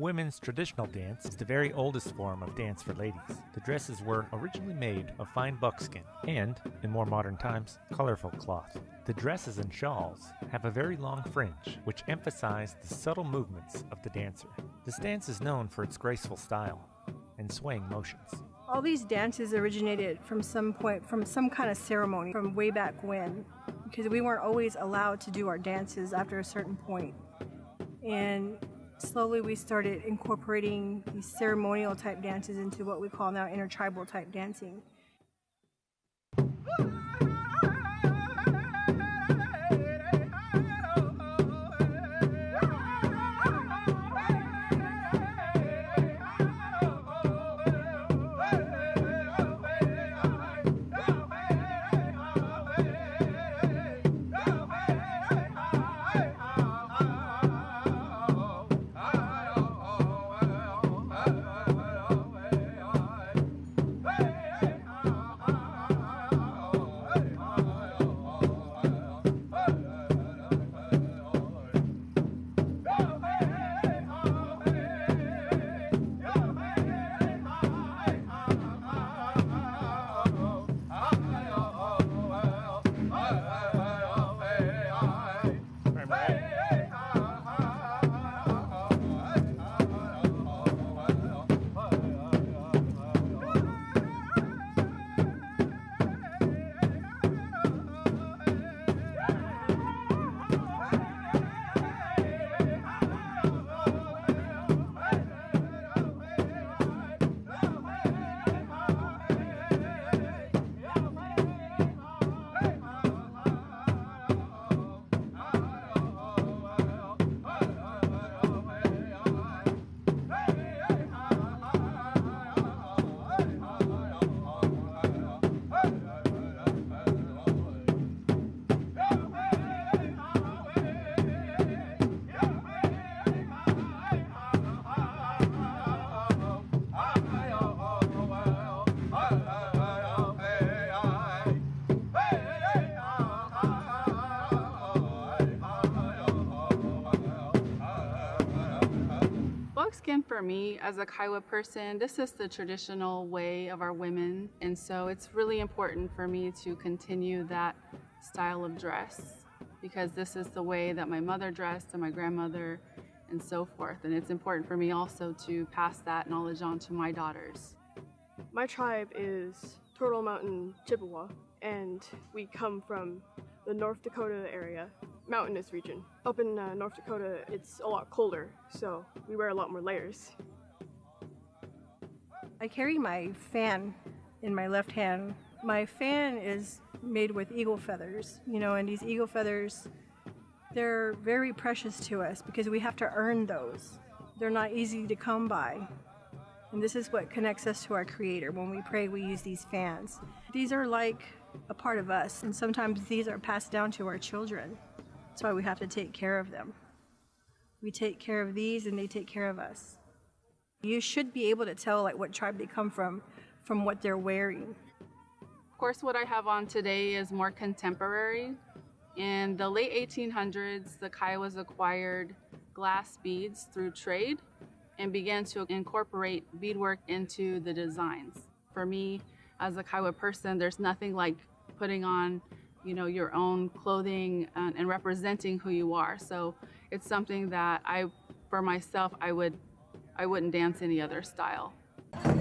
Women's traditional dance is the very oldest form of dance for ladies. The dresses were originally made of fine buckskin and, in more modern times, colorful cloth. The dresses and shawls have a very long fringe, which emphasize the subtle movements of the dancer. This dance is known for its graceful style and swaying motions. All these dances originated from some point, from some kind of ceremony from way back when, because we weren't always allowed to do our dances after a certain point. And slowly we started incorporating these ceremonial type dances into what we call now intertribal type dancing. Buckskin for me as a Kiowa person, this is the traditional way of our women, and so it's really important for me to continue that style of dress because this is the way that my mother dressed and my grandmother and so forth, and it's important for me also to pass that knowledge on to my daughters. My tribe is Turtle Mountain Chippewa, and we come from the North Dakota area, mountainous region. Up in North Dakota, it's a lot colder, so we wear a lot more layers. I carry my fan in my left hand. My fan is made with eagle feathers, and these eagle feathers, they're very precious to us because we have to earn those. They're not easy to come by. And this is what connects us to our Creator. When we pray, we use these fans. These are like a part of us, and sometimes these are passed down to our children. That's why we have to take care of them. We take care of these, and they take care of us. You should be able to tell what tribe they come from what they're wearing. Of course, what I have on today is more contemporary. In the late 1800s, the Kiowas acquired glass beads through trade and began to incorporate beadwork into the designs. For me, as a Kiowa person, there's nothing like putting on, your own clothing and representing who you are. So it's something that for myself, I wouldn't dance any other style. Hey!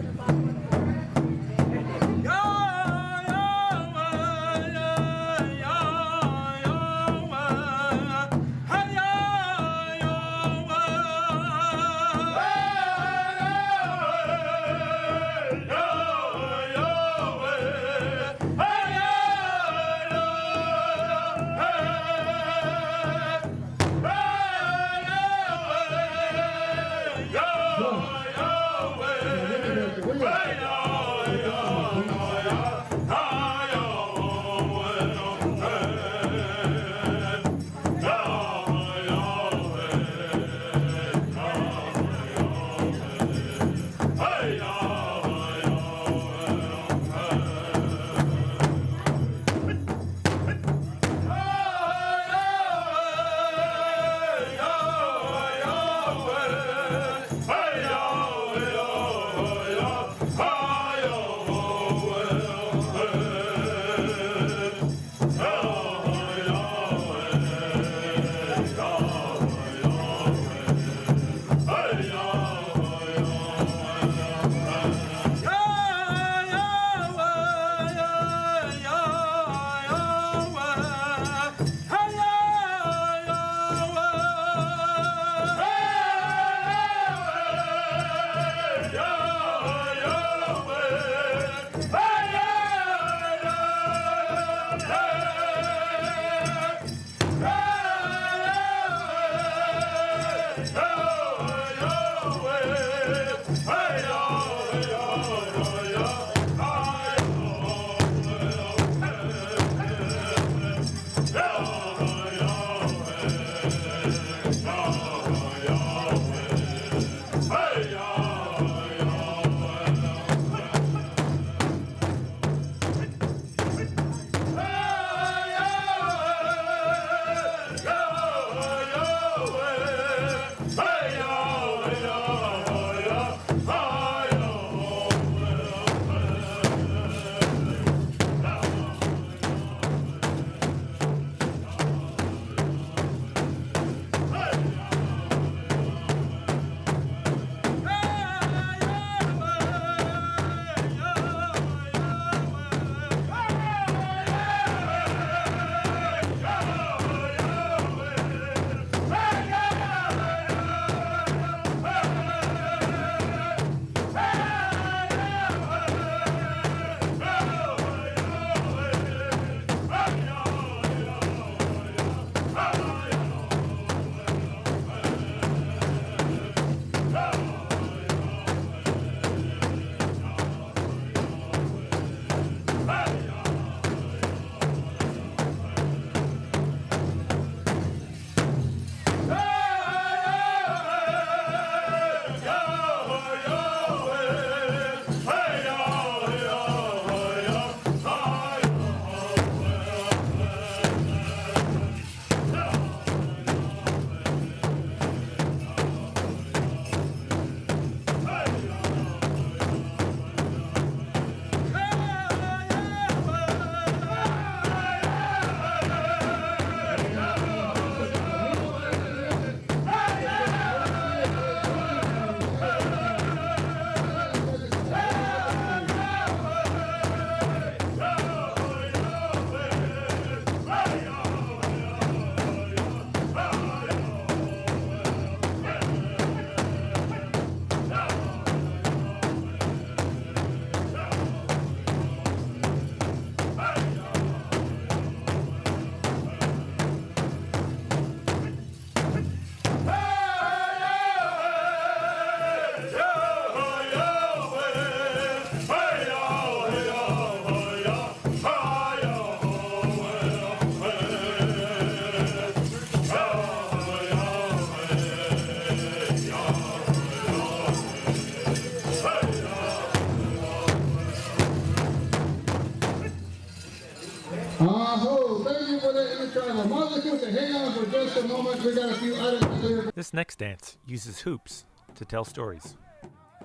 we got a few items here. This next dance uses hoops to tell stories.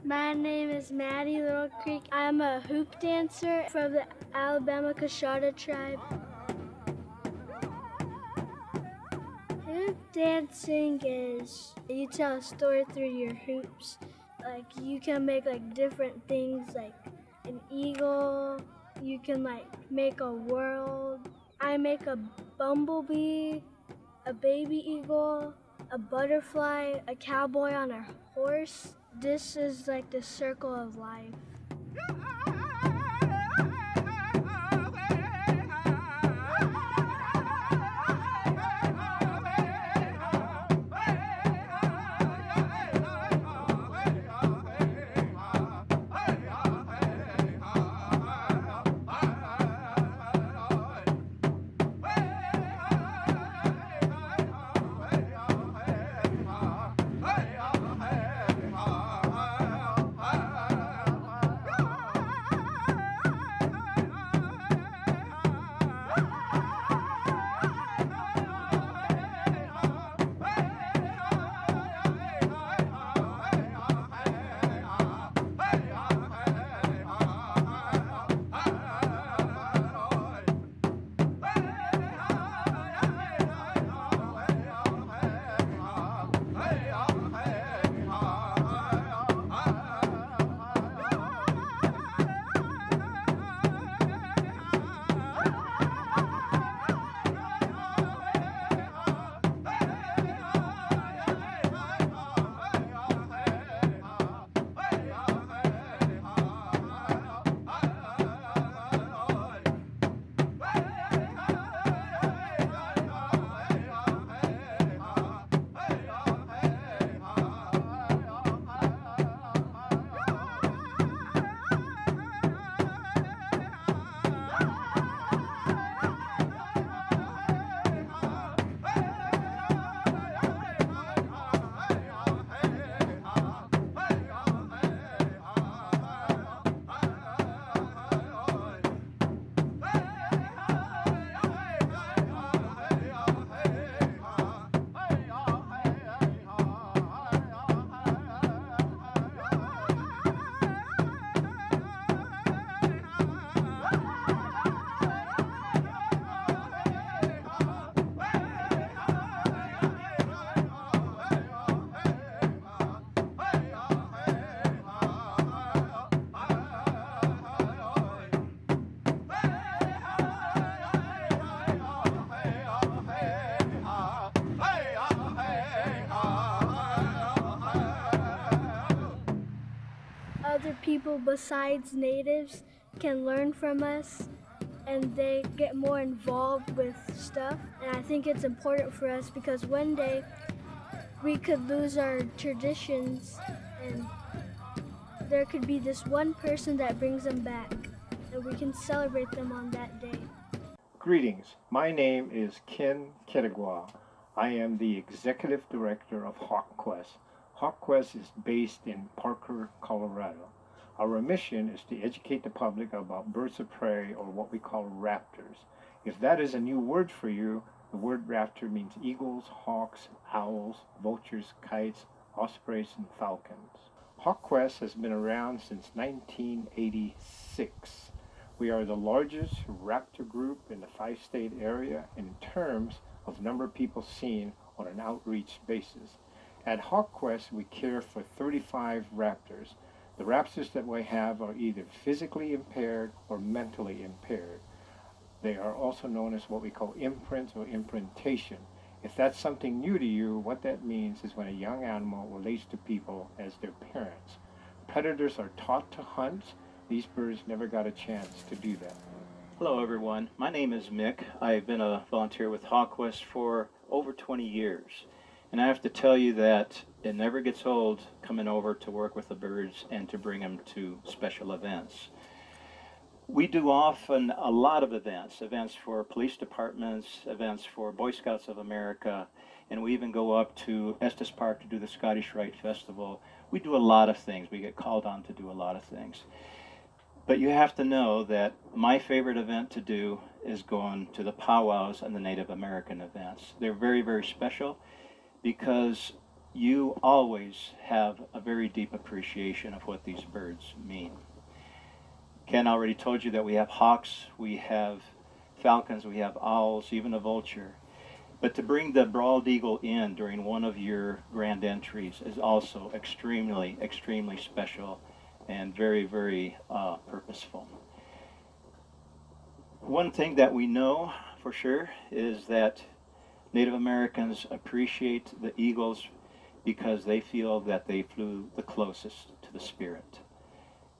My name is Maddie Little Creek. I'm a hoop dancer from the Alabama Choctaw tribe. Hoop dancing is you tell a story through your hoops. Like you can make like different things like an eagle. You can like make a world. I make a bumblebee, a baby eagle, a butterfly, a cowboy on a horse. This is like the circle of life. Other people besides natives can learn from us and they get more involved with stuff. And I think it's important for us because one day we could lose our traditions and there could be this one person that brings them back and we can celebrate them on that day. Greetings, my name is Ken Kittigwa. I am the Executive Director of HawkQuest. HawkQuest is based in Parker, Colorado. Our mission is to educate the public about birds of prey, or what we call raptors. If that is a new word for you, the word raptor means eagles, hawks, owls, vultures, kites, ospreys, and falcons. HawkQuest has been around since 1986. We are the largest raptor group in the 5-state area in terms of number of people seen on an outreach basis. At HawkQuest, we care for 35 raptors. The raptors that we have are either physically impaired or mentally impaired. They are also known as what we call imprints or imprintation. If that's something new to you, what that means is when a young animal relates to people as their parents. Predators are taught to hunt. These birds never got a chance to do that. Hello everyone, my name is Mick. I've been a volunteer with HawkQuest for over 20 years. And I have to tell you that it never gets old coming over to work with the birds and to bring them to special events. We do often a lot of events for police departments, events for Boy Scouts of America, and we even go up to Estes Park to do the Scottish Rite Festival. We do a lot of things. We get called on to do a lot of things. But you have to know that my favorite event to do is going to the powwows and the Native American events. They're very, very special. because you always have a very deep appreciation of what these birds mean. Ken already told you that we have hawks, we have falcons, we have owls, even a vulture. But to bring the bald eagle in during one of your grand entries is also extremely, extremely special and very, very purposeful. One thing that we know for sure is that Native Americans appreciate the eagles because they feel that they flew the closest to the spirit.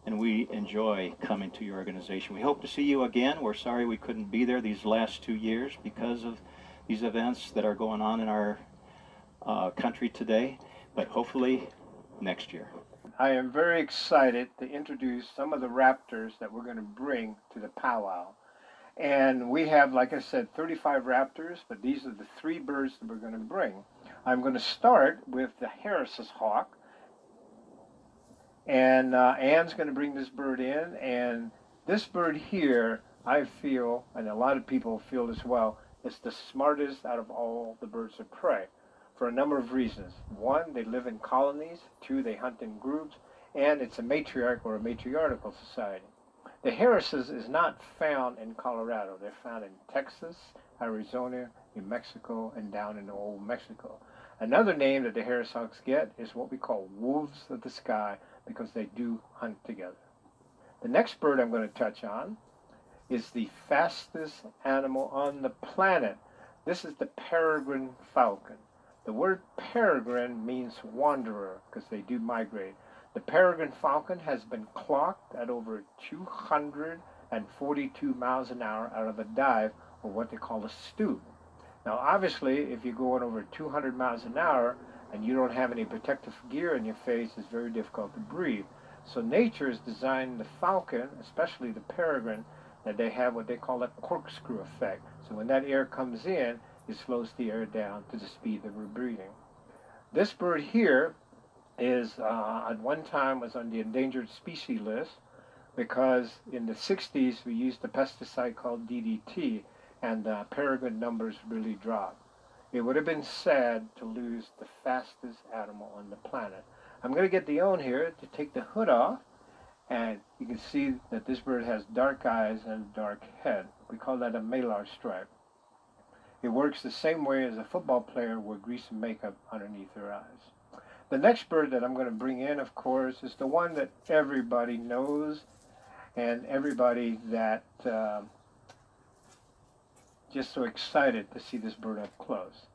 And we enjoy coming to your organization. We hope to see you again. We're sorry we couldn't be there these last 2 years because of these events that are going on in our country today, but hopefully next year. I am very excited to introduce some of the raptors that we're going to bring to the powwow. And we have, like I said, 35 raptors, but these are the 3 birds that we're going to bring. I'm going to start with the Harris's hawk. And Ann's going to bring this bird in. And this bird here, I feel, and a lot of people feel as well, is the smartest out of all the birds of prey for a number of reasons. 1, they live in colonies. 2, they hunt in groups. And it's a matriarch or a matriarchal society. The Harris's is not found in Colorado. They're found in Texas, Arizona, New Mexico, and down in Old Mexico. Another name that the Harris hawks get is what we call wolves of the sky because they do hunt together. The next bird I'm going to touch on is the fastest animal on the planet. This is the peregrine falcon. The word peregrine means wanderer because they do migrate. The peregrine falcon has been clocked at over 242 miles an hour out of a dive, or what they call a stoop. Now obviously if you're going over 200 miles an hour and you don't have any protective gear in your face, it's very difficult to breathe. So nature has designed the falcon, especially the peregrine, that they have what they call a corkscrew effect. So when that air comes in, it slows the air down to the speed that we're breathing. This bird here is at one time was on the endangered species list because in the 60s we used a pesticide called DDT and the peregrine numbers really dropped. It would have been sad to lose the fastest animal on the planet. I'm going to get the own here to take the hood off, and you can see that this bird has dark eyes and a dark head. We call that a malar stripe. It works the same way as a football player would grease and makeup underneath their eyes. The next bird that I'm going to bring in, of course, is the one that everybody knows and everybody that just so excited to see this bird up close.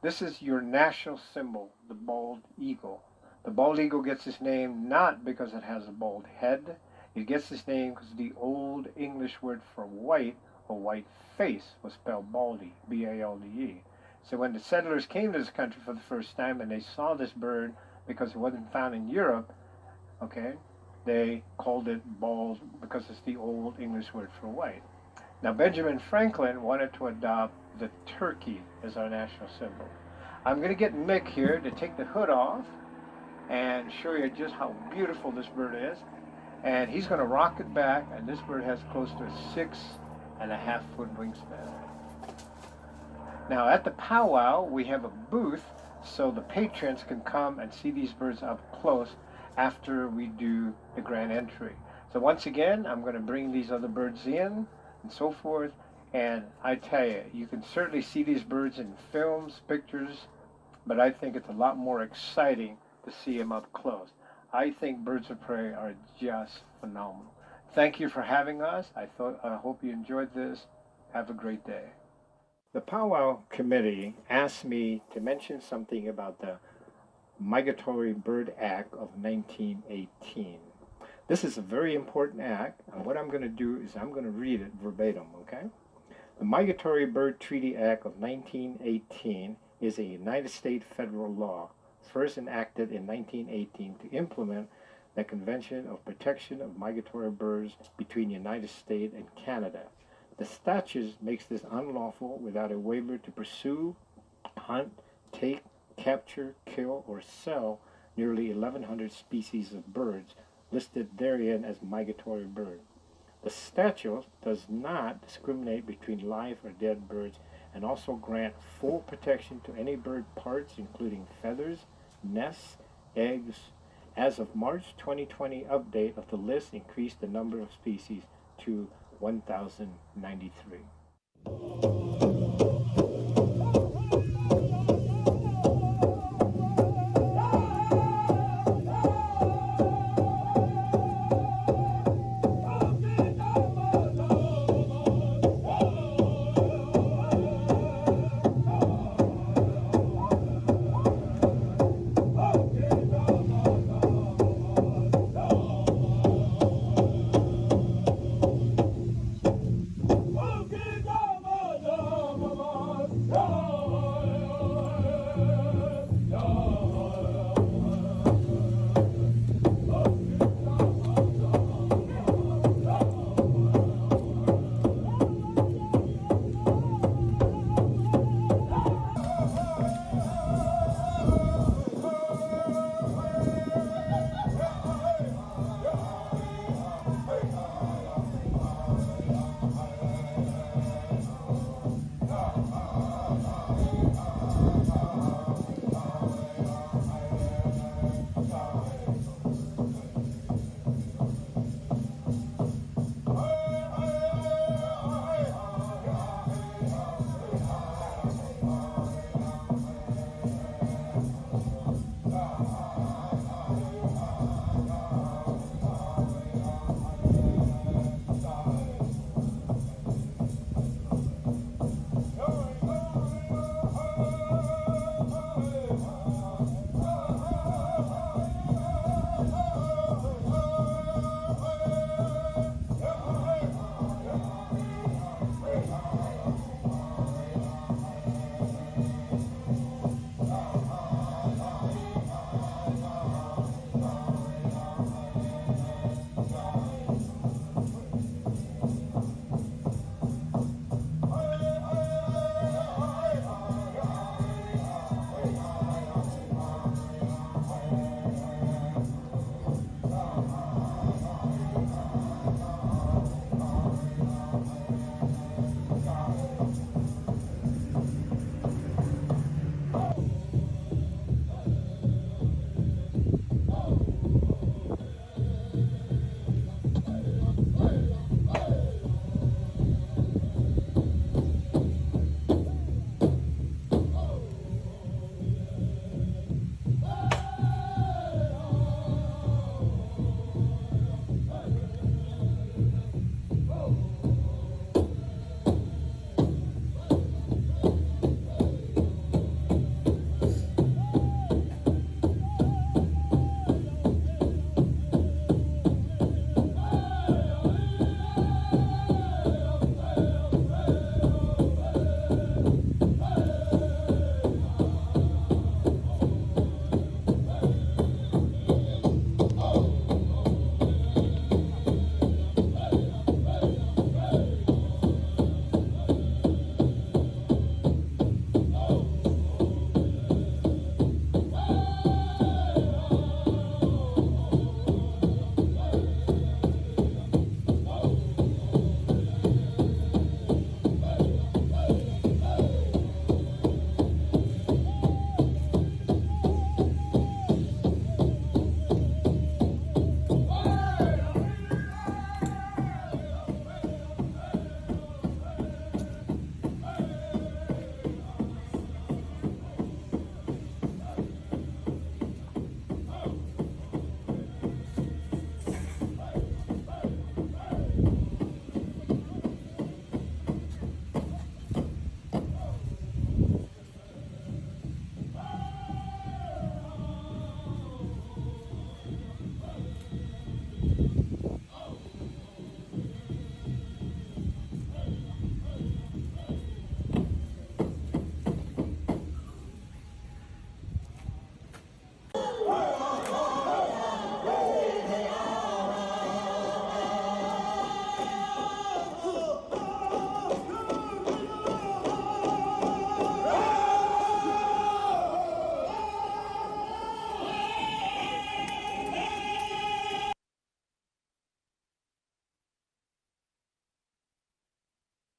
This is your national symbol, the bald eagle. The bald eagle gets its name not because it has a bald head. It gets its name because the old English word for white or white face was spelled baldy, B-A-L-D-E. So when the settlers came to this country for the first time and they saw this bird because it wasn't found in Europe, okay, they called it bald because it's the old English word for white. Now Benjamin Franklin wanted to adopt the turkey as our national symbol. I'm going to get Mick here to take the hood off and show you just how beautiful this bird is. And he's going to rock it back, and this bird has close to a 6.5-foot wingspan. Now at the powwow we have a booth so the patrons can come and see these birds up close after we do the grand entry. So once again I'm going to bring these other birds in and so forth, and I tell you, you can certainly see these birds in films, pictures, but I think it's a lot more exciting to see them up close. I think birds of prey are just phenomenal. Thank you for having us. I hope you enjoyed this. Have a great day. The Powwow Committee asked me to mention something about the Migratory Bird Act of 1918. This is a very important act, and what I'm going to do is I'm going to read it verbatim, okay? The Migratory Bird Treaty Act of 1918 is a United States federal law, first enacted in 1918 to implement the Convention of Protection of Migratory Birds between the United States and Canada. The statute makes this unlawful without a waiver to pursue, hunt, take, capture, kill, or sell nearly 1,100 species of birds listed therein as migratory birds. The statute does not discriminate between live or dead birds and also grant full protection to any bird parts, including feathers, nests, eggs. As of March 2020 update of the list increased the number of species to 1,093.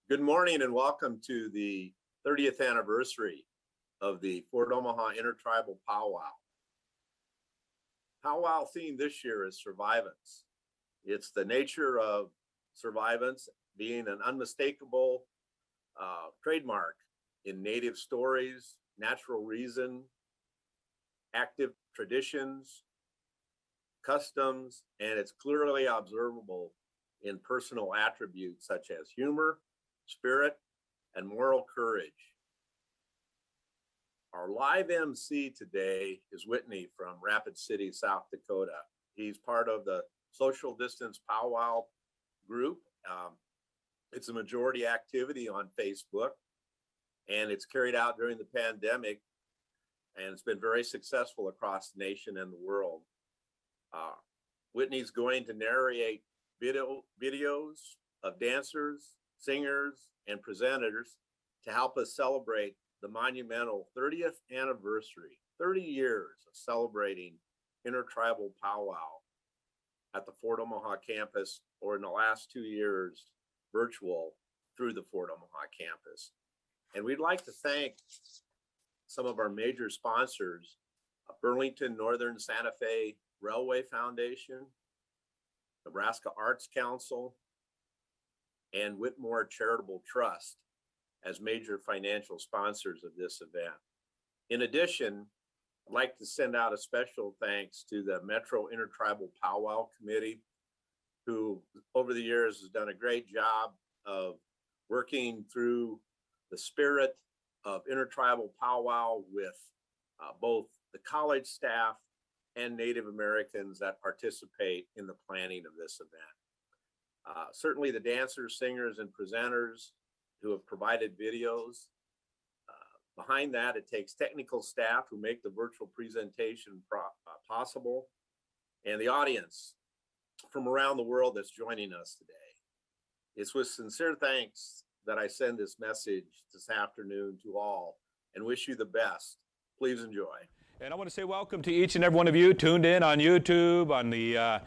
Good morning and welcome to the 30th anniversary of the Fort Omaha Intertribal Powwow. Powwow theme this year is survivance. It's the nature of survivance being an unmistakable trademark in Native stories, natural reason, active traditions, customs, and it's clearly observable in personal attributes such as humor, spirit, and moral courage. Our live MC today is Whitney from Rapid City, South Dakota. He's part of the social distance powwow group. It's a majority activity on Facebook, and it's carried out during the pandemic, and it's been very successful across the nation and the world. Whitney's going to narrate videos of dancers, singers, and presenters to help us celebrate the monumental 30th anniversary, 30 years of celebrating intertribal powwow at the Fort Omaha campus, or in the last 2 years, virtual through the Fort Omaha campus. And we'd like to thank some of our major sponsors, Burlington Northern Santa Fe Railway Foundation, Nebraska Arts Council, and Whitmore Charitable Trust as major financial sponsors of this event. In addition, I'd like to send out a special thanks to the Metro Intertribal Powwow Committee, who over the years has done a great job of working through the spirit of intertribal powwow with both the college staff and Native Americans that participate in the planning of this event. Certainly the dancers, singers, and presenters who have provided videos. Behind that, it takes technical staff who make the virtual presentation possible, and the audience from around the world that's joining us today. It's with sincere thanks that I send this message this afternoon to all and wish you the best. Please enjoy. And I want to say welcome to each and every one of you tuned in on YouTube, on the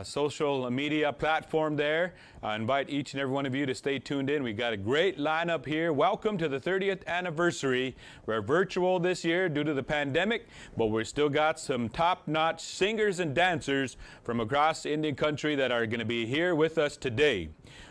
social media platform there. I invite each and every one of you to stay tuned in. We've got a great lineup here. Welcome to the 30th anniversary. We're virtual this year due to the pandemic, but we've still got some top-notch singers and dancers from across Indian country that are going to be here with us today.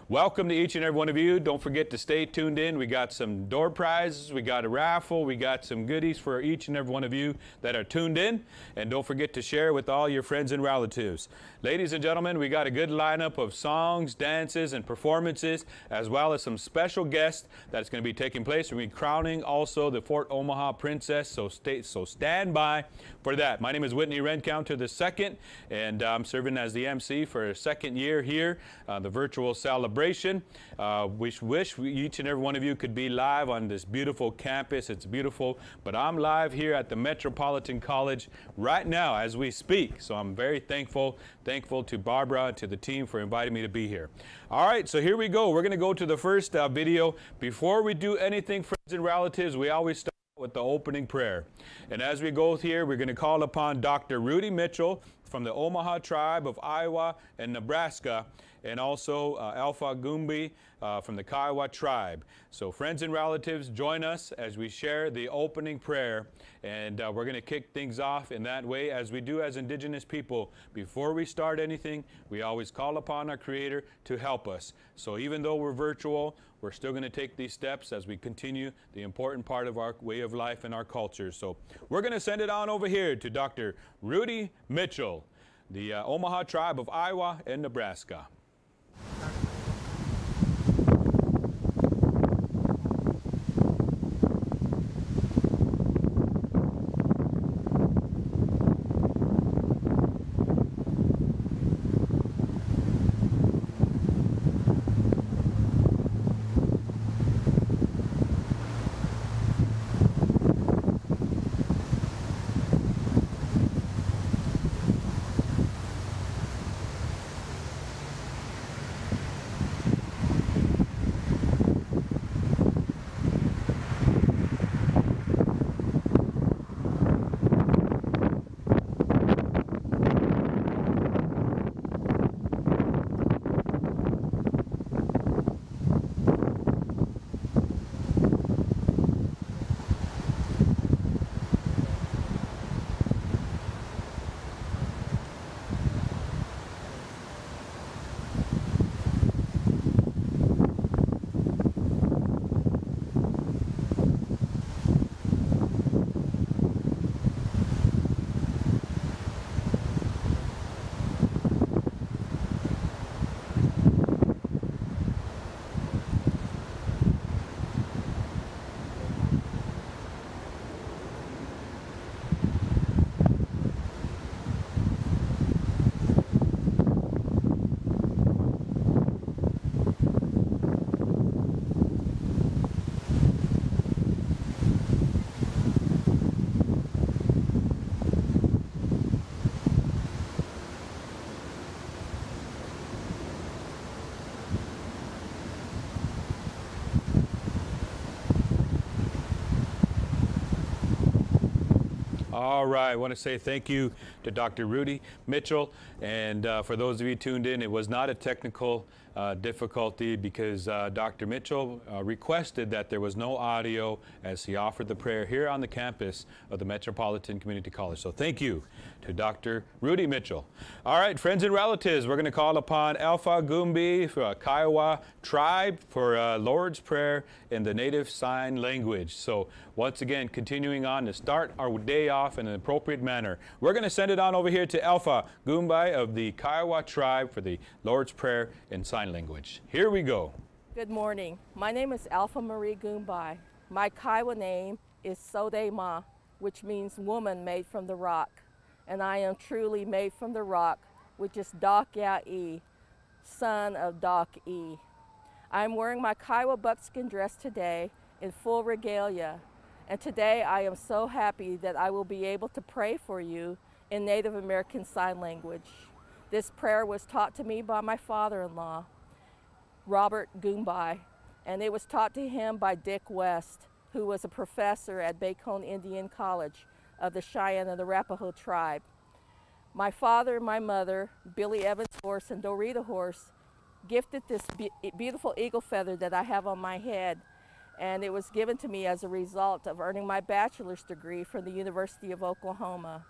Welcome to each and every one of you. Don't forget to stay tuned in. We got some door prizes, we got a raffle, we got some goodies for each and every one of you that are tuned in. And don't forget to share with all your friends and relatives. Ladies and gentlemen, we got a good lineup of songs, dances, and performances, as well as some special guests that's going to be taking place. We'll be crowning also the Fort Omaha Princess, so stand by for that. My name is Whitney Rencounter II, and I'm serving as the MC for a second year here, the virtual celebration. We wish each and every one of you could be live on this beautiful campus. It's beautiful, but I'm live here at the Metropolitan College right now as we speak. So I'm very thankful to Barbara and to the team for inviting me to be here. All right, so here we go. We're going to go to the first video. Before we do anything, friends and relatives, we always start with the opening prayer. And as we go here, we're going to call upon Dr. Rudy Mitchell from the Omaha tribe of Iowa and Nebraska, and also Alpha Gumbi from the Kiowa tribe. So friends and relatives, join us as we share the opening prayer, and we're going to kick things off in that way as we do as Indigenous people. Before we start anything, we always call upon our Creator to help us. So even though we're virtual, we're still going to take these steps as we continue the important part of our way of life and our culture. So we're going to send it on over here to Dr. Rudy Mitchell, the Omaha tribe of Iowa and Nebraska. All right, I want to say thank you to Dr. Rudy Mitchell, and for those of you tuned in, it was not a technical difficulty because Dr. Mitchell requested that there was no audio as he offered the prayer here on the campus of the Metropolitan Community College. So thank you to Dr. Rudy Mitchell. All right, friends and relatives, we're going to call upon Alpha Gumbi for Kiowa tribe for Lord's Prayer in the native sign language. So once again, continuing on to start our day off in an appropriate manner, we're going to send it on over here to Alpha Gumbi of the Kiowa tribe for the Lord's Prayer in sign language. Here we go. Good morning. My name is Alpha Marie Gumbi. My Kiowa name is Sodema, which means woman made from the rock. And I am truly made from the rock, which is Dak-Ya-E, son of Dak-E. I'm wearing my Kiowa buckskin dress today in full regalia. And today I am so happy that I will be able to pray for you in Native American Sign Language. This prayer was taught to me by my father-in-law, Robert Gumbi, and it was taught to him by Dick West, who was a professor at Bacone Indian College of the Cheyenne and the Arapaho tribe. My father and my mother, Billy Evans Horse and Dorita Horse, gifted this beautiful eagle feather that I have on my head, and it was given to me as a result of earning my bachelor's degree from the University of Oklahoma.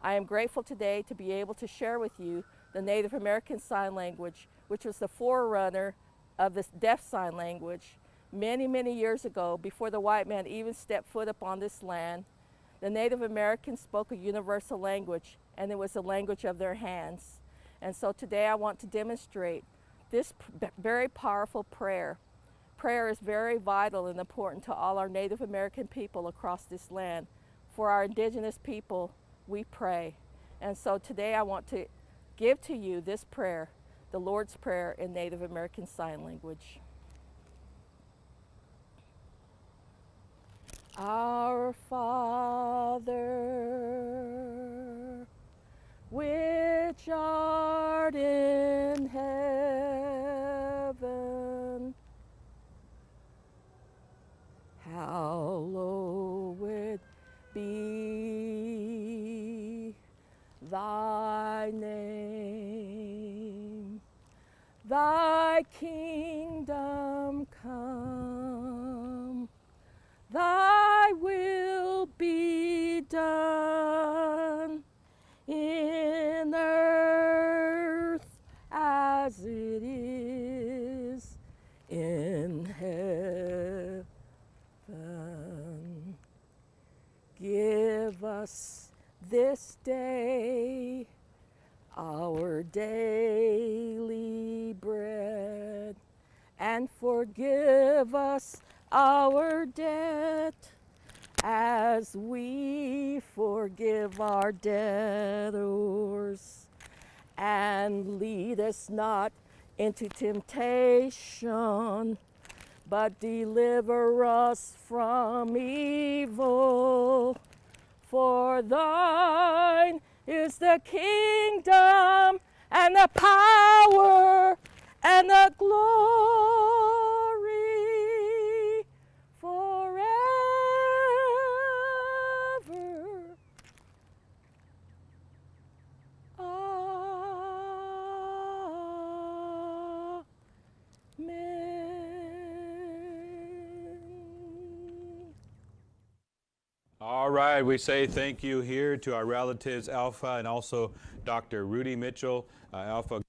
I am grateful today to be able to share with you the Native American Sign Language, which was the forerunner of the deaf sign language. Many, many years ago, before the white man even stepped foot upon this land, the Native Americans spoke a universal language, and it was the language of their hands. And so today I want to demonstrate this very powerful prayer. Prayer is very vital and important to all our Native American people across this land. For our indigenous people, we pray. And so today I want to give to you this prayer, the Lord's Prayer in Native American Sign Language. Our Father, which art in heaven, hallowed be thy name. Thy kingdom come, thy will be done in earth as it is in heaven. Give us this day our daily bread, and forgive us our debt as we forgive our debtors. And lead us not into temptation, but deliver us from evil. For thine is the kingdom and the power and the glory forever. All right, we say thank you here to our relatives Alpha and also Dr. Rudy Mitchell, Alpha,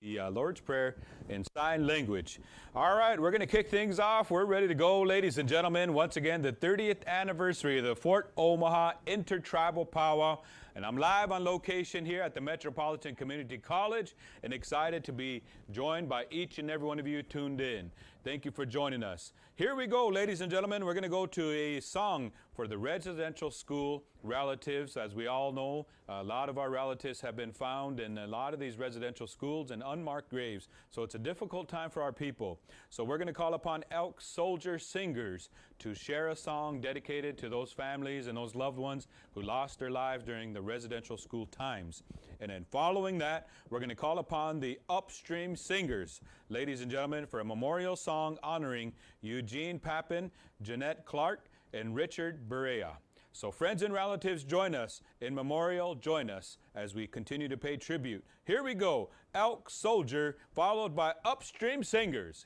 the Lord's Prayer in sign language. All right, we're going to kick things off. We're ready to go, ladies and gentlemen. Once again, the 30th anniversary of the Fort Omaha Intertribal Powwow. And I'm live on location here at the Metropolitan Community College and excited to be joined by each and every one of you tuned in. Thank you for joining us. Here we go, ladies and gentlemen. We're going to go to a song for the residential school relatives. As we all know, a lot of our relatives have been found in a lot of these residential schools and unmarked graves. So it's a difficult time for our people. So we're going to call upon Elk Soldier Singers to share a song dedicated to those families and those loved ones who lost their lives during the residential school times. And then following that, we're going to call upon the Upstream Singers, ladies and gentlemen, for a memorial song honoring Eugene Papin, Jeanette Clark, and Richard Berea. So friends and relatives, join us. In memorial, join us as we continue to pay tribute. Here we go. Elk Soldier, followed by Upstream Singers.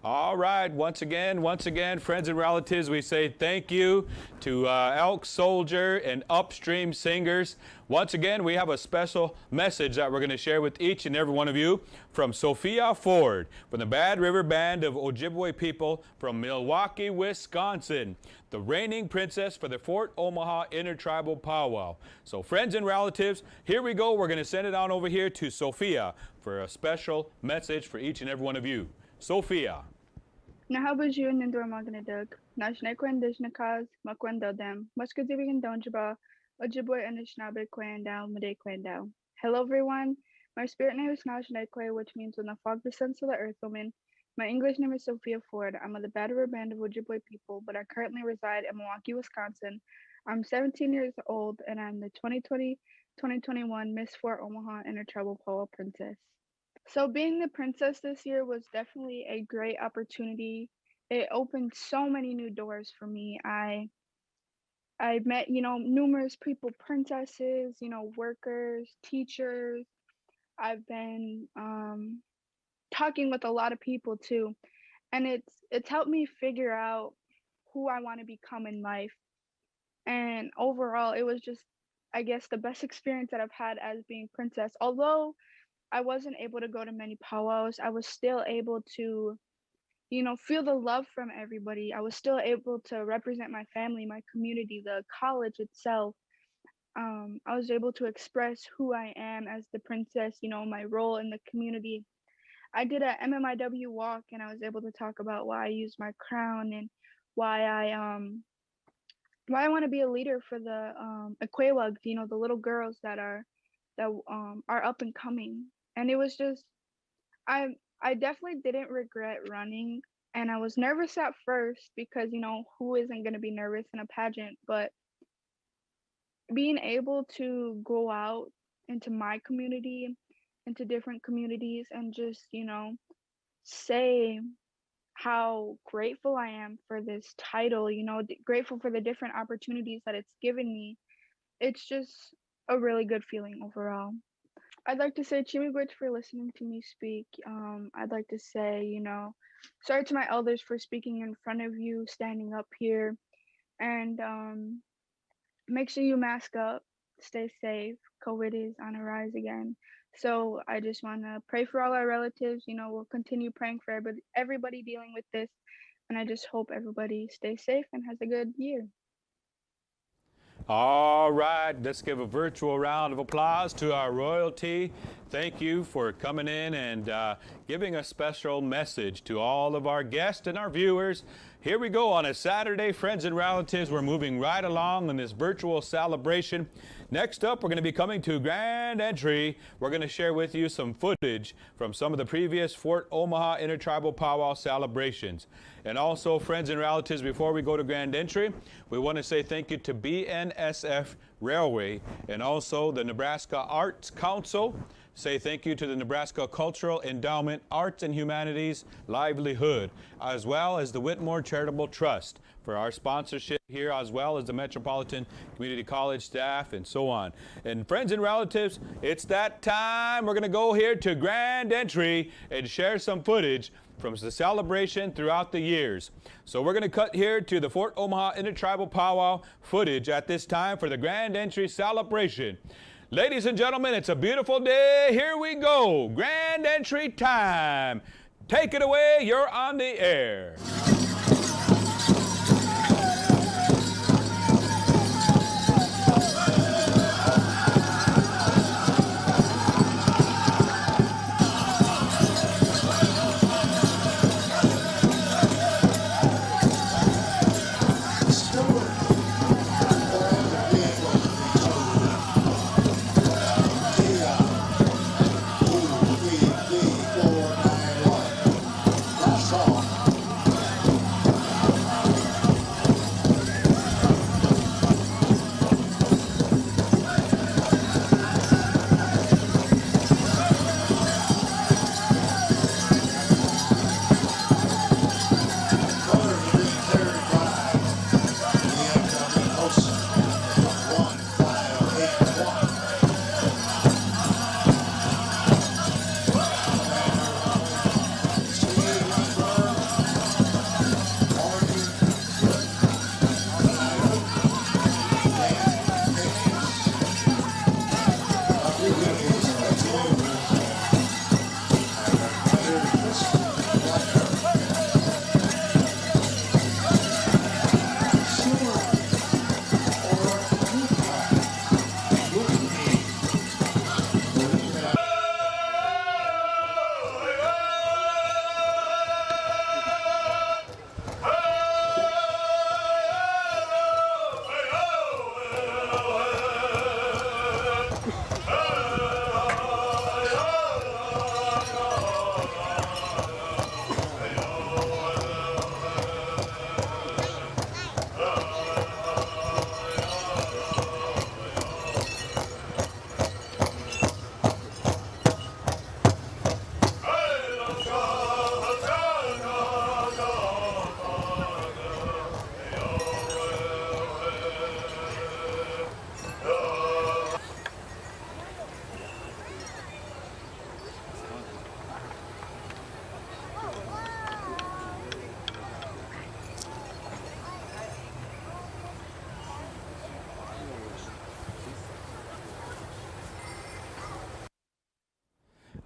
All right, once again, friends and relatives, we say thank you to Elk Soldier and Upstream Singers. Once again, we have a special message that we're going to share with each and every one of you from Sophia Ford, from the Bad River Band of Ojibwe people from Milwaukee, Wisconsin, the reigning princess for the Fort Omaha Intertribal Powwow. So friends and relatives, here we go. We're going to send it on over here to Sophia for a special message for each and every one of you. Sophia. Nahabaju Nindor Magnadug, Nashnekwen Dishnakaz, Makwendodem, Muskaziving Donjaba, Ojibwe and Ishnabe Kwandao, Made Kwandao. Hello everyone, my spirit name is Nashnekwe, which means when the fog descends to the earth woman. My English name is Sophia Ford. I'm of the Bad River Band of Ojibwe people, but I currently reside in Milwaukee, Wisconsin. I'm 17 years old and I'm the 2020-2021 Miss Fort Omaha Intertribal Powwow Princess. So being the princess this year was definitely a great opportunity. It opened so many new doors for me. I met, numerous people, princesses, workers, teachers. I've been talking with a lot of people too. And it's helped me figure out who I want to become in life. And overall, it was just, I guess, the best experience that I've had as being princess. Although I wasn't able to go to many powwows, I was still able to feel the love from everybody. I was still able to represent my family, my community, the college itself. I was able to express who I am as the princess, my role in the community. I did a MMIW walk, and I was able to talk about why I use my crown and why I want to be a leader for the Equewags, the little girls that are up and coming. And it was just I definitely didn't regret running, and I was nervous at first because who isn't going to be nervous in a pageant, but being able to go out into my community, into different communities, and just say how grateful I am for this title, grateful for the different opportunities that it's given me. It's just a really good feeling overall. I'd like to say Chimigwich for listening to me speak. I'd like to say, sorry to my elders for speaking in front of you, standing up here, and make sure you mask up, stay safe. COVID is on a rise again. So I just want to pray for all our relatives. We'll continue praying for everybody dealing with this. And I just hope everybody stays safe and has a good year. All right, let's give a virtual round of applause to our royalty. Thank you for coming in and giving a special message to all of our guests and our viewers. Here we go on a Saturday, friends and relatives. We're moving right along in this virtual celebration. Next up, we're going to be coming to Grand Entry. We're going to share with you some footage from some of the previous Fort Omaha Intertribal Powwow celebrations. And also, friends and relatives, before we go to Grand Entry, we want to say thank you to BNSF Railway and also the Nebraska Arts Council. Say thank you to the Nebraska Cultural Endowment, Arts and Humanities Livelihood, as well as the Whitmore Charitable Trust for our sponsorship here, as well as the Metropolitan Community College staff and so on. And friends and relatives, it's that time. We're going to go here to Grand Entry and share some footage from the celebration throughout the years. So we're going to cut here to the Fort Omaha Intertribal Powwow footage at this time for the Grand Entry celebration. Ladies and gentlemen, it's a beautiful day. Here we go. Grand Entry time. Take it away. You're on the air.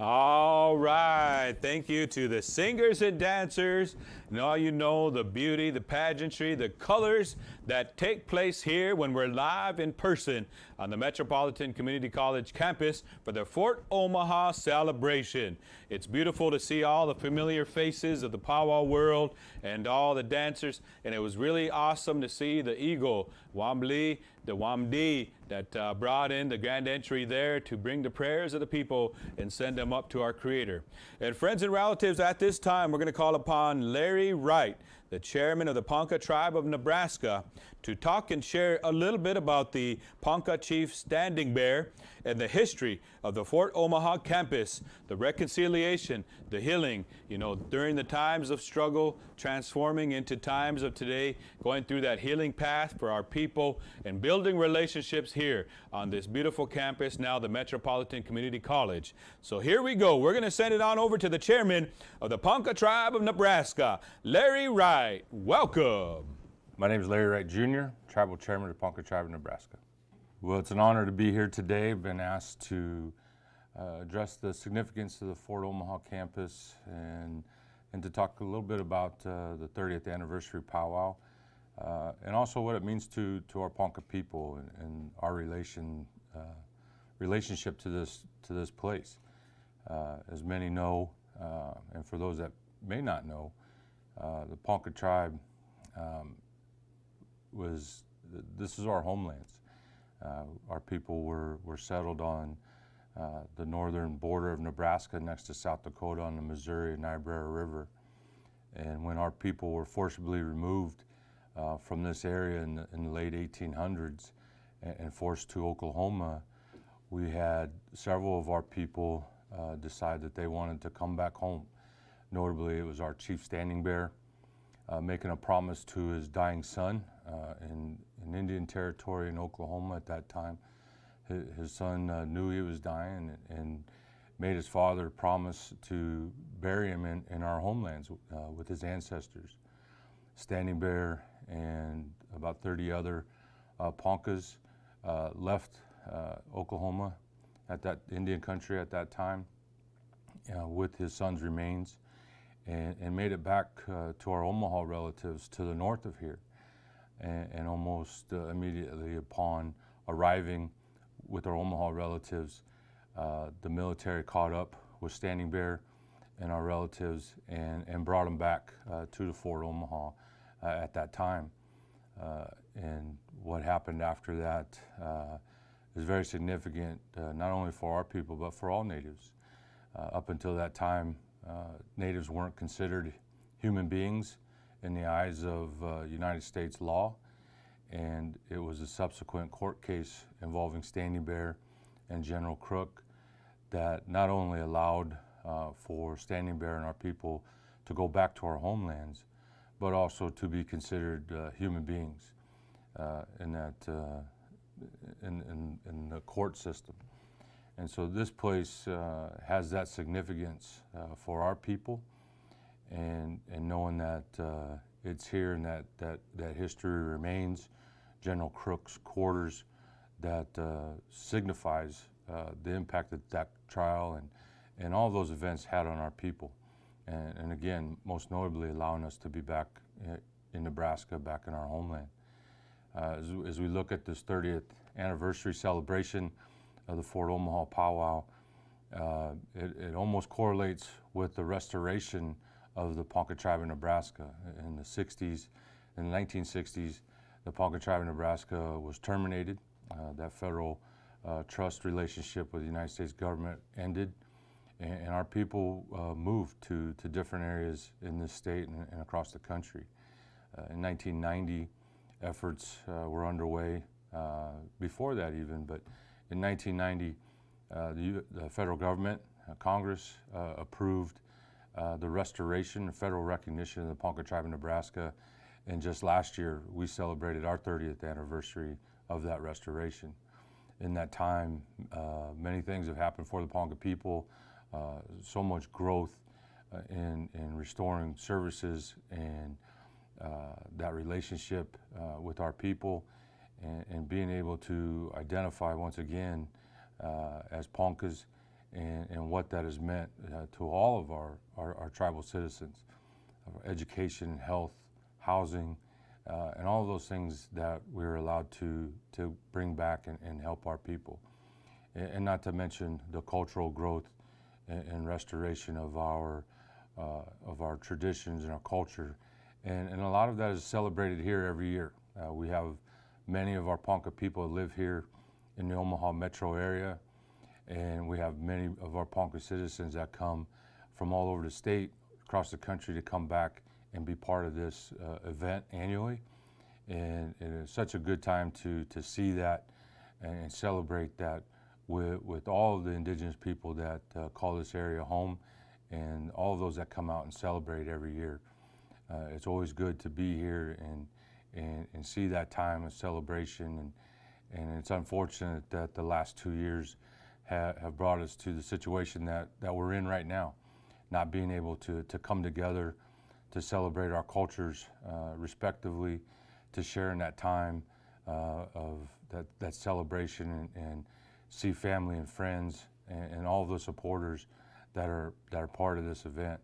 All right, And thank you to the singers and dancers, and all you know, the beauty, the pageantry, the colors that take place here when we're live in person on the Metropolitan Community College campus for the Fort Omaha celebration. It's beautiful to see all the familiar faces of the powwow world and all the dancers, and it was really awesome to see the eagle, Wambli, the Wamdi, that brought in the grand entry there to bring the prayers of the people and send them up to our Creator. And friends and relatives, at this time, we're going to call upon Larry Wright, the chairman of the Ponca Tribe of Nebraska, to talk and share a little bit about the Ponca Chief Standing Bear and the history of the Fort Omaha campus, the reconciliation, the healing, you know, during the times of struggle, transforming into times of today, going through that healing path for our people and building relationships here on this beautiful campus, now the Metropolitan Community College. So here we go. We're going to send it on over to the chairman of the Ponca Tribe of Nebraska, Larry Wright. Welcome. My name is Larry Wright Jr., Tribal Chairman of the Ponca Tribe of Nebraska. Well, it's an honor to be here today. I've been asked to address the significance of the Fort Omaha campus and to talk a little bit about the 30th anniversary powwow and also what it means to our Ponca people and our relationship to this place. As many know, and for those that may not know, the Ponca tribe this is our homelands. Our people were settled on the northern border of Nebraska next to South Dakota on the Missouri and Niobrara River. And when our people were forcibly removed from this area in the late 1800s and forced to Oklahoma, we had several of our people decide that they wanted to come back home. Notably, it was our Chief Standing Bear making a promise to his dying son in Indian Territory in Oklahoma at that time. His son knew he was dying and made his father promise to bury him in our homelands with his ancestors. Standing Bear and about 30 other Poncas left Oklahoma at that Indian country at that time with his son's remains and made it back to our Omaha relatives to the north of here. And almost immediately upon arriving with our Omaha relatives, the military caught up with Standing Bear and our relatives and brought them back to the Fort Omaha at that time. And what happened after that is very significant, not only for our people, but for all natives. Up until that time, natives weren't considered human beings in the eyes of United States law, and it was a subsequent court case involving Standing Bear and General Crook that not only allowed for Standing Bear and our people to go back to our homelands, but also to be considered human beings in the court system. And so this place has that significance for our people, and knowing that it's here and that history remains. General Crook's quarters that signifies the impact that trial and all those events had on our people. And again, most notably allowing us to be back in Nebraska, back in our homeland. As we look at this 30th anniversary celebration of the Fort Omaha powwow, it almost correlates with the restoration of the Ponca Tribe of Nebraska. In the 60s, in the 1960s, the Ponca Tribe of Nebraska was terminated. That federal trust relationship with the United States government ended, and our people moved to different areas in this state and across the country. In 1990, efforts were underway before that even, but in 1990, the federal government, Congress, approved the restoration and federal recognition of the Ponca Tribe of Nebraska, and just last year we celebrated our 30th anniversary of that restoration. In that time, many things have happened for the Ponca people, so much growth in restoring services and that relationship with our people, and being able to identify once again as Poncas and what that has meant to all of our tribal citizens, education, health, housing, and all of those things that we're allowed to bring back and help our people. And not to mention the cultural growth and restoration of our traditions and our culture. And a lot of that is celebrated here every year. We have many of our Ponca people that live here in the Omaha metro area, and we have many of our Ponca citizens that come from all over the state, across the country, to come back and be part of this event annually. And it's such a good time to see that and celebrate that with all of the indigenous people that call this area home, and all of those that come out and celebrate every year. It's always good to be here and see that time of celebration, and it's unfortunate that the last 2 years have brought us to the situation that we're in right now, not being able to come together to celebrate our cultures respectively, to share in that time of that celebration and see family and friends and all of the supporters that are part of this event.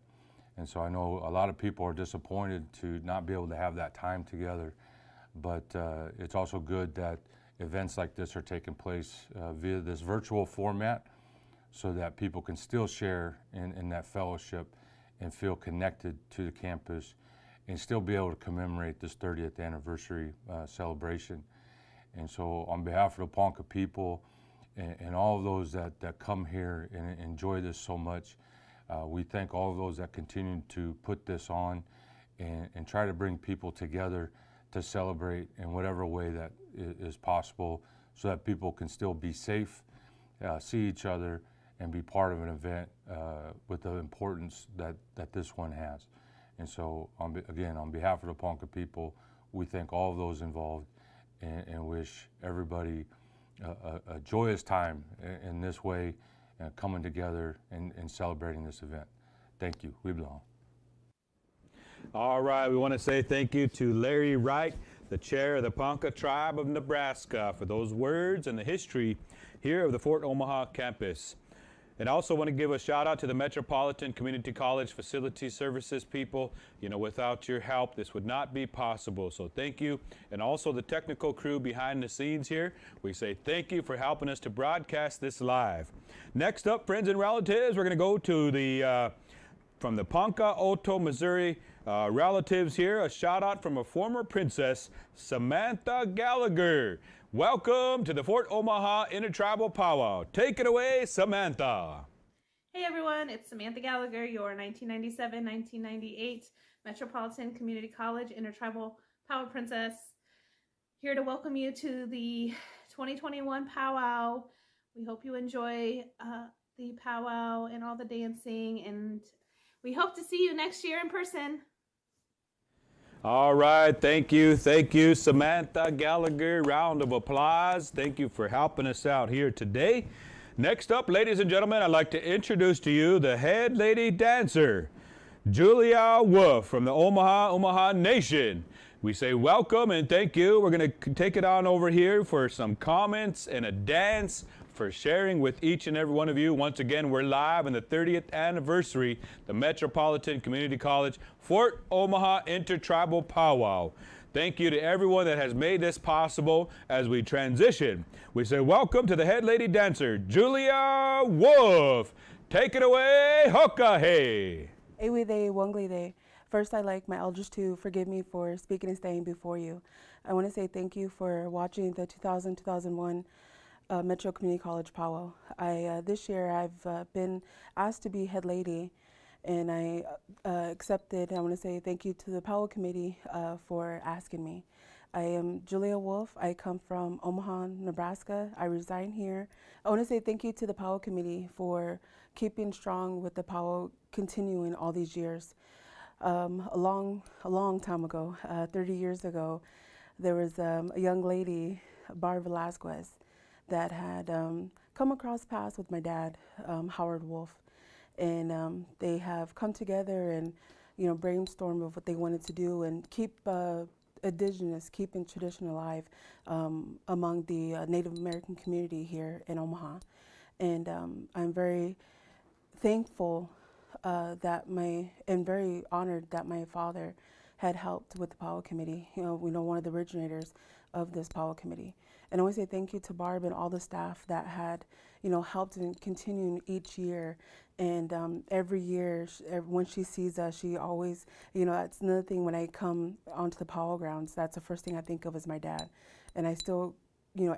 And so I know a lot of people are disappointed to not be able to have that time together, but it's also good that events like this are taking place via this virtual format, so that people can still share in that fellowship and feel connected to the campus and still be able to commemorate this 30th anniversary celebration. And so on behalf of the Ponca people and all of those that come here and enjoy this so much, we thank all of those that continue to put this on and try to bring people together to celebrate in whatever way that is possible, so that people can still be safe, see each other, and be part of an event with the importance that this one has. And so, again, on behalf of the Ponca people, we thank all of those involved and wish everybody a joyous time in this way, coming together and celebrating this event. Thank you. We belong. All right, we want to say thank you to Larry Wright, the chair of the Ponca Tribe of Nebraska, for those words and the history here of the Fort Omaha campus. And I also want to give a shout out to the Metropolitan Community College Facility Services people. You know, without your help, this would not be possible. So thank you. And also the technical crew behind the scenes here. We say thank you for helping us to broadcast this live. Next up, friends and relatives, we're going to go to the, from the Ponca, Otto, Missouri relatives here. A shout out from a former princess, Samantha Gallagher. Welcome to the Fort Omaha Intertribal Powwow. Take it away, Samantha. Hey everyone, it's Samantha Gallagher, your 1997-1998 Metropolitan Community College Intertribal Powwow Princess. Here to welcome you to the 2021 Powwow. We hope you enjoy the powwow and all the dancing, and we hope to see you next year in person. All right, thank you, Samantha Gallagher. Round of applause. Thank you for helping us out here today. Next up, ladies and gentlemen, I'd like to introduce to you the head lady dancer, Julia Wolf from the Omaha Nation. We say welcome and thank you. We're going to take it on over here for some comments and a dance, for sharing with each and every one of you. Once again, we're live in the 30th anniversary, the Metropolitan Community College Fort Omaha Intertribal Powwow. Thank you to everyone that has made this possible as we transition. We say welcome to the head lady dancer, Julia Wolf. Take it away, hoka hey. Ewide Wonglide. First, I'd like my elders to forgive me for speaking and staying before you. I want to say thank you for watching the 2000-2001 Metro Community College Powwow. This year I've been asked to be head lady, and I accepted. I want to say thank you to the Powwow committee for asking me. I am Julia Wolf. I come from Omaha, Nebraska. I reside here. I want to say thank you to the Powwow committee for keeping strong with the powwow, continuing all these years. A long time ago, 30 years ago, there was a young lady, Bar Velasquez, that had come across paths with my dad, Howard Wolf, and they have come together and, brainstorm of what they wanted to do and keep keeping tradition alive among the Native American community here in Omaha. And I'm very thankful and very honored that my father had helped with the Powwow Committee. We know one of the originators of this Powwow Committee. And I want to say thank you to Barb and all the staff that had, helped and continuing each year. And every year, when she sees us, she always, that's another thing when I come onto the Powwow grounds, that's the first thing I think of is my dad. And I still,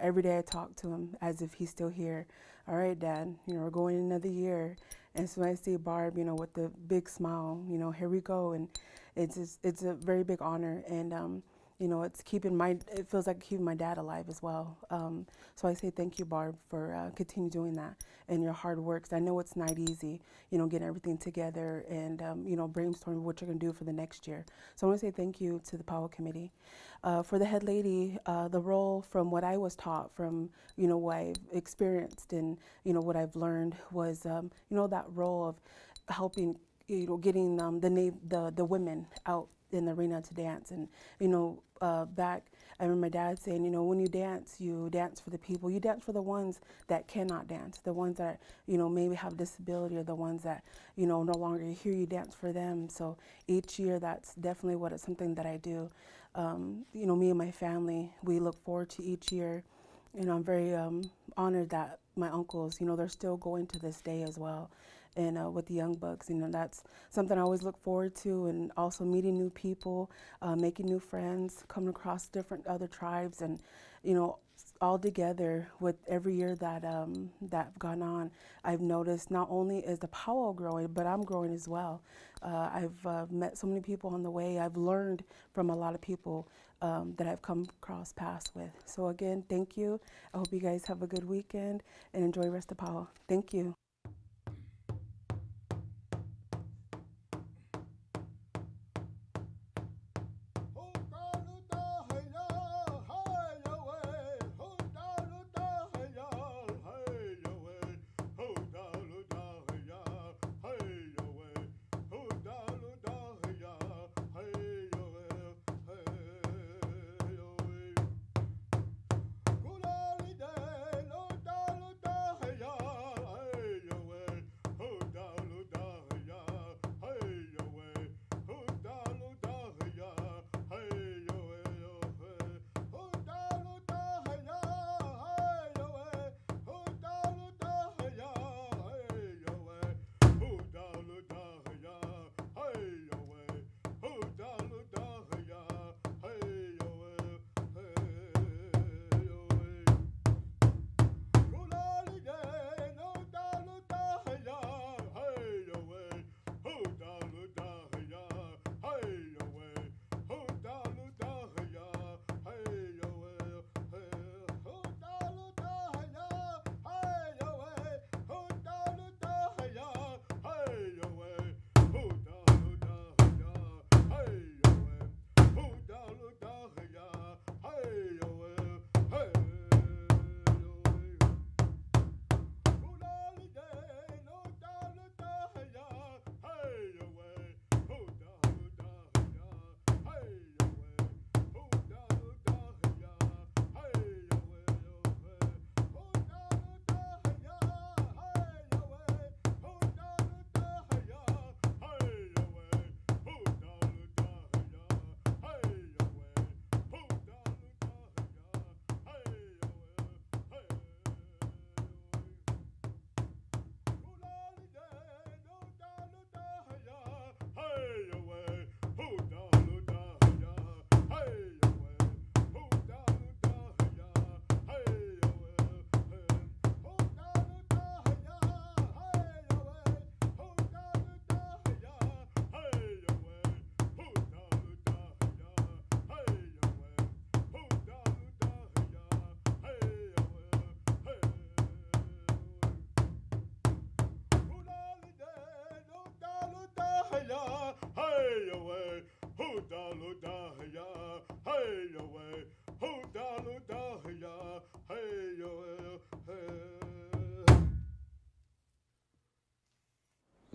every day I talk to him as if he's still here. All right, Dad, we're going another year. And so I see Barb, with the big smile, here we go. And it's a very big honor. And, it feels like keeping my dad alive as well. So I say thank you, Barb, for continue doing that and your hard work. 'Cause I know it's not easy, getting everything together and, brainstorming what you're going to do for the next year. So I want to say thank you to the Powwow Committee. For the head lady, the role from what I was taught, from, what I've experienced and, what I've learned was, that role of helping, getting the women out in the arena to dance. And, back, I remember my dad saying, when you dance for the people. You dance for the ones that cannot dance, the ones that, maybe have disability, or the ones that, no longer hear you dance for them. So each year, that's definitely something that I do. Me and my family, we look forward to each year. I'm very honored that my uncles, they're still going to this day as well. And with the Young Bucks, that's something I always look forward to, and also meeting new people, making new friends, coming across different other tribes, and, all together with every year that I've gone on, I've noticed not only is the powwow growing, but I'm growing as well. I've met so many people on the way. I've learned from a lot of people that I've come across paths with. So again, thank you. I hope you guys have a good weekend and enjoy the rest of powwow. Thank you.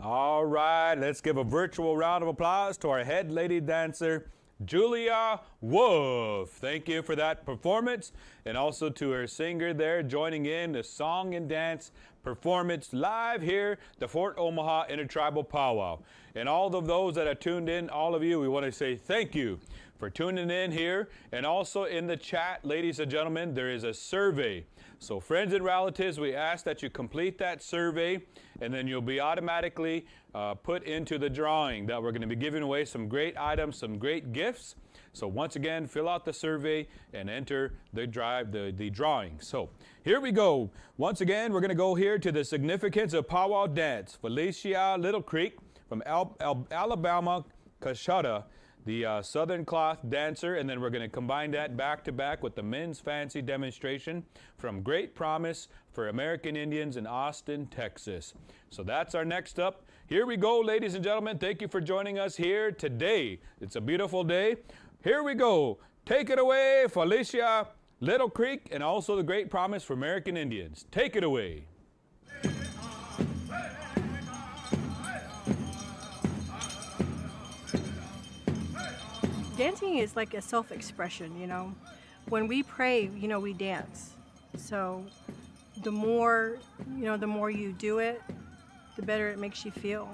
All right, let's give a virtual round of applause to our head lady dancer, Julia Wolf. Thank you for that performance, and also to her singer there joining in the song and dance performance live here, the Fort Omaha Intertribal Powwow. And all of those that are tuned in, all of you, we want to say thank you for tuning in here. And also in the chat, ladies and gentlemen, there is a survey. So friends and relatives, we ask that you complete that survey, and then you'll be automatically put into the drawing that we're going to be giving away some great items, some great gifts. So once again, fill out the survey and enter the drawing. So here we go. Once again, we're going to go here to the significance of powwow dance. Felicia Little Creek from Alabama, Coshada, the Southern Cloth dancer, and then we're going to combine that back to back with the men's fancy demonstration from Great Promise for American Indians in Austin, Texas. So that's our next up. Here we go, ladies and gentlemen. Thank you for joining us here today. It's a beautiful day. Here we go. Take it away, Felicia Little Creek, and also the Great Promise for American Indians. Take it away. Dancing is like a self-expression, you know. When we pray, you know, we dance. So the more, you know, the more you do it, the better it makes you feel.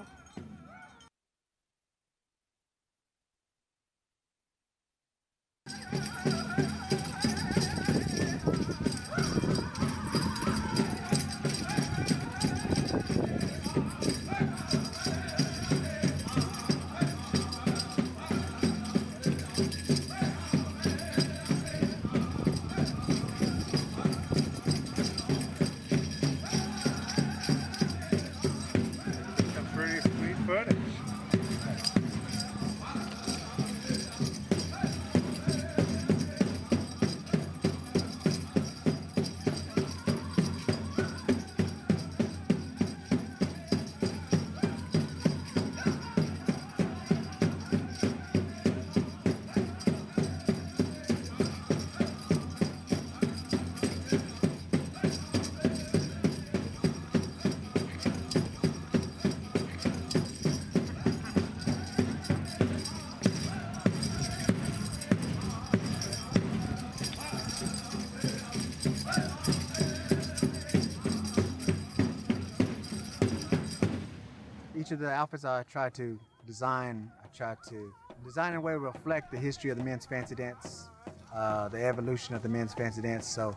Each of the outfits I try to design in a way to reflect the history of the men's fancy dance, the evolution of the men's fancy dance. So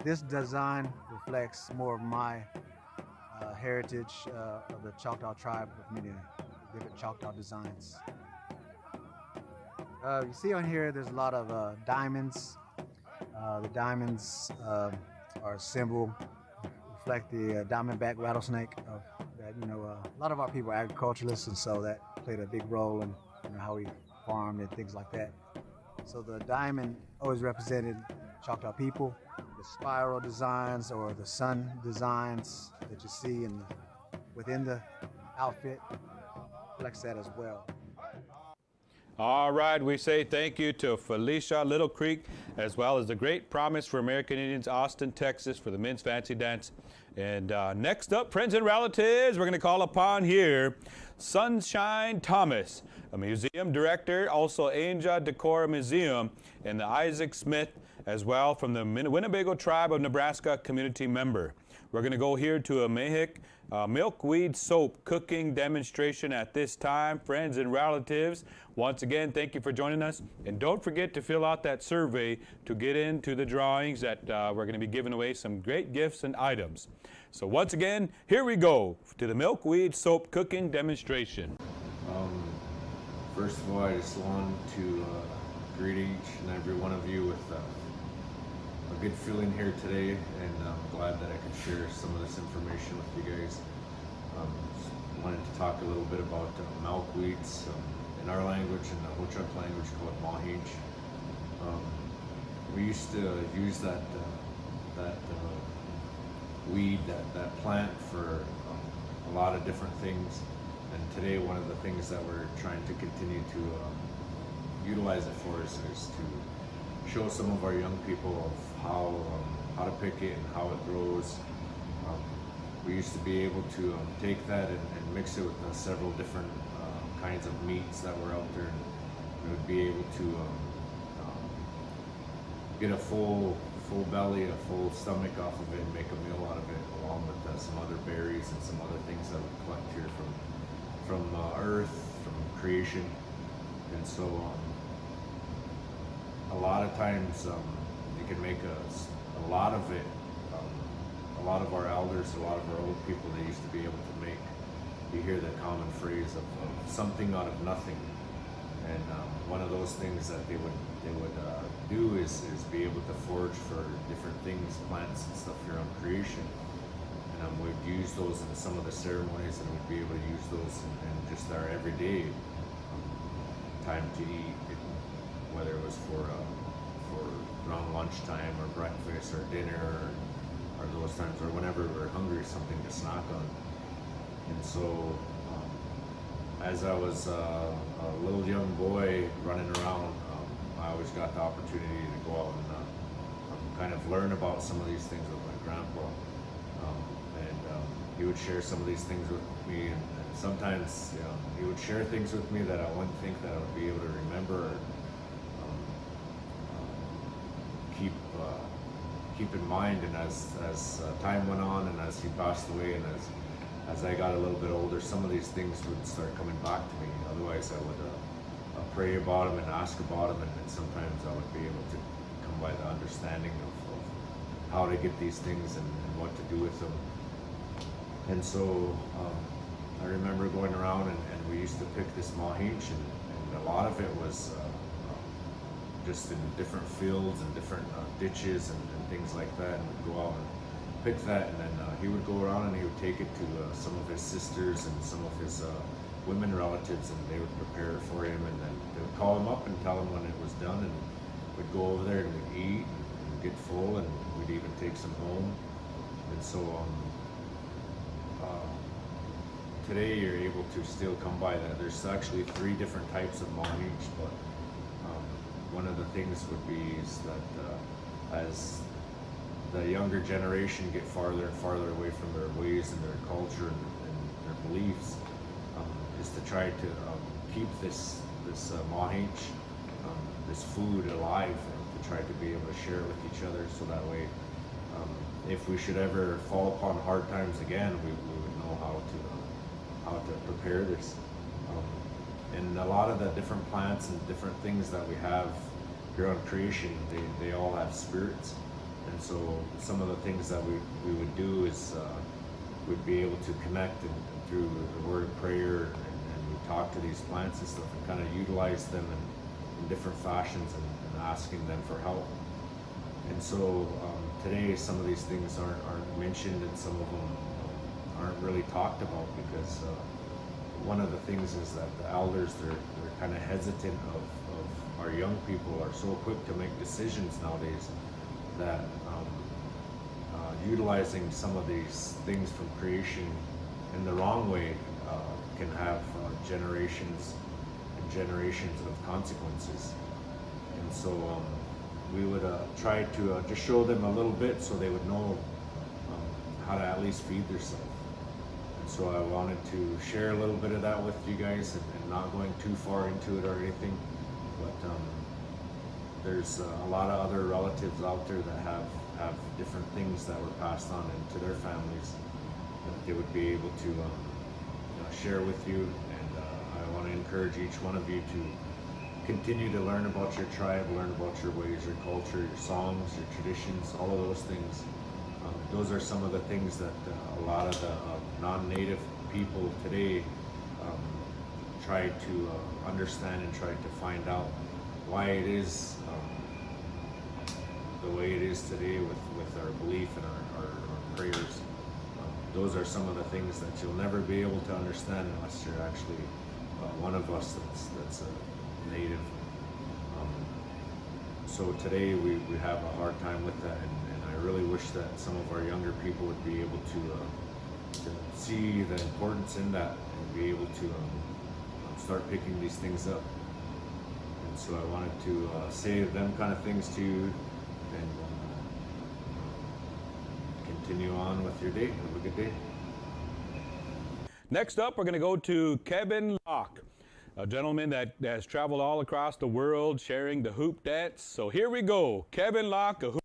this design reflects more of my heritage of the Choctaw tribe with many different Choctaw designs. You see on here there's a lot of diamonds. The diamonds are a symbol, reflect the diamondback rattlesnake. You know, a lot of our people are agriculturalists, and so that played a big role in, you know, how we farmed and things like that. So the diamond always represented Choctaw people. The spiral designs or the sun designs that you see within the outfit reflects that as well. All right, we say thank you to Felicia Little Creek, as well as the Great Promise for American Indians, Austin, Texas, for the men's fancy dance. And next up, friends and relatives, we're going to call upon here Sunshine Thomas, a museum director, also Angel Decor Museum, and the Isaac Smith, as well, from the Winnebago Tribe of Nebraska community member. We're going to go here to a Mahik milkweed soap cooking demonstration at this time. Friends and relatives, once again, thank you for joining us. And don't forget to fill out that survey to get into the drawings that we're going to be giving away some great gifts and items. So once again, here we go to the milkweed soap cooking demonstration. First of all, I just wanted to greet each and every one of you with a good feeling here today, and I'm glad that I could share some of this information with you guys. Just wanted to talk a little bit about milkweeds. In our language, in the Ho-Chunk language, called mahij. We used to use that weed, that plant for a lot of different things. And today, one of the things that we're trying to continue to utilize it for is to show some of our young people of how to pick it and how it grows. We used to be able to take that and mix it with several different kinds of meats that were out there, we would be able to get a full belly, a full stomach off of it and make a meal out of it, along with some other berries and some other things that we collect here from earth, from creation. And so a lot of times you can make a lot of it. A lot of our elders, a lot of our old people, they used to be able to make, you hear the common phrase of something out of nothing. And one of those things that they would do is be able to forage for different things, plants and stuff here on creation. And we'd use those in some of the ceremonies, and we'd be able to use those in just our everyday time to eat, whether it was for around lunchtime or breakfast or dinner or those times, or whenever we're hungry, something to snack on. And so as I was a little young boy running around, I always got the opportunity to go out and kind of learn about some of these things with my grandpa. And he would share some of these things with me, and sometimes he would share things with me that I wouldn't think that I would be able to remember or keep in mind. And as time went on, and as he passed away, and as I got a little bit older, some of these things would start coming back to me. Otherwise, I would pray about them and ask about them, and sometimes I would be able to come by the understanding of how to get these things and what to do with them. And so I remember going around, and we used to pick this mahinch, and a lot of it was just in different fields and different ditches and things like that, and we'd go out and pick that, and then he would go around and he would take it to some of his sisters and some of his women relatives, and they would prepare it for him, and then they would call him up and tell him when it was done, and we'd go over there and we'd eat and get full, and we'd even take some home. And so today you're able to still come by that. There's actually 3 different types of mahinch, but one of the things would be is that as the younger generation get farther and farther away from their ways and their culture and their beliefs, is to try to keep this mahinch, this food alive, and to try to be able to share it with each other, so that way if we should ever fall upon hard times again, we would know how to prepare this. And a lot of the different plants and different things that we have here on creation, they all have spirits. And so some of the things that we would do is we'd be able to connect and through the word of prayer, and we talk to these plants and stuff and kind of utilize them in different fashions and asking them for help. And so today some of these things aren't mentioned, and some of them aren't really talked about, because one of the things is that the elders, they're kind of hesitant of our young people are so quick to make decisions nowadays, that utilizing some of these things from creation in the wrong way can have generations and generations of consequences. And so we would try to just show them a little bit, so they would know how to at least feed themselves. So I wanted to share a little bit of that with you guys, and not going too far into it or anything, but there's a lot of other relatives out there that have different things that were passed on into their families that they would be able to share with you. And I want to encourage each one of you to continue to learn about your tribe, learn about your ways, your culture, your songs, your traditions, all of those things. Those are some of the things that a lot of the non-native people today try to understand and try to find out why it is the way it is today with our belief and our prayers. Those are some of the things that you'll never be able to understand unless you're actually one of us that's a native. So today we have a hard time with that, and I really wish that some of our younger people would be able to see the importance in that, and be able to start picking these things up. And so I wanted to say them kind of things to you, and continue on with your day. Have a good day. Next up, we're going to go to Kevin Locke. a gentleman that has traveled all across the world sharing the hoop dance. So here we go. Kevin Locke, a hoop.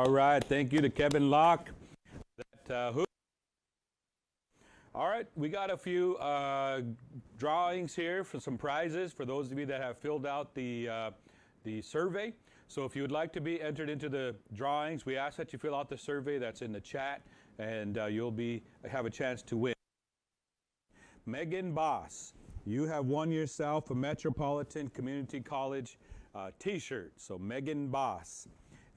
All right, thank you to Kevin Locke. All right, we got a few drawings here for some prizes for those of you that have filled out the survey. So if you would like to be entered into the drawings, we ask that you fill out the survey that's in the chat, and you'll have a chance to win. Megan Boss, you have won yourself a Metropolitan Community College t-shirt. So Megan Boss.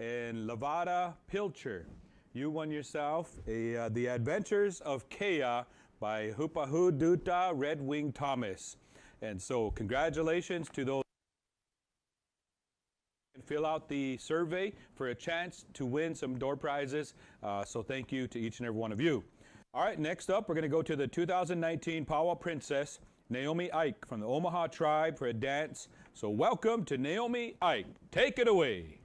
And Lavada Pilcher, you won yourself The Adventures of Kea by Hupahu Duta Red Wing Thomas. And so congratulations to those. And fill out the survey for a chance to win some door prizes. So thank you to each and every one of you. All right, next up, we're going to go to the 2019 Powwow Princess, Naomi Ike from the Omaha tribe for a dance. So welcome to Naomi Ike. Take it away.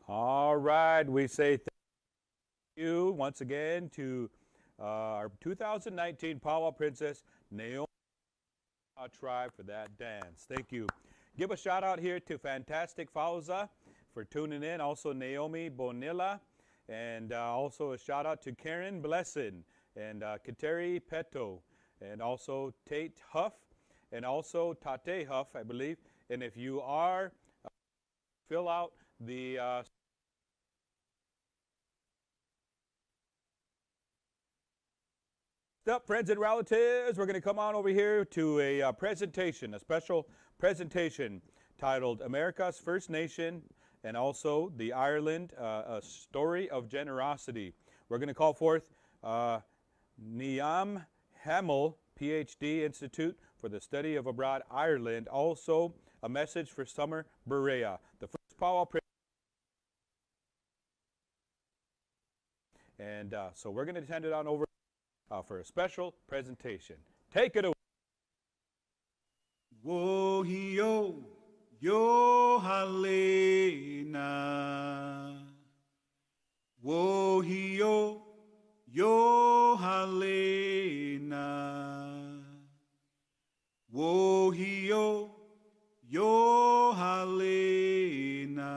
All right, we say thank you once again to our 2019 Powwow Princess, Naomi tribe for that dance. Thank you. Give a shout out here to Fantastic Fauza for tuning in. Also Naomi Bonilla, and also a shout out to Karen Blessin and Kateri Peto, and also Tate Huff, and also Tate Huff, I believe. And if you are, fill out the up, friends and relatives, we're going to come on over here to a presentation, a special presentation titled America's First Nation and also the Ireland, a Story of Generosity. We're going to call forth Niam Hamill, PhD Institute for the Study of Abroad, Ireland, also a message for Summer Berea, the first powwow. And so we're going to send it on over for a special presentation. Take it away. Wo-hio, yo-halena. Wo-hio, yo halena. Wohio, yo halena.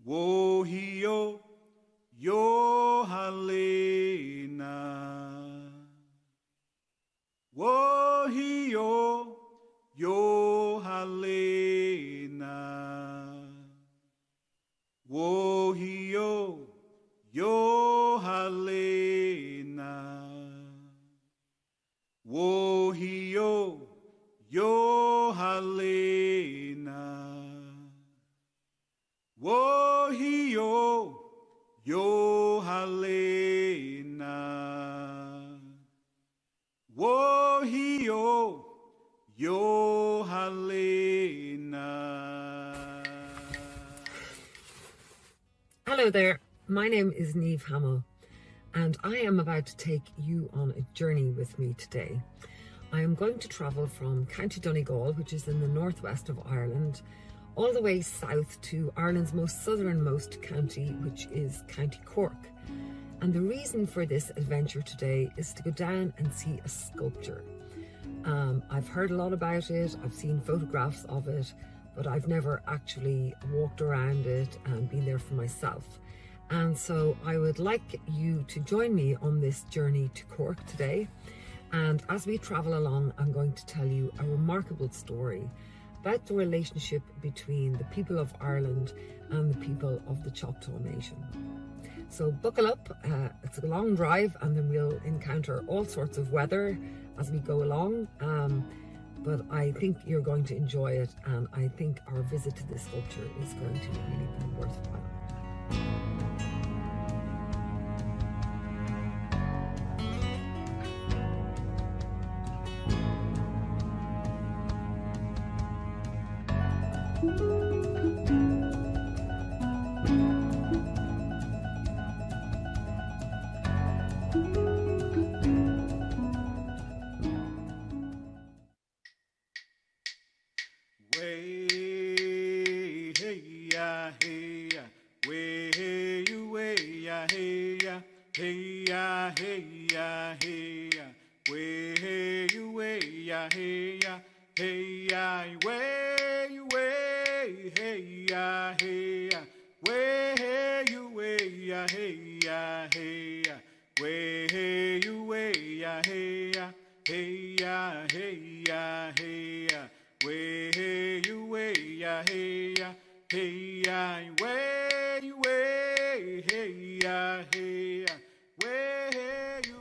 Wohio, yo halena. Wohio, yo halena. Wohio, yo halena. Wohio, yo halena. Wohio, yo halena. Wohio, yo halena. Hello there, my name is Niamh Hamill, and I am about to take you on a journey with me today. I am going to travel from County Donegal, which is in the northwest of Ireland, all the way south to Ireland's most southernmost county, which is County Cork. And the reason for this adventure today is to go down and see a sculpture. I've heard a lot about it, I've seen photographs of it, but I've never actually walked around it and been there for myself. And so I would like you to join me on this journey to Cork today. And as we travel along, I'm going to tell you a remarkable story about the relationship between the people of Ireland and the people of the Choctaw Nation. So buckle up, it's a long drive, and then we'll encounter all sorts of weather as we go along. But I think you're going to enjoy it, and I think our visit to this sculpture is going to really be worthwhile.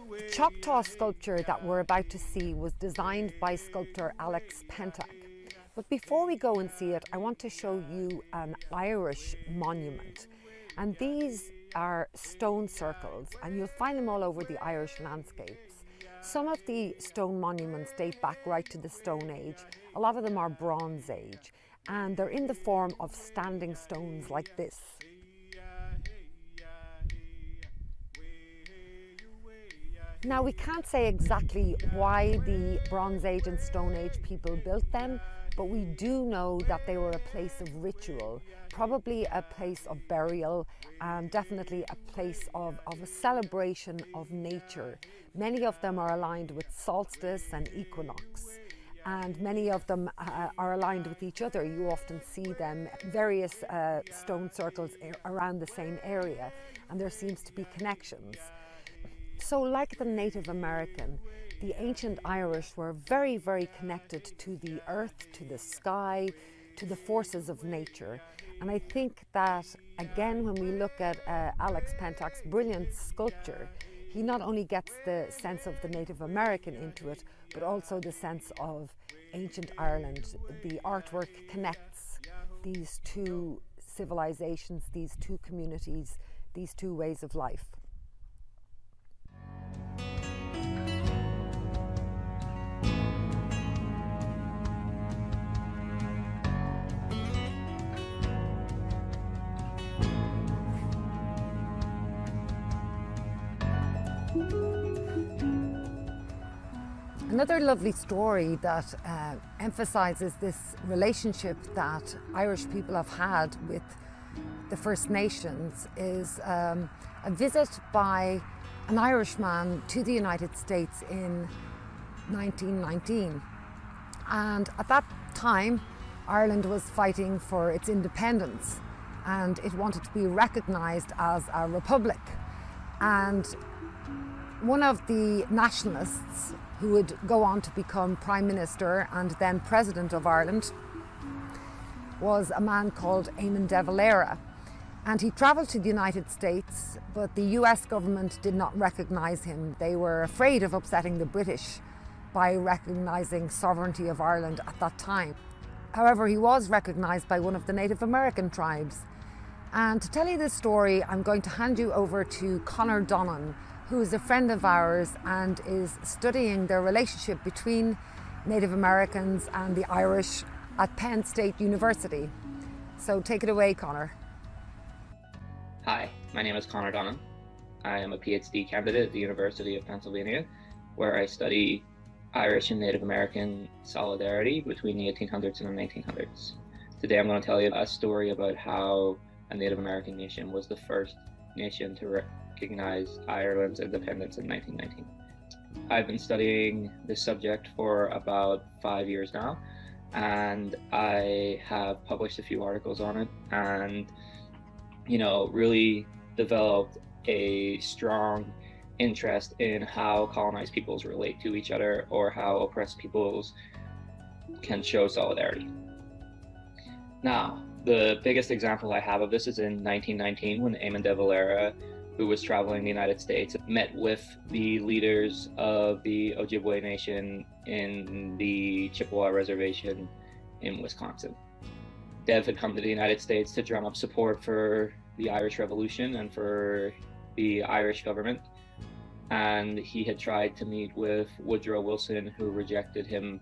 The Choctaw sculpture that we're about to see was designed by sculptor Alex Pentak. But before we go and see it, I want to show you an Irish monument. And these are stone circles, and you'll find them all over the Irish landscapes. Some of the stone monuments date back right to the Stone Age. A lot of them are Bronze Age, and they're in the form of standing stones like this. Now, we can't say exactly why the Bronze Age and Stone Age people built them, but we do know that they were a place of ritual, probably a place of burial, and definitely a place of a celebration of nature. Many of them are aligned with solstice and equinox, and many of them are aligned with each other. You often see them, various stone circles around the same area, and there seems to be connections. So like the Native American, the ancient Irish were very, very connected to the earth, to the sky, to the forces of nature. And I think that, again, when we look at Alex Pentak's brilliant sculpture, he not only gets the sense of the Native American into it, but also the sense of ancient Ireland. The artwork connects these two civilizations, these two communities, these two ways of life. Another lovely story that emphasizes this relationship that Irish people have had with the First Nations is a visit by an Irishman to the United States in 1919. And at that time, Ireland was fighting for its independence and it wanted to be recognised as a republic. And one of the nationalists who would go on to become Prime Minister and then President of Ireland was a man called Eamon de Valera. And he travelled to the United States, but the US government did not recognise him. They were afraid of upsetting the British by recognising sovereignty of Ireland at that time. However, he was recognised by one of the Native American tribes. And to tell you this story, I'm going to hand you over to Conor Donnan, who is a friend of ours and is studying the relationship between Native Americans and the Irish at Penn State University. So take it away, Conor. Hi, my name is Conor Donnan. I am a PhD candidate at the University of Pennsylvania, where I study Irish and Native American solidarity between the 1800s and the 1900s. Today I'm going to tell you a story about how a Native American nation was the first nation to recognize Ireland's independence in 1919. I've been studying this subject for about 5 years now, and I have published a few articles on it and, really developed a strong interest in how colonized peoples relate to each other or how oppressed peoples can show solidarity. Now, the biggest example I have of this is in 1919 when Eamon de Valera, who was traveling the United States, met with the leaders of the Ojibwe Nation in the Chippewa Reservation in Wisconsin. Dev had come to the United States to drum up support for the Irish Revolution and for the Irish government. And he had tried to meet with Woodrow Wilson, who rejected him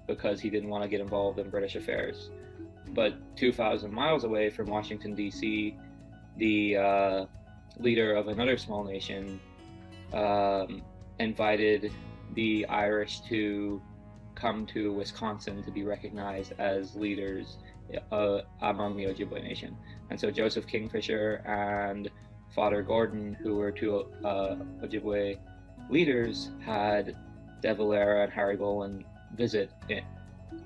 because he didn't want to get involved in British affairs. But 2,000 miles away from Washington, D.C., the leader of another small nation invited the Irish to come to Wisconsin to be recognized as leaders among the Ojibwe Nation. And so Joseph Kingfisher and Father Gordon, who were two Ojibwe leaders, had De Valera and Harry Boland visit it,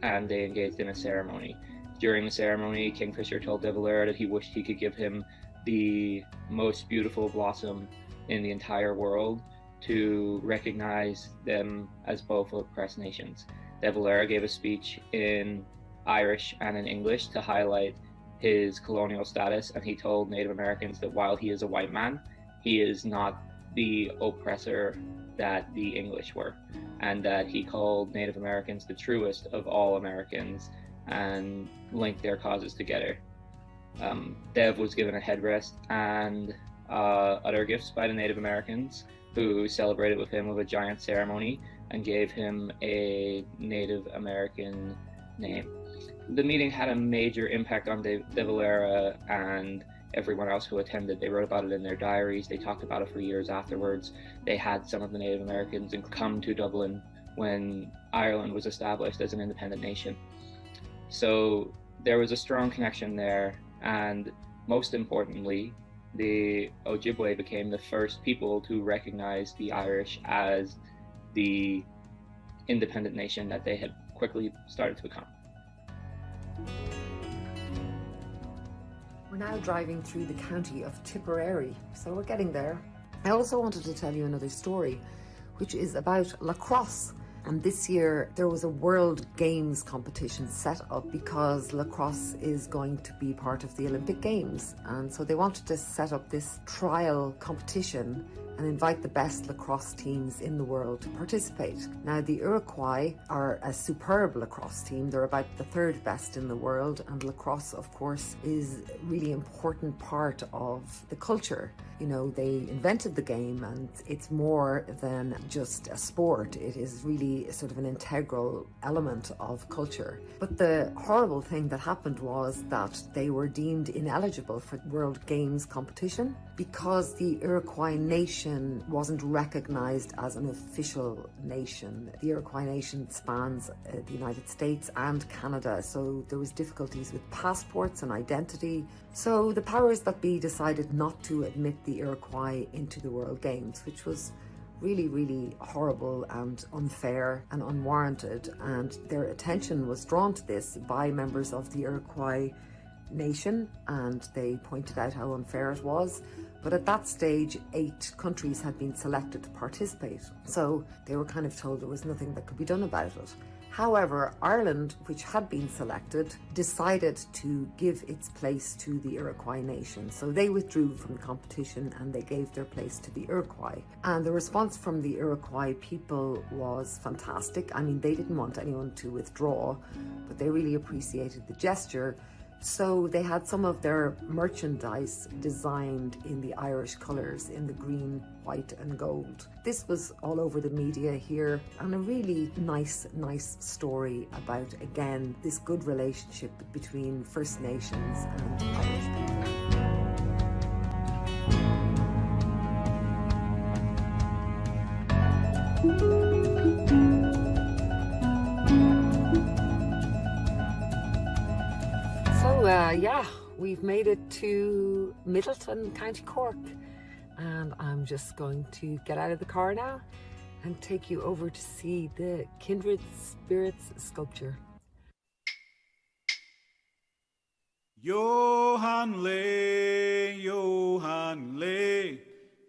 and they engaged in a ceremony. During the ceremony, Kingfisher told De Valera that he wished he could give him the most beautiful blossom in the entire world to recognize them as both oppressed nations. De Valera gave a speech in Irish and in English to highlight his colonial status, and he told Native Americans that while he is a white man, he is not the oppressor that the English were, and that he called Native Americans the truest of all Americans and linked their causes together. Dev was given a headrest and other gifts by the Native Americans, who celebrated with him with a giant ceremony and gave him a Native American name. The meeting had a major impact on De Valera and everyone else who attended. They wrote about it in their diaries. They talked about it for years afterwards. They had some of the Native Americans come to Dublin when Ireland was established as an independent nation. So there was a strong connection there, and most importantly, the Ojibwe became the first people to recognize the Irish as the independent nation that they had quickly started to become. We're now driving through the county of Tipperary, so we're getting there. I also wanted to tell you another story, which is about lacrosse. And this year there was a World Games competition set up because lacrosse is going to be part of the Olympic Games. And so they wanted to set up this trial competition and invite the best lacrosse teams in the world to participate. Now, the Iroquois are a superb lacrosse team. They're about the third best in the world, and lacrosse, of course, is a really important part of the culture. You know, they invented the game, and it's more than just a sport. It is really sort of an integral element of culture. But the horrible thing that happened was that they were deemed ineligible for World Games competition because the Iroquois nation wasn't recognized as an official nation. The Iroquois nation spans the United States and Canada, so there was difficulties with passports and identity. So the powers that be decided not to admit the Iroquois into the World Games, which was really, really horrible and unfair and unwarranted. And their attention was drawn to this by members of the Iroquois nation, and they pointed out how unfair it was. But at that stage, 8 countries had been selected to participate, so they were kind of told there was nothing that could be done about it. However, Ireland, which had been selected, decided to give its place to the Iroquois nation. So they withdrew from the competition and they gave their place to the Iroquois. And the response from the Iroquois people was fantastic. I mean, they didn't want anyone to withdraw, but they really appreciated the gesture. So they had some of their merchandise designed in the Irish colours, in the green, white and gold. This was all over the media here, and a really nice story about, again, this good relationship between First Nations and Irish people. Yeah, we've made it to Middleton, County Cork, and I'm just going to get out of the car now and take you over to see the Kindred Spirits sculpture. Johan Le, Johan Le,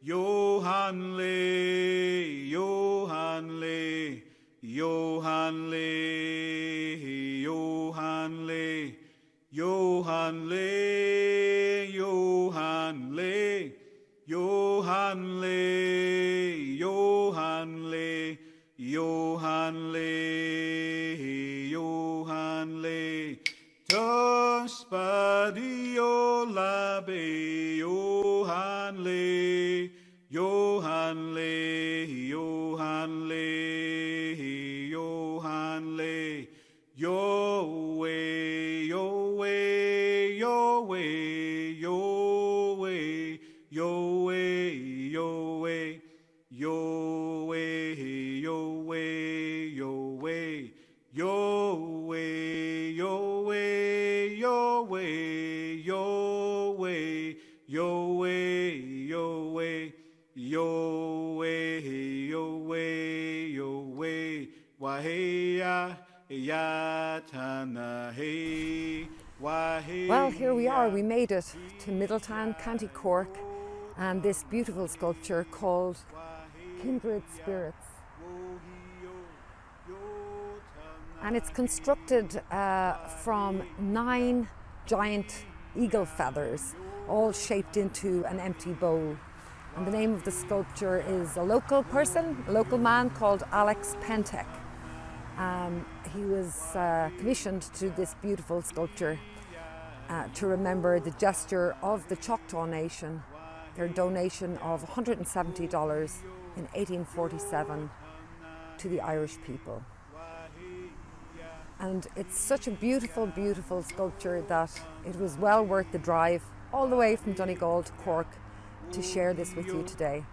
Johan Le, Johan Le, Johan Le, Johan Le. Johan Le, Johan Le, Johan Le, Johan Le, Johan Le, Johan Le, Tospadio Labe, Johan Le, Johan Le, Johan Le, Johan Le, Yahweh. Well, here we are. We made it to Middletown, County Cork, and this beautiful sculpture called Kindred Spirits. And it's constructed from 9 giant eagle feathers, all shaped into an empty bowl. And the name of the sculpture is a local person, a local man called Alex Pentek. He was commissioned to do this beautiful sculpture to remember the gesture of the Choctaw Nation, their donation of $170 in 1847 to the Irish people. And it's such a beautiful, beautiful sculpture that it was well worth the drive all the way from Donegal to Cork to share this with you today.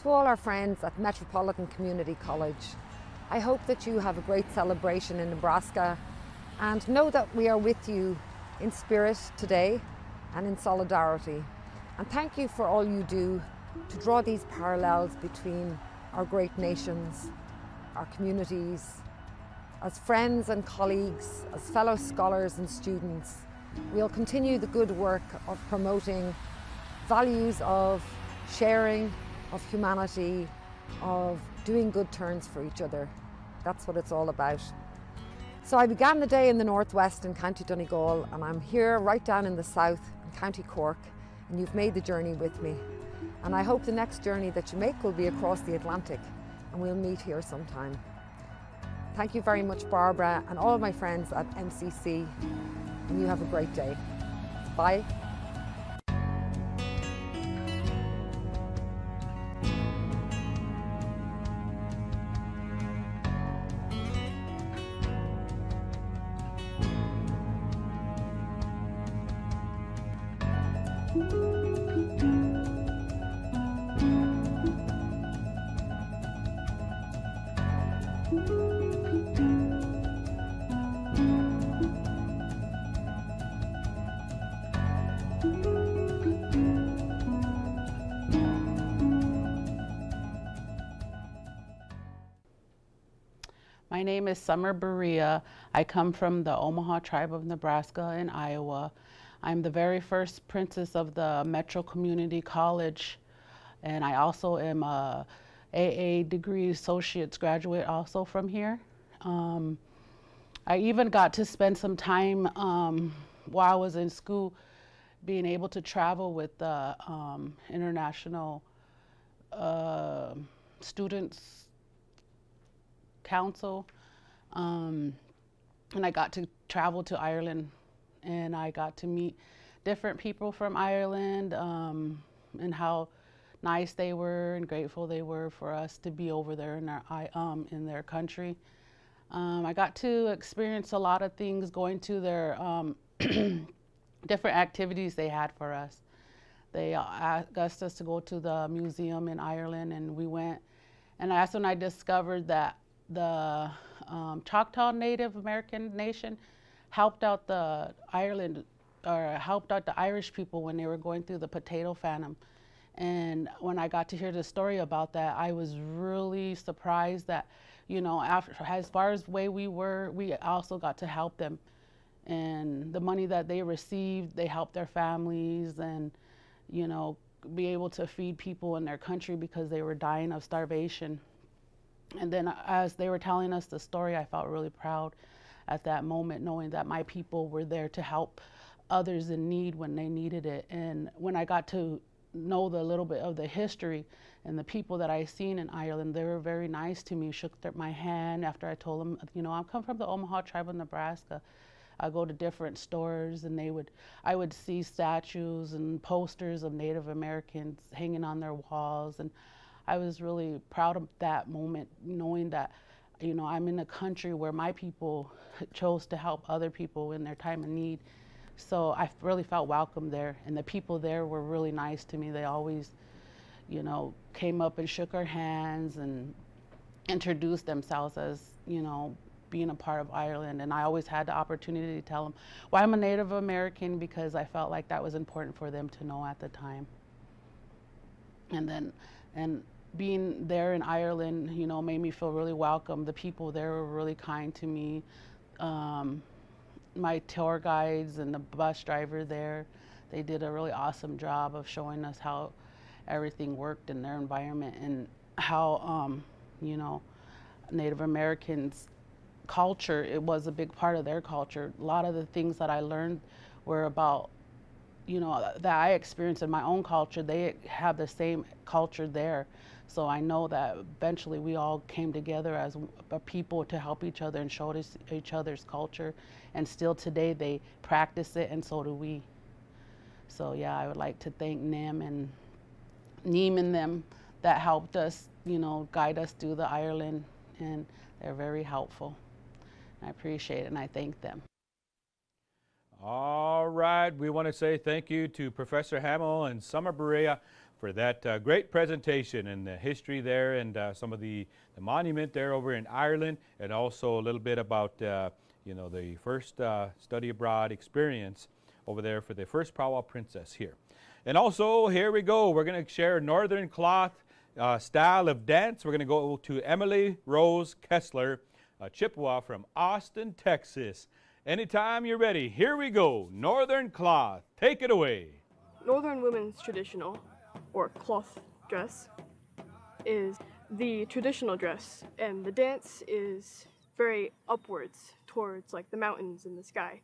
To all our friends at Metropolitan Community College, I hope that you have a great celebration in Nebraska, and know that we are with you in spirit today and in solidarity. And thank you for all you do to draw these parallels between our great nations, our communities, As friends and colleagues, as fellow scholars and students, we'll continue the good work of promoting values of sharing, of humanity, of doing good turns for each other. That's what it's all about. So I began the day in the northwest in County Donegal, and I'm here right down in the south in County Cork, and you've made the journey with me. And I hope the next journey that you make will be across the Atlantic, and we'll meet here sometime. Thank you very much, Barbara, and all of my friends at MCC, and you have a great day. Bye. My name is Summer Berea. I come from the Omaha tribe of Nebraska in Iowa. I'm the very first princess of the Metro Community College, and I also am a AA degree associate's graduate also from here. I even got to spend some time while I was in school being able to travel with the International Students Council, and I got to travel to Ireland, and I got to meet different people from Ireland, and how nice they were and grateful they were for us to be over there in their country. I got to experience a lot of things going to their different activities they had for us. They asked us to go to the museum in Ireland, and we went, and that's when I discovered that the Choctaw Native American nation helped out the Irish people when they were going through the potato famine. And when I got to hear the story about that, I was really surprised that, you know, as far as the way we were, we also got to help them. And the money that they received, they helped their families and, you know, be able to feed people in their country because they were dying of starvation. And then as they were telling us the story, I felt really proud at that moment, knowing that my people were there to help others in need when they needed it. And when I got to know the little bit of the history and the people that I seen in Ireland, they were very nice to me, shook my hand after I told them, you know, I come from the Omaha tribe of Nebraska. I go to different stores, and I would see statues and posters of Native Americans hanging on their walls, and I was really proud of that moment, knowing that, you know, I'm in a country where my people chose to help other people in their time of need. So I really felt welcome there, and the people there were really nice to me. They always, you know, came up and shook our hands and introduced themselves as, you know, being a part of Ireland. And I always had the opportunity to tell them why I'm a Native American, because I felt like that was important for them to know at the time. And being there in Ireland, you know, made me feel really welcome. The people there were really kind to me. My tour guides and the bus driver there, they did a really awesome job of showing us how everything worked in their environment, and how, you know, Native Americans' culture, it was a big part of their culture. A lot of the things that I learned were about, you know, that I experienced in my own culture. They have the same culture there. So I know that eventually we all came together as a people to help each other and show each other's culture. And still today they practice it, and so do we. So yeah, I would like to thank Nim and Neem and them that helped us, you know, guide us through the Ireland, and they're very helpful. I appreciate it, and I thank them. All right, we want to say thank you to Professor Hamill and Summer Berea for that great presentation and the history there, and some of the monument there over in Ireland, and also a little bit about you know, the first study abroad experience over there for the first Powwow princess here. And also, here we go, we're going to share Northern cloth style of dance. We're going to go to Emily Rose Kessler a Chippewa from Austin, Texas. Anytime you're ready, here we go. Northern Cloth, take it away. Northern women's traditional, or cloth dress, is the traditional dress, and the dance is very upwards towards like the mountains and the sky.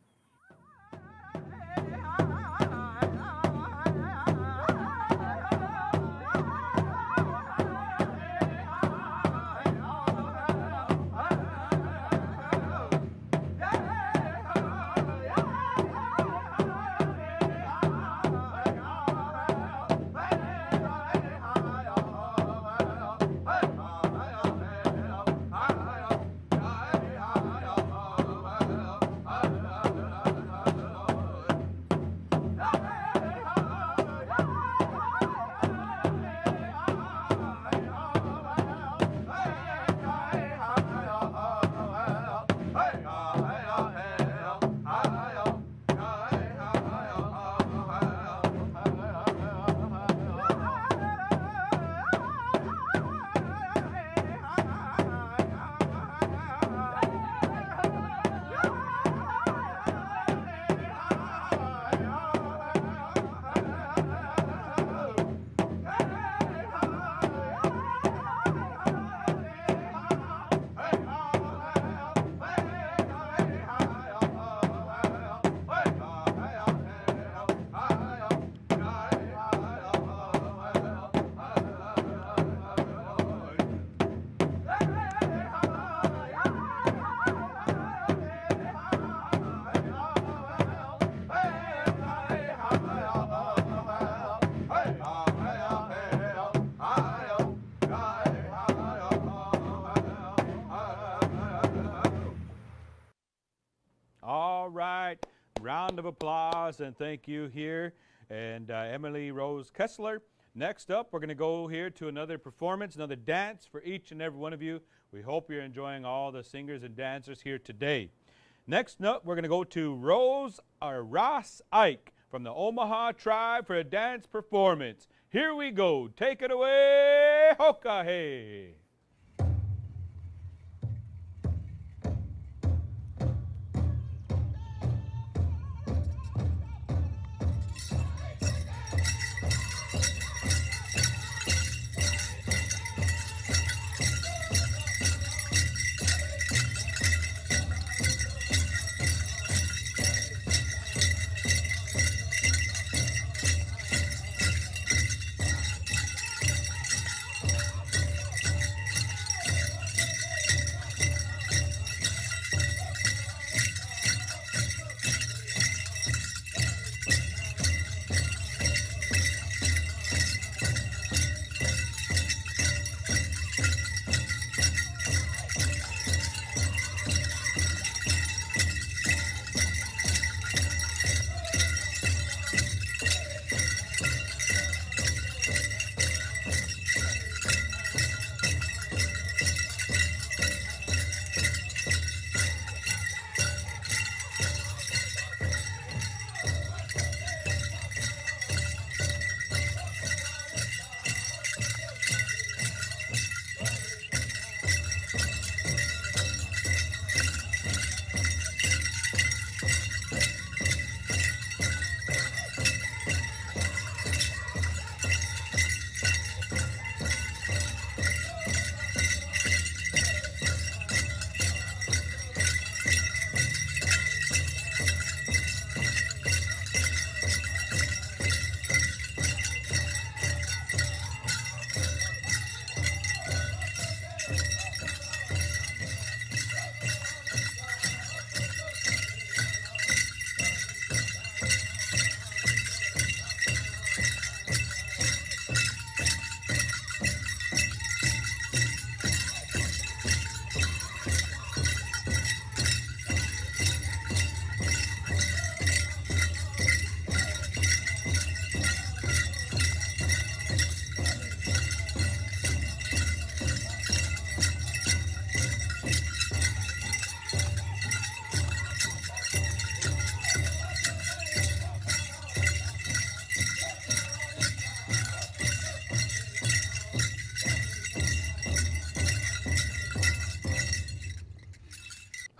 All right, round of applause and thank you here. And Emily Rose Kessler. Next up, we're going to go here to another performance, another dance for each and every one of you. We hope you're enjoying all the singers and dancers here today. Next up, we're going to go to Ross Ike from the Omaha tribe for a dance performance. Here we go. Take it away, Hokahe.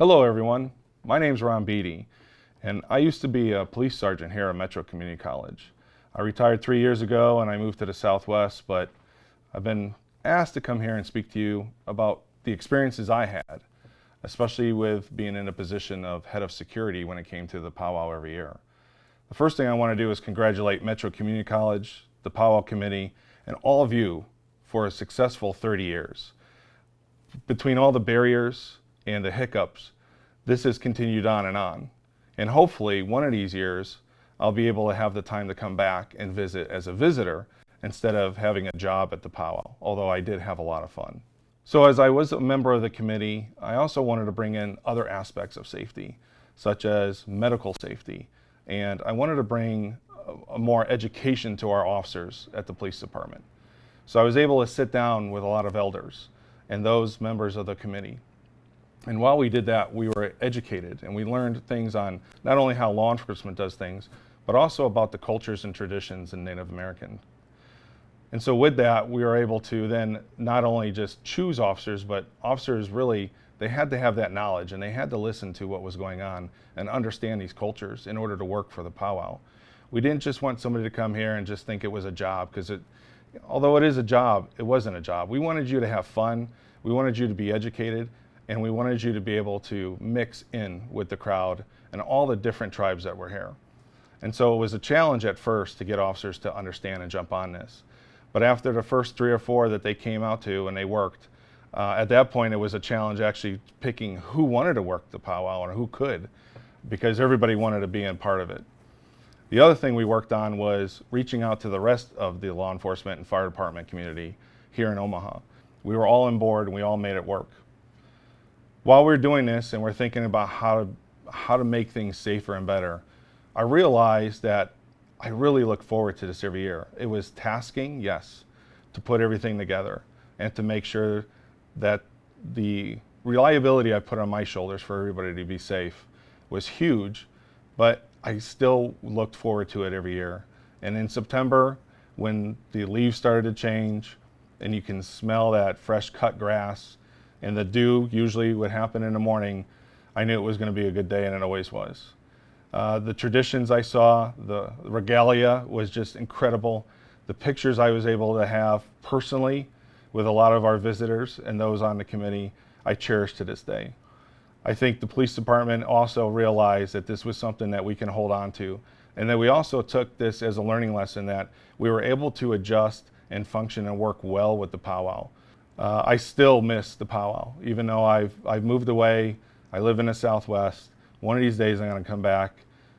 Hello everyone, my name's Ron Beatty, and I used to be a police sergeant here at Metro Community College. I retired 3 years ago and I moved to the Southwest, but I've been asked to come here and speak to you about the experiences I had, especially with being in a position of head of security when it came to the powwow every year. The first thing I want to do is congratulate Metro Community College, the Powwow Committee, and all of you for a successful 30 years. Between all the barriers and the hiccups, this has continued on. And hopefully one of these years, I'll be able to have the time to come back and visit as a visitor instead of having a job at the powwow, although I did have a lot of fun. So as I was a member of the committee, I also wanted to bring in other aspects of safety, such as medical safety. And I wanted to bring more education to our officers at the police department. So I was able to sit down with a lot of elders and those members of the committee. And while we did that, we were educated and we learned things on not only how law enforcement does things, but also about the cultures and traditions in Native American. And so with that, we were able to then not only just choose officers, but officers really, they had to have that knowledge and they had to listen to what was going on and understand these cultures in order to work for the powwow. We didn't just want somebody to come here and just think it was a job, because although it is a job, it wasn't a job. We wanted you to have fun, we wanted you to be educated, and we wanted you to be able to mix in with the crowd and all the different tribes that were here. And so it was a challenge at first to get officers to understand and jump on this. But after the first 3 or 4 that they came out to and they worked, at that point it was a challenge actually picking who wanted to work the powwow and who could, because everybody wanted to be in part of it. The other thing we worked on was reaching out to the rest of the law enforcement and fire department community here in Omaha. We were all on board and we all made it work. While we're doing this and we're thinking about how to make things safer and better, I realized that I really look forward to this every year. It was tasking, yes, to put everything together and to make sure that the reliability I put on my shoulders for everybody to be safe was huge, but I still looked forward to it every year. And in September, when the leaves started to change and you can smell that fresh cut grass and the dew usually would happen in the morning, I knew it was going to be a good day, and it always was. The traditions I saw, the Regalia was just incredible. The pictures I was able to have personally with a lot of our visitors and those on the committee, I cherish to this day. I think the police department also realized that this was something that we can hold on to, and that we also took this as a learning lesson that we were able to adjust and function and work well with the powwow. I still miss the powwow, even though I've moved away. I live in the Southwest. One of these days I'm going to come back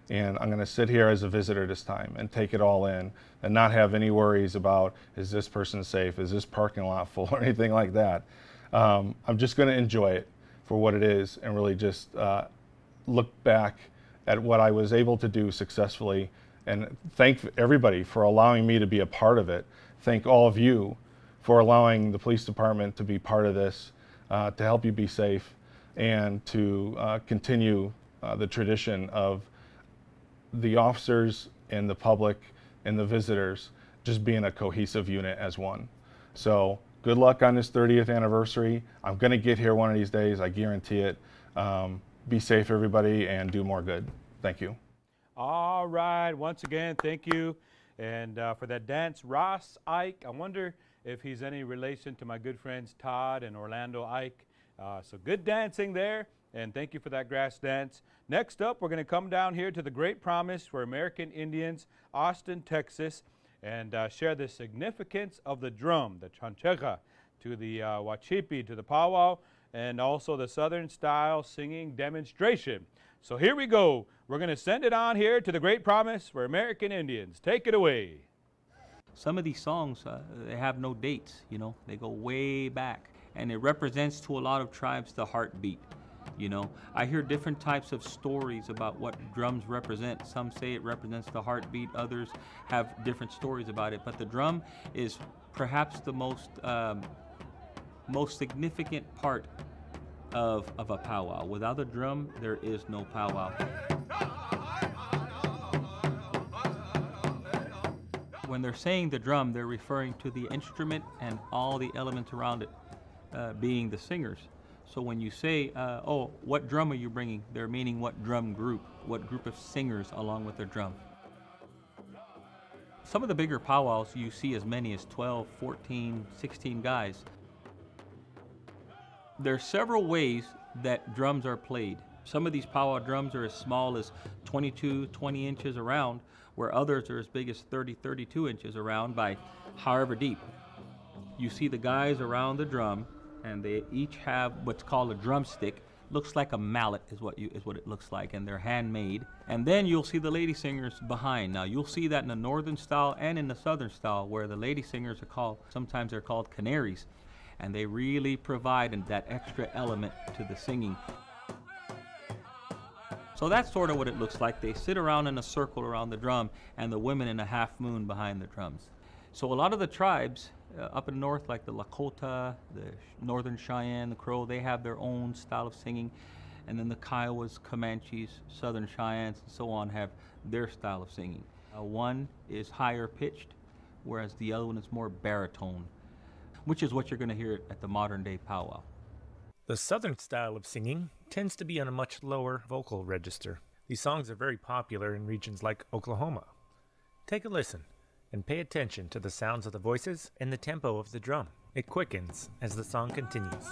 and I'm going to sit here as a visitor this time and take it all in and not have any worries about, is this person safe, is this parking lot full, or anything like that. I'm just going to enjoy it for what it is and really just look back at what I was able to do successfully, and thank everybody for allowing me to be a part of it. Thank all of you for allowing the police department to be part of this, to help you be safe, and to continue the tradition of the officers and the public and the visitors just being a cohesive unit as one. So good luck on this 30th anniversary. I'm going to get here one of these days, I guarantee it. Be safe, everybody, and do more good. Thank you. All right, once again, thank you. And for that dance, Ross Ike, I wonder if he's any relation to my good friends Todd and Orlando Ike. So good dancing there, and thank you for that grass dance. Next up, we're going to come down here to the Great Promise for American Indians, Austin, Texas, and share the significance of the drum, the chancheca, to the wachipi, to the powwow, and also the Southern style singing demonstration. So here we go. We're going to send it on here to the Great Promise for American Indians. Take it away. Some of these songs, they have no dates, you know, they go way back, and it represents to a lot of tribes the heartbeat. You know, I hear different types of stories about what drums represent. Some say it represents the heartbeat, others have different stories about it, but the drum is perhaps the most significant part of a powwow. Without a drum, there is no powwow. When they're saying the drum, they're referring to the instrument and all the elements around it, being the singers. So when you say, oh, what drum are you bringing? They're meaning what drum group, what group of singers along with their drum. Some of the bigger powwows you see as many as 12, 14, 16 guys. There are several ways that drums are played. Some of these powwow drums are as small as 22, 20 inches around, where others are as big as 30, 32 inches around by however deep. You see the guys around the drum, and they each have what's called a drumstick. Looks like a mallet is what it looks like, and they're handmade. And then you'll see the lady singers behind. Now you'll see that in the northern style and in the southern style, where the lady singers are called, sometimes they're called canaries, and they really provide that extra element to the singing. So that's sort of what it looks like. They sit around in a circle around the drum, and the women in a half moon behind the drums. So a lot of the tribes up in the north, like the Lakota, the Northern Cheyenne, the Crow, they have their own style of singing. And then the Kiowas, Comanches, Southern Cheyennes, and so on have their style of singing. One is higher pitched, whereas the other one is more baritone, which is what you're going to hear at the modern day powwow. The Southern style of singing tends to be on a much lower vocal register. These songs are very popular in regions like Oklahoma. Take a listen and pay attention to the sounds of the voices and the tempo of the drum. It quickens as the song continues.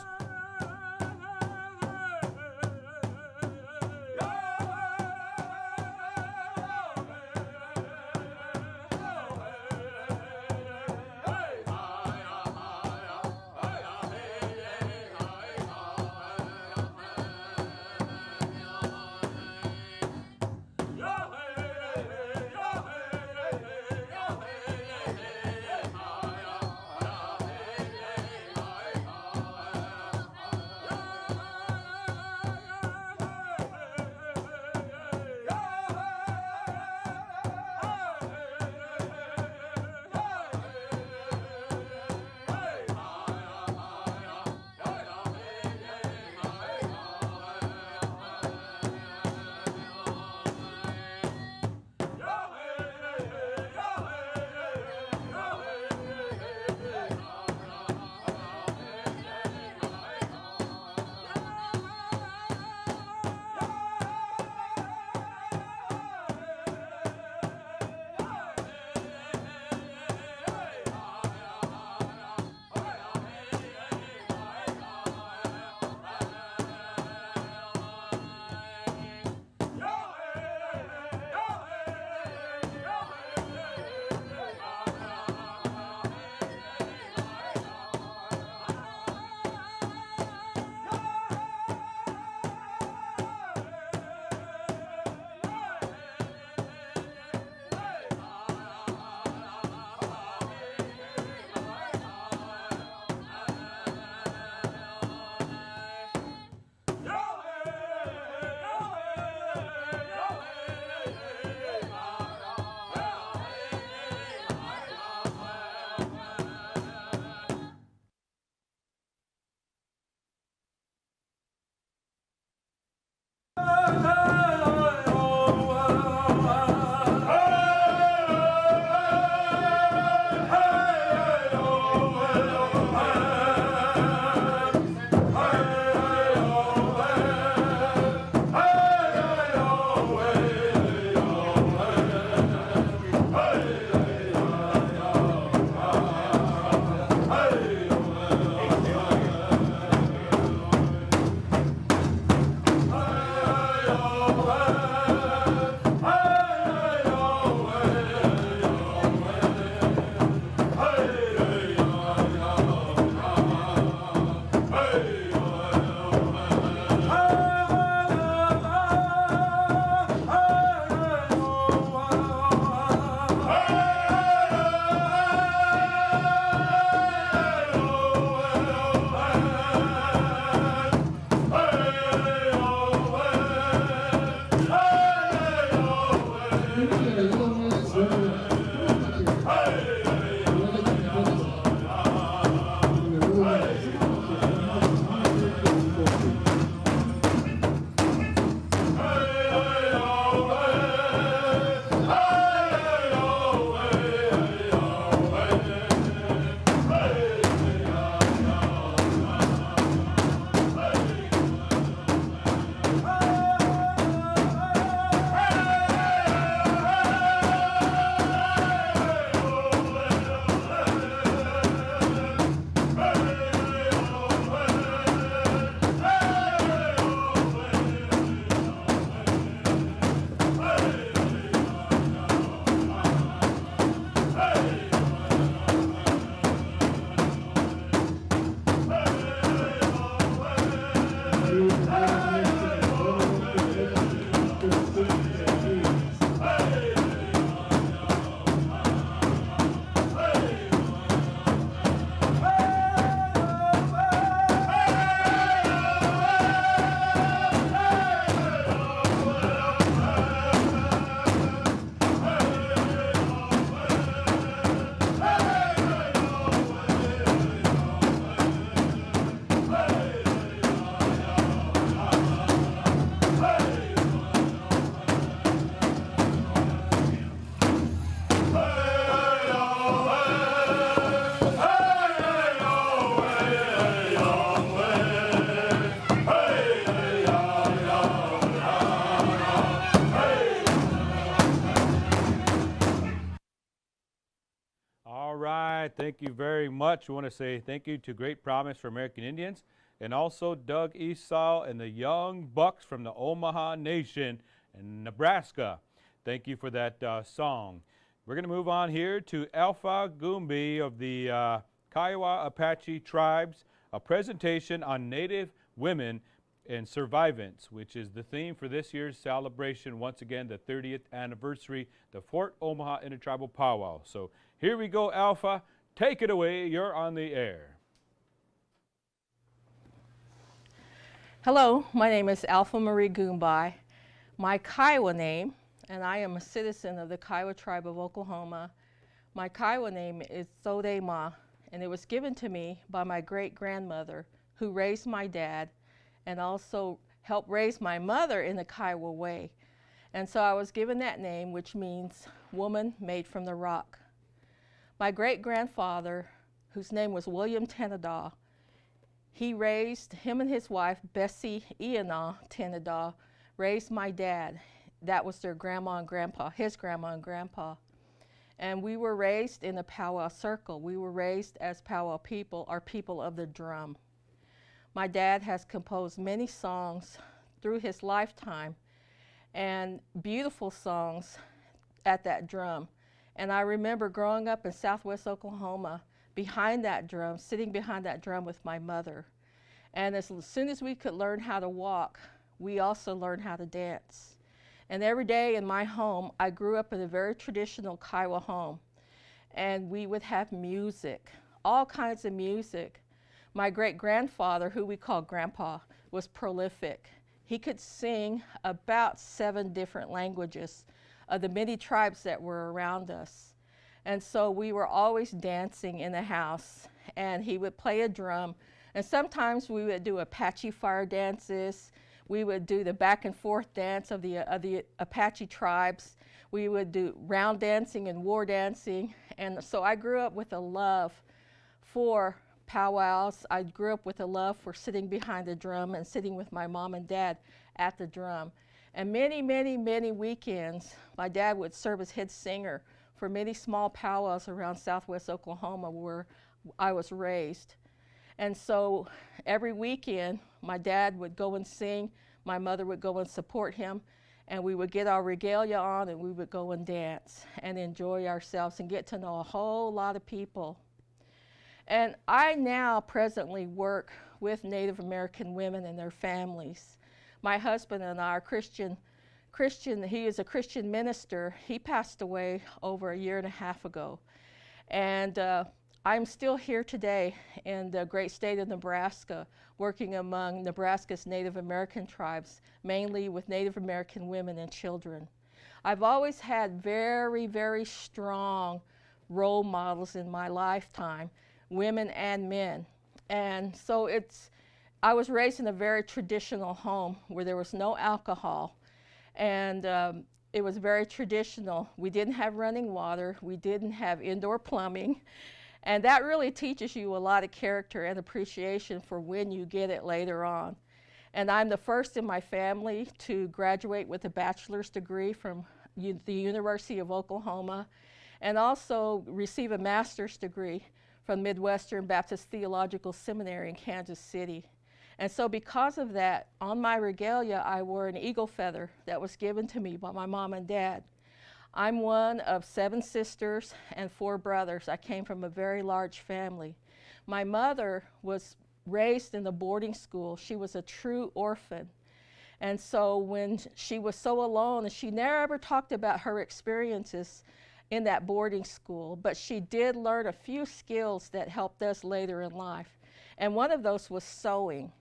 right, thank you very much. We want to say thank you to Great Promise for American Indians and also Doug Esau and the Young Bucks from the Omaha Nation in Nebraska. Thank you for that song. We're going to move on here to Alpha Gumbi of the Kiowa Apache tribes, a presentation on Native women and survivance, which is the theme for this year's celebration, once again, the 30th anniversary, the Fort Omaha Intertribal Powwow. So here we go, Alpha. Take it away. You're on the air. Hello, my name is Alpha Marie Gumbi. My Kiowa name, and I am a citizen of the Kiowa tribe of Oklahoma. My Kiowa name is Sodema, and it was given to me by my great-grandmother, who raised my dad and also helped raise my mother in the Kiowa way. And so I was given that name, which means woman made from the rock. My great-grandfather, whose name was William Tenedaw, he raised, him and his wife, Bessie Ianaw Tenedaw, raised my dad. That was their grandma and grandpa, his grandma and grandpa. And we were raised in a powwow circle. We were raised as powwow people, or people of the drum. My dad has composed many songs through his lifetime, and beautiful songs at that drum. And I remember growing up in southwest Oklahoma, behind that drum, sitting behind that drum with my mother. And as soon as we could learn how to walk, we also learned how to dance. And every day in my home, I grew up in a very traditional Kiowa home. And we would have music, all kinds of music. My great-grandfather, who we call Grandpa, was prolific. He could sing about 7 different languages of the many tribes that were around us. And so we were always dancing in the house, and he would play a drum. And sometimes we would do Apache fire dances. We would do the back and forth dance of the Apache tribes. We would do round dancing and war dancing. And so I grew up with a love for powwows. I grew up with a love for sitting behind the drum and sitting with my mom and dad at the drum. And many, many, many weekends, my dad would serve as head singer for many small powwows around southwest Oklahoma where I was raised. And so every weekend, my dad would go and sing, my mother would go and support him, and we would get our regalia on and we would go and dance and enjoy ourselves and get to know a whole lot of people. And I now presently work with Native American women and their families. My husband and I are Christian, he is a Christian minister. He passed away over 1.5 years ago. And I'm still here today in the great state of Nebraska, working among Nebraska's Native American tribes, mainly with Native American women and children. I've always had very, very strong role models in my lifetime, women and men. And so I was raised in a very traditional home where there was no alcohol. And it was very traditional. We didn't have running water. We didn't have indoor plumbing. And that really teaches you a lot of character and appreciation for when you get it later on. And I'm the first in my family to graduate with a bachelor's degree from the University of Oklahoma, and also receive a master's degree from Midwestern Baptist Theological Seminary in Kansas City. And so because of that, on my regalia, I wore an eagle feather that was given to me by my mom and dad. I'm one of 7 sisters and 4 brothers. I came from a very large family. My mother was raised in the boarding school. She was a true orphan. And so when she was so alone, and she never ever talked about her experiences in that boarding school, but she did learn a few skills that helped us later in life. And one of those was sewing.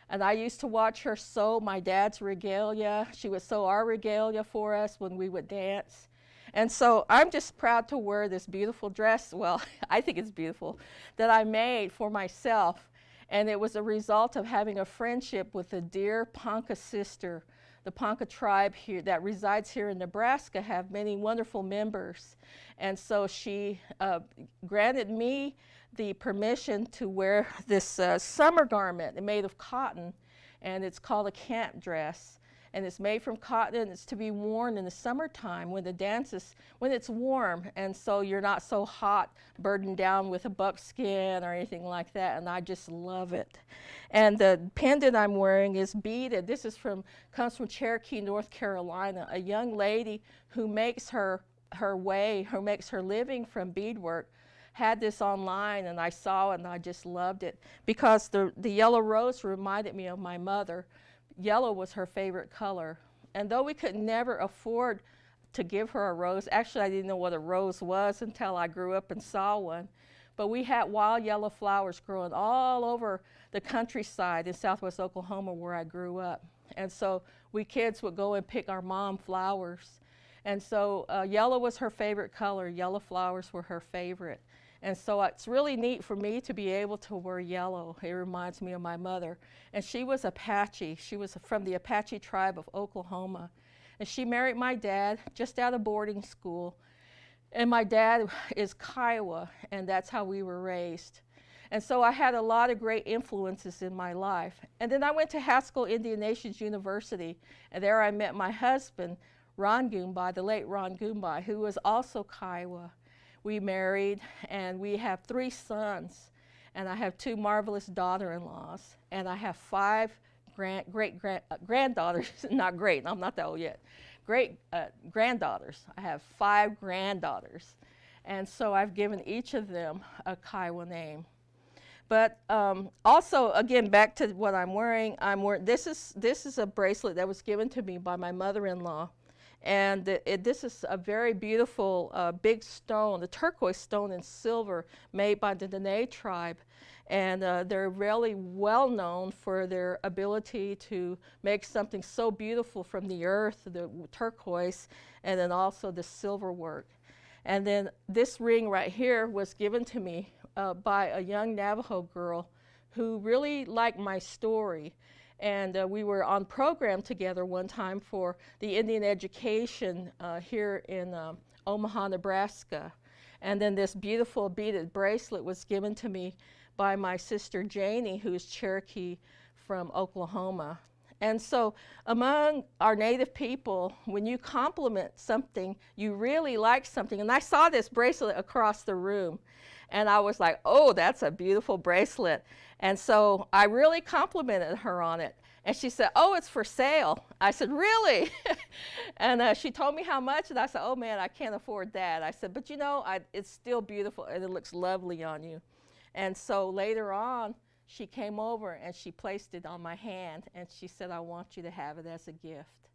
And I used to watch her sew my dad's regalia. She would sew our regalia for us when we would dance. And so I'm just proud to wear this beautiful dress, well, I think it's beautiful, that I made for myself. And it was a result of having a friendship with a dear Ponca sister. The Ponca tribe here that resides here in Nebraska have many wonderful members. And so she granted me the permission to wear this summer garment made of cotton, and it's called a camp dress. And it's made from cotton, and it's to be worn in the summertime when when it's warm, and so you're not so hot, burdened down with a buckskin or anything like that, and I just love it. And the pendant I'm wearing is beaded. This comes from Cherokee, North Carolina, a young lady who makes her living from beadwork. Had this online, and I saw it, and I just loved it because the yellow rose reminded me of my mother. Yellow was her favorite color, and though we could never afford to give her a rose, actually I didn't know what a rose was until I grew up and saw one, but we had wild yellow flowers growing all over the countryside in southwest Oklahoma where I grew up, and so we kids would go and pick our mom flowers, and so yellow was her favorite color. Yellow flowers were her favorite. And so it's really neat for me to be able to wear yellow. It reminds me of my mother. And she was Apache. She was from the Apache tribe of Oklahoma. And she married my dad just out of boarding school. And my dad is Kiowa, and that's how we were raised. And so I had a lot of great influences in my life. And then I went to Haskell Indian Nations University, and there I met my husband, Ron Goombay, the late Ron Goombay, who was also Kiowa. We married, and we have 3 sons, and I have 2 marvelous daughter-in-laws, and I have 5 granddaughters, not great, I'm not that old yet, granddaughters. I have 5 granddaughters, and so I've given each of them a Kiowa name. But also, again, back to what I'm wearing, this is a bracelet that was given to me by my mother-in-law. And this is a very beautiful big stone, the turquoise stone and silver made by the Dene tribe. And they're really well known for their ability to make something so beautiful from the earth, the turquoise, and then also the silver work. And then this ring right here was given to me by a young Navajo girl who really liked my story. And we were on program together one time for the Indian education here in Omaha, Nebraska. And then this beautiful beaded bracelet was given to me by my sister Janie, who's Cherokee from Oklahoma. And so among our Native people, when you compliment something, you really like something. And I saw this bracelet across the room, and I was like, oh, that's a beautiful bracelet. And so I really complimented her on it. And she said, oh, it's for sale. I said, really? And she told me how much, and I said, oh man, I can't afford that. I said, but you know, it's still beautiful, and it looks lovely on you. And so later on, she came over and she placed it on my hand, and she said, I want you to have it as a gift.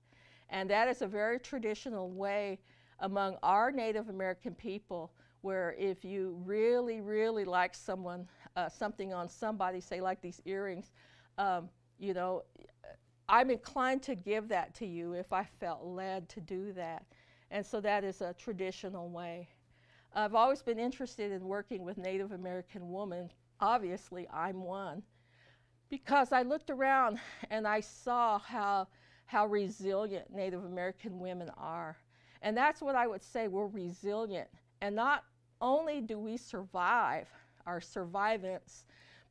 And that is a very traditional way among our Native American people, where if you really, really like someone, something on somebody, say like these earrings, you know, I'm inclined to give that to you if I felt led to do that. And so that is a traditional way. I've always been interested in working with Native American women. Obviously, I'm one, because I looked around and I saw how resilient Native American women are. And that's what I would say, we're resilient. And not only do we survive, our survivance,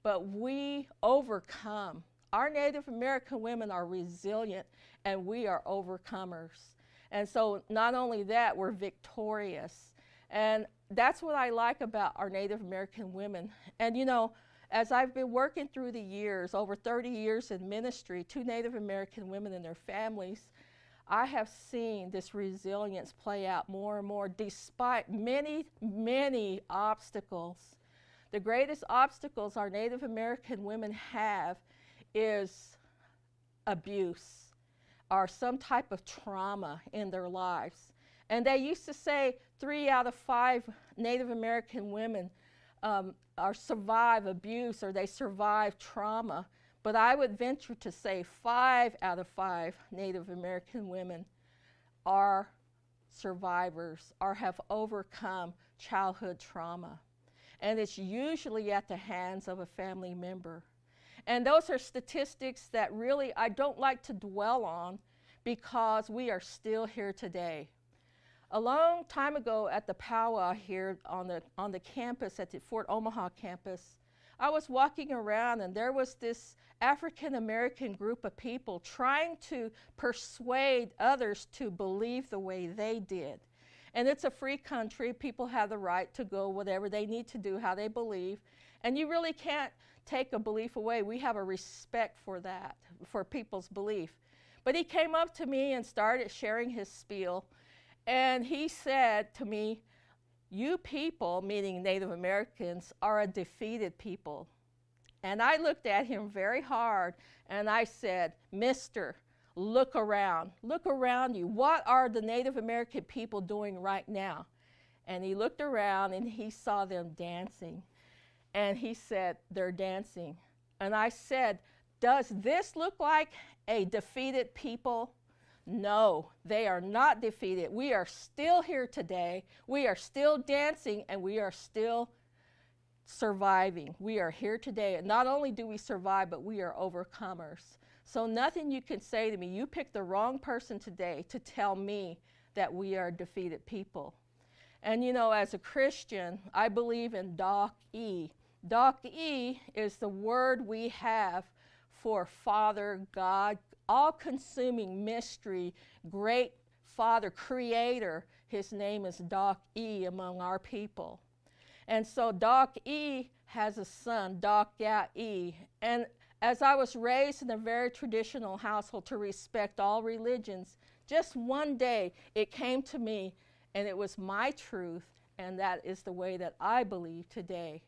but we overcome. Our Native American women are resilient, and we are overcomers. And so not only that, we're victorious. And that's what I like about our Native American women. And you know, as I've been working through the years, over 30 years in ministry to Native American women and their families, I have seen this resilience play out more and more despite many, many obstacles. The greatest obstacles our Native American women have is abuse or some type of trauma in their lives. And they used to say 3 out of 5 Native American women survive abuse, or they survive trauma. But I would venture to say 5 out of 5 Native American women are survivors or have overcome childhood trauma. And it's usually at the hands of a family member. And those are statistics that really I don't like to dwell on, because we are still here today. A long time ago at the Powwow here on the campus, at the Fort Omaha campus, I was walking around and there was this African American group of people trying to persuade others to believe the way they did. And it's a free country. People have the right to go whatever they need to do, how they believe. And you really can't take a belief away. We have a respect for that, for people's belief. But he came up to me and started sharing his spiel. And he said to me, "You people," meaning Native Americans, "are a defeated people." And I looked at him very hard and I said, "Mister, look around. Look around you. What are the Native American people doing right now?" And he looked around and he saw them dancing. And he said, "They're dancing." And I said, "Does this look like a defeated people?" No, they are not defeated. We are still here today. We are still dancing and we are still surviving. We are here today. And not only do we survive, but we are overcomers. So nothing you can say to me, you picked the wrong person today to tell me that we are defeated people. And you know, as a Christian, I believe in Dak-E. Dak-E is the word we have for Father God, all-consuming mystery, great Father, Creator. His name is Dak-E among our people. And so Dak-E has a son, Dak-Ya-E. And as I was raised in a very traditional household to respect all religions, just one day it came to me and it was my truth, and that is the way that I believe today.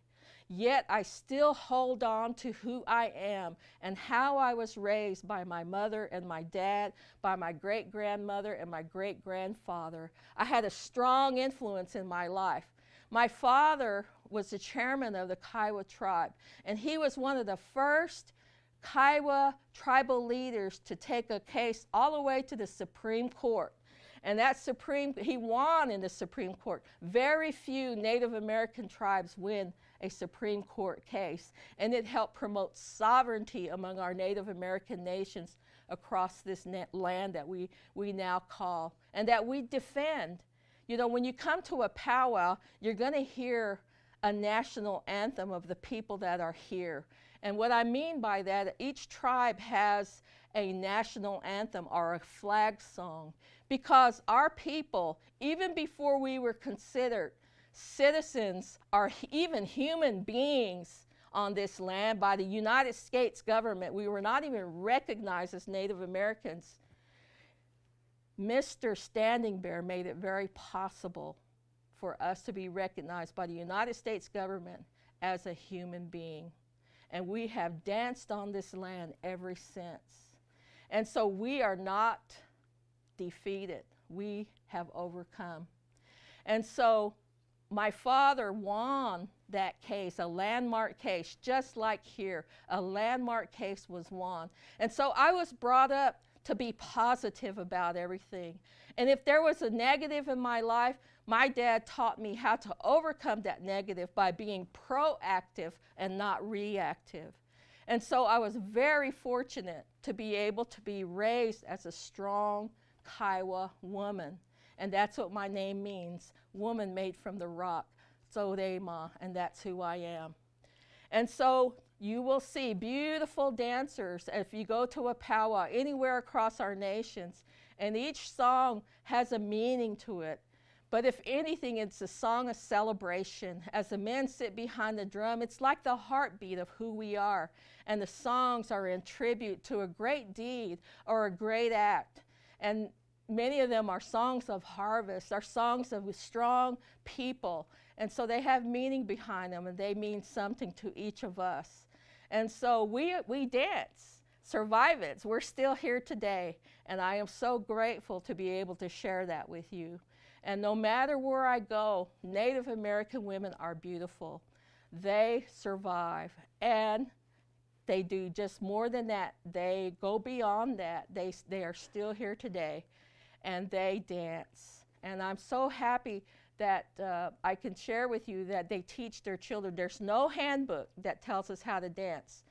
Yet I still hold on to who I am and how I was raised by my mother and my dad, by my great-grandmother and my great-grandfather. I had a strong influence in my life. My father was the chairman of the Kiowa tribe, and he was one of the first Kiowa tribal leaders to take a case all the way to the Supreme Court. And he won in the Supreme Court. Very few Native American tribes win a Supreme Court case, and it helped promote sovereignty among our Native American nations across this land that we now call, and that we defend. You know, when you come to a powwow, you're going to hear a national anthem of the people that are here. And what I mean by that, each tribe has a national anthem or a flag song, because our people, even before we were considered citizens or even human beings on this land by the United States government, we were not even recognized as Native Americans. Mr. Standing Bear made it very possible for us to be recognized by the United States government as a human being. And we have danced on this land ever since. And so we are not defeated. We have overcome. And so my father won that case, a landmark case, just like here. A landmark case was won. And so I was brought up to be positive about everything. And if there was a negative in my life, my dad taught me how to overcome that negative by being proactive and not reactive. And so I was very fortunate to be able to be raised as a strong Kiowa woman. And that's what my name means, woman made from the rock, Sodema, and that's who I am. And so you will see beautiful dancers if you go to a powwow anywhere across our nations, and each song has a meaning to it. But if anything, it's a song of celebration. As the men sit behind the drum, it's like the heartbeat of who we are. And the songs are in tribute to a great deed or a great act. And many of them are songs of harvest, are songs of strong people. And so they have meaning behind them, and they mean something to each of us. And so we dance, survivance. We're still here today. And I am so grateful to be able to share that with you. And no matter where I go, Native American women are beautiful. They survive, and they do just more than that. They go beyond that. They are still here today, and they dance. And I'm so happy that I can share with you that they teach their children. There's no handbook that tells us how to dance,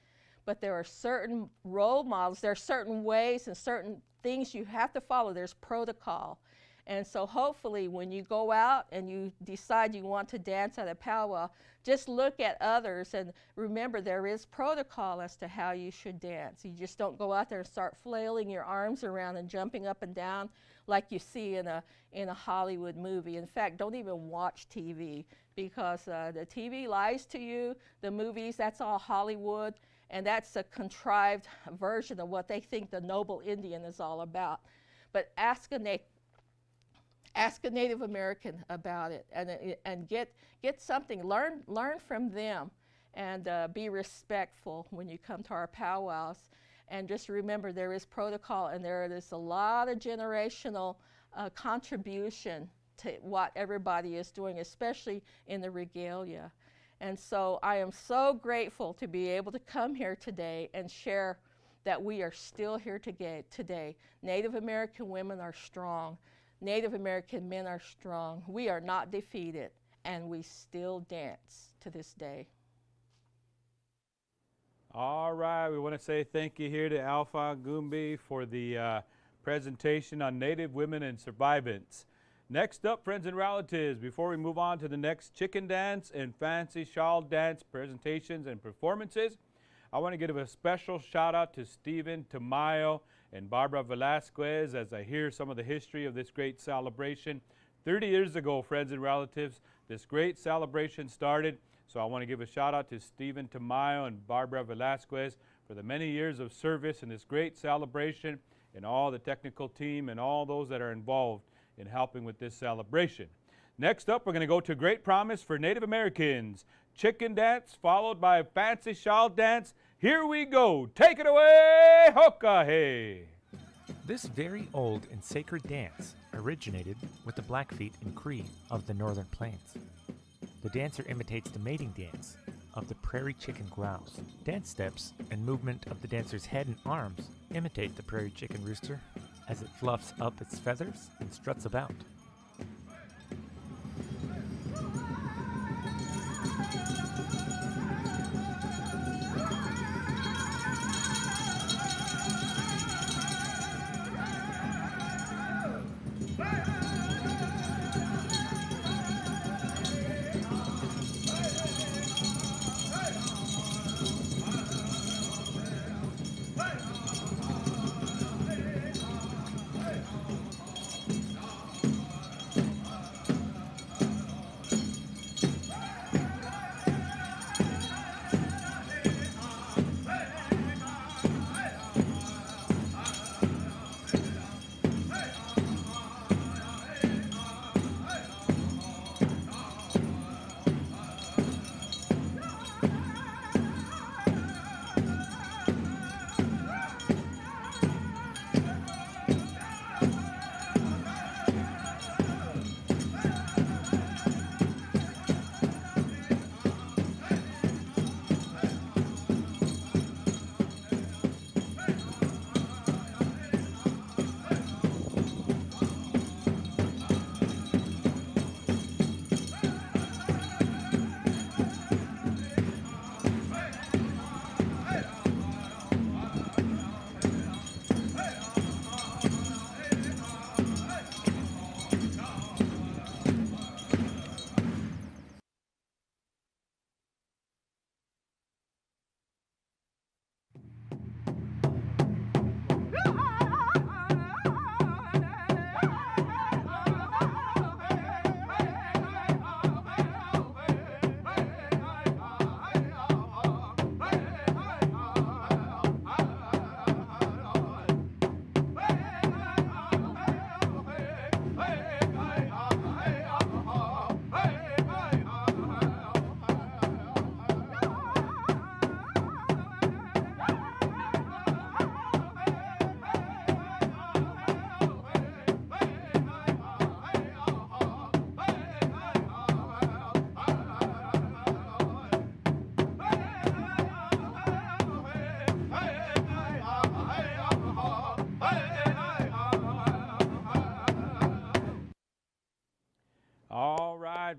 but there are certain role models. There are certain ways and certain things you have to follow. There's protocol. And so hopefully when you go out and you decide you want to dance at a powwow, just look at others and remember there is protocol as to how you should dance. You just don't go out there and start flailing your arms around and jumping up and down like you see in a Hollywood movie. In fact, don't even watch TV because the TV lies to you. The movies, that's all Hollywood, and that's a contrived version of what they think the noble Indian is all about. But ask a Native American about it and get something, learn from them, and be respectful when you come to our powwows. And just remember there is protocol, and there is a lot of generational contribution to what everybody is doing, especially in the Regalia. And so I am so grateful to be able to come here today and share that we are still here today. Native American women are strong. Native American men are strong. We are not defeated, and we still dance to this day. All right, we want to say thank you here to Alpha Gumbi for the presentation on Native women and survivance. Next up, friends and relatives, before we move on to the next chicken dance and fancy shawl dance presentations and performances, I want to give a special shout out to Stephen Tamayo and Barbara Velasquez as I hear some of the history of this great celebration. 30 years ago, friends and relatives, this great celebration started. So I want to give a shout out to Stephen Tamayo and Barbara Velasquez for the many years of service in this great celebration, and all the technical team and all those that are involved in helping with this celebration. Next up, we're going to go to Great Promise for Native Americans. Chicken dance followed by a fancy shawl dance. Here we go. Take it away, Hokahe. This very old and sacred dance originated with the Blackfeet and Cree of the Northern Plains. The dancer imitates the mating dance of the prairie chicken grouse. Dance steps and movement of the dancer's head and arms imitate the prairie chicken rooster as it fluffs up its feathers and struts about.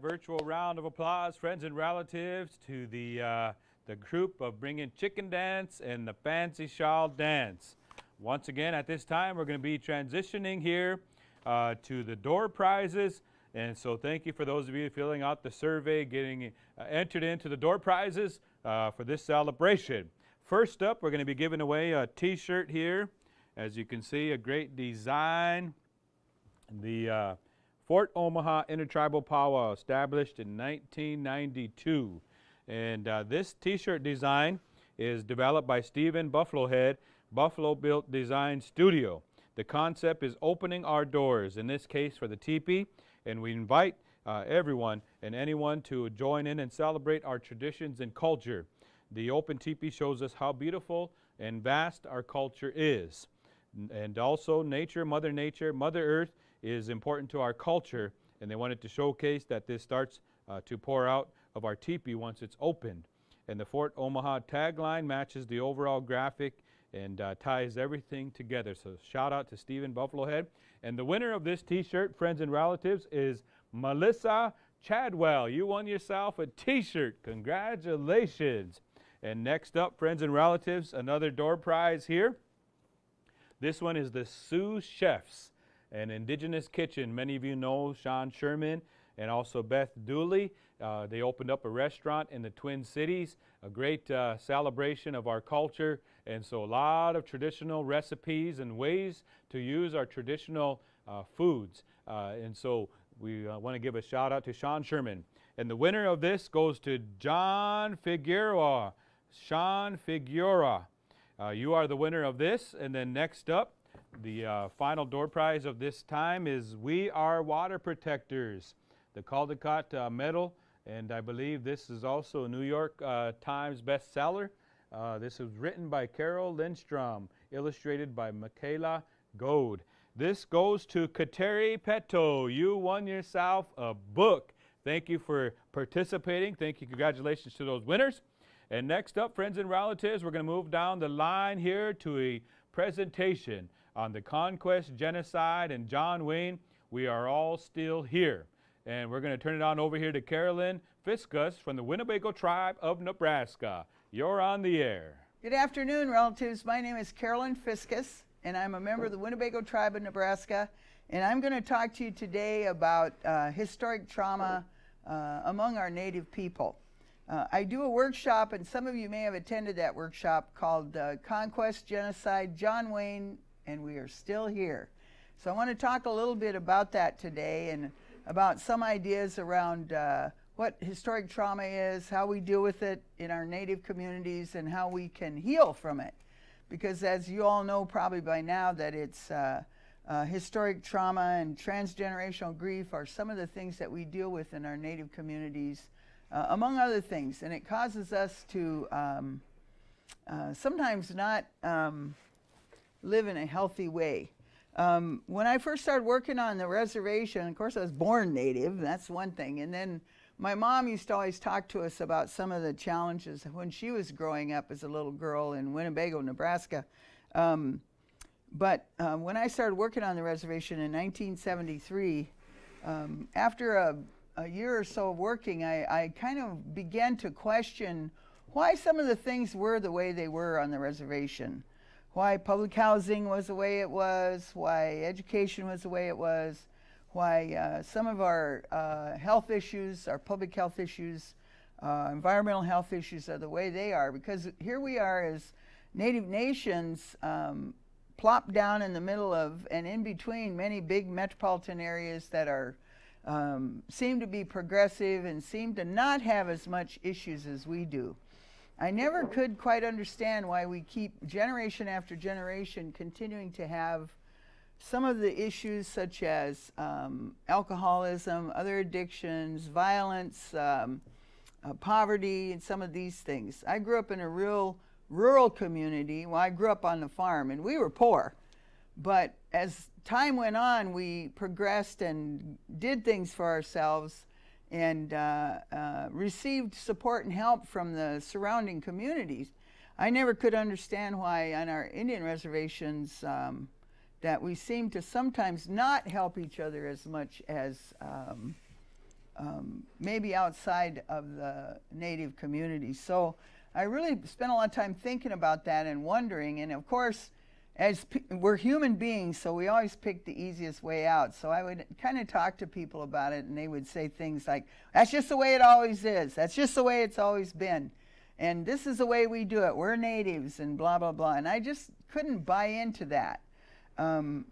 Virtual round of applause, friends and relatives, to the group of Bringing Chicken Dance and the Fancy Shawl Dance. Once again, at this time, we're going to be transitioning here to the door prizes. And so thank you for those of you filling out the survey, getting entered into the door prizes for this celebration. First up, we're going to be giving away a t-shirt here. As you can see, a great design. The Fort Omaha Intertribal Powwow, established in 1992. And this t-shirt design is developed by Stephen Buffalohead, Buffalo Built Design Studio. The concept is opening our doors, in this case for the teepee, and we invite everyone and anyone to join in and celebrate our traditions and culture. The open teepee shows us how beautiful and vast our culture is. And also Mother Nature, Mother Earth is important to our culture, and they wanted to showcase that this starts to pour out of our teepee once it's opened. And the Fort Omaha tagline matches the overall graphic and ties everything together. So shout out to Stephen Buffalohead. And the winner of this t-shirt, friends and relatives, is Melissa Chadwell. You won yourself a t-shirt. Congratulations. And next up, friends and relatives, another door prize here. This one is the Sioux Chefs, an indigenous kitchen. Many of you know Sean Sherman and also Beth Dooley. They opened up a restaurant in the Twin Cities, a great celebration of our culture, and so a lot of traditional recipes and ways to use our traditional foods. And so we want to give a shout out to Sean Sherman. And the winner of this goes to John Figueroa. Sean Figueroa. You are the winner of this. And then next up, the final door prize of this time is We Are Water Protectors, the Caldecott Medal. And I believe this is also a New York Times bestseller. This was written by Carol Lindstrom, illustrated by Michaela Goad. This goes to Kateri Petto. You won yourself a book. Thank you for participating. Thank you. Congratulations to those winners. And next up, friends and relatives, we're going to move down the line here to a presentation on the conquest, genocide, and John Wayne. We are all still here. And we're going to turn it on over here to Carolyn Fiskus from the Winnebago Tribe of Nebraska. You're on the air. Good afternoon, relatives. My name is Carolyn Fiskus, and I'm a member of the Winnebago Tribe of Nebraska. And I'm going to talk to you today about historic trauma among our Native people. I do a workshop, and some of you may have attended that workshop, called Conquest, Genocide, John Wayne, and We Are Still Here. So I want to talk a little bit about that today and about some ideas around what historic trauma is, how we deal with it in our Native communities, and how we can heal from it. Because as you all know probably by now, that it's historic trauma and transgenerational grief are some of the things that we deal with in our Native communities, among other things. And it causes us to sometimes not live in a healthy way. When I first started working on the reservation, of course I was born Native, that's one thing. And then my mom used to always talk to us about some of the challenges when she was growing up as a little girl in Winnebago, Nebraska. But when I started working on the reservation in 1973, after a year or so of working, I kind of began to question why some of the things were the way they were on the reservation. Why public housing was the way it was, why education was the way it was, why some of our health issues, our public health issues, environmental health issues are the way they are. Because here we are as Native nations plopped down in the middle of and in between many big metropolitan areas that are seem to be progressive and seem to not have as much issues as we do. I never could quite understand why we keep generation after generation continuing to have some of the issues such as alcoholism, other addictions, violence, poverty, and some of these things. I grew up in a real rural community. Well, I grew up on the farm, and we were poor. But as time went on, we progressed and did things for ourselves and received support and help from the surrounding communities. I never could understand why on our Indian reservations that we seem to sometimes not help each other as much as maybe outside of the Native communities. So I really spent a lot of time thinking about that and wondering. And of course, we're human beings, so we always pick the easiest way out. So I would kind of talk to people about it, and they would say things like, that's just the way it always is. That's just the way it's always been. And this is the way we do it. We're natives and blah, blah, blah. And I just couldn't buy into that. You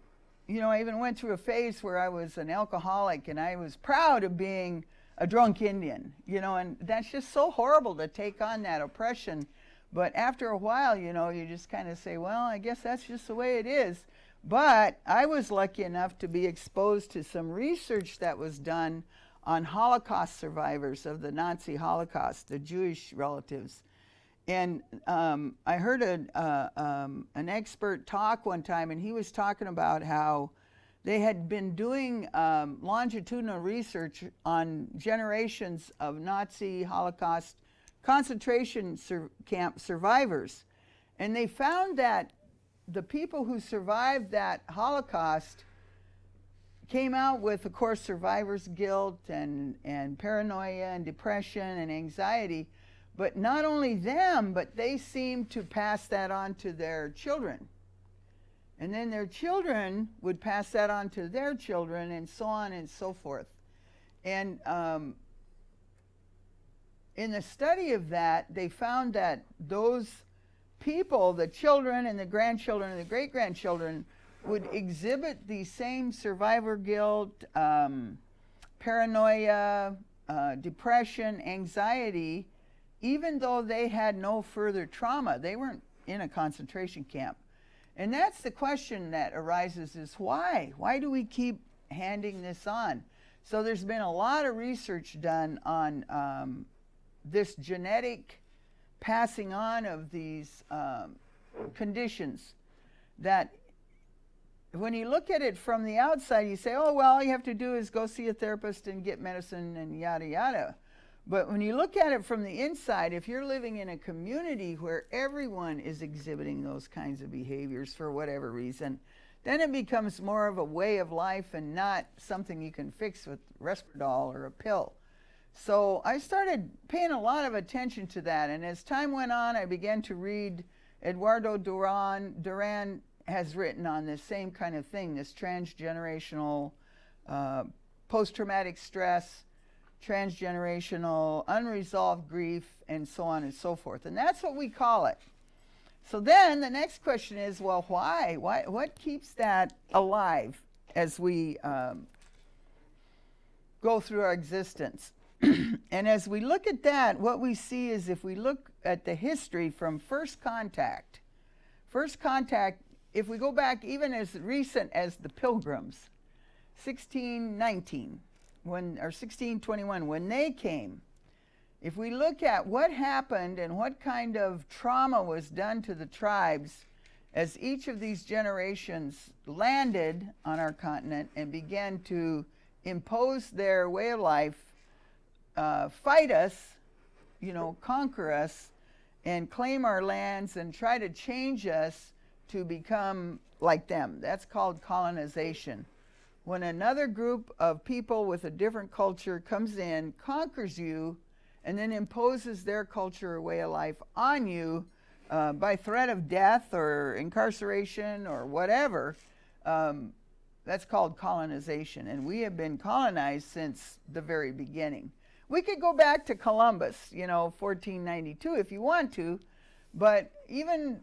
know, I even went through a phase where I was an alcoholic, and I was proud of being a drunk Indian, you know, and that's just so horrible to take on that oppression. But after a while, you know, you just kind of say, well, I guess that's just the way it is. But I was lucky enough to be exposed to some research that was done on Holocaust survivors of the Nazi Holocaust, the Jewish relatives. And I heard an expert talk one time, and he was talking about how they had been doing longitudinal research on generations of Nazi Holocaust concentration camp survivors. And they found that the people who survived that Holocaust came out with, of course, survivor's guilt and paranoia and depression and anxiety. But not only them, but they seemed to pass that on to their children. And then their children would pass that on to their children, and so on and so forth. And in the study of that, they found that those people, the children and the grandchildren and the great-grandchildren, would exhibit the same survivor guilt, paranoia, depression, anxiety, even though they had no further trauma. They weren't in a concentration camp. And that's the question that arises, is why? Why do we keep handing this on? So there's been a lot of research done on this genetic passing on of these conditions that when you look at it from the outside, you say, oh, well, all you have to do is go see a therapist and get medicine and yada, yada. But when you look at it from the inside, if you're living in a community where everyone is exhibiting those kinds of behaviors for whatever reason, then it becomes more of a way of life and not something you can fix with Risperdal or a pill. So I started paying a lot of attention to that. And as time went on, I began to read. Eduardo Duran has written on this same kind of thing, this transgenerational post-traumatic stress, transgenerational unresolved grief, and so on and so forth. And that's what we call it. So then the next question is, well, why? What keeps that alive as we go through our existence? And as we look at that, what we see is, if we look at the history from first contact, if we go back even as recent as the Pilgrims, 1619, or 1621, when they came, if we look at what happened and what kind of trauma was done to the tribes as each of these generations landed on our continent and began to impose their way of life, fight us, you know, conquer us, and claim our lands and try to change us to become like them. That's called colonization. When another group of people with a different culture comes in, conquers you, and then imposes their culture or way of life on you by threat of death or incarceration or whatever, that's called colonization. And we have been colonized since the very beginning. We could go back to Columbus, you know, 1492 if you want to, but even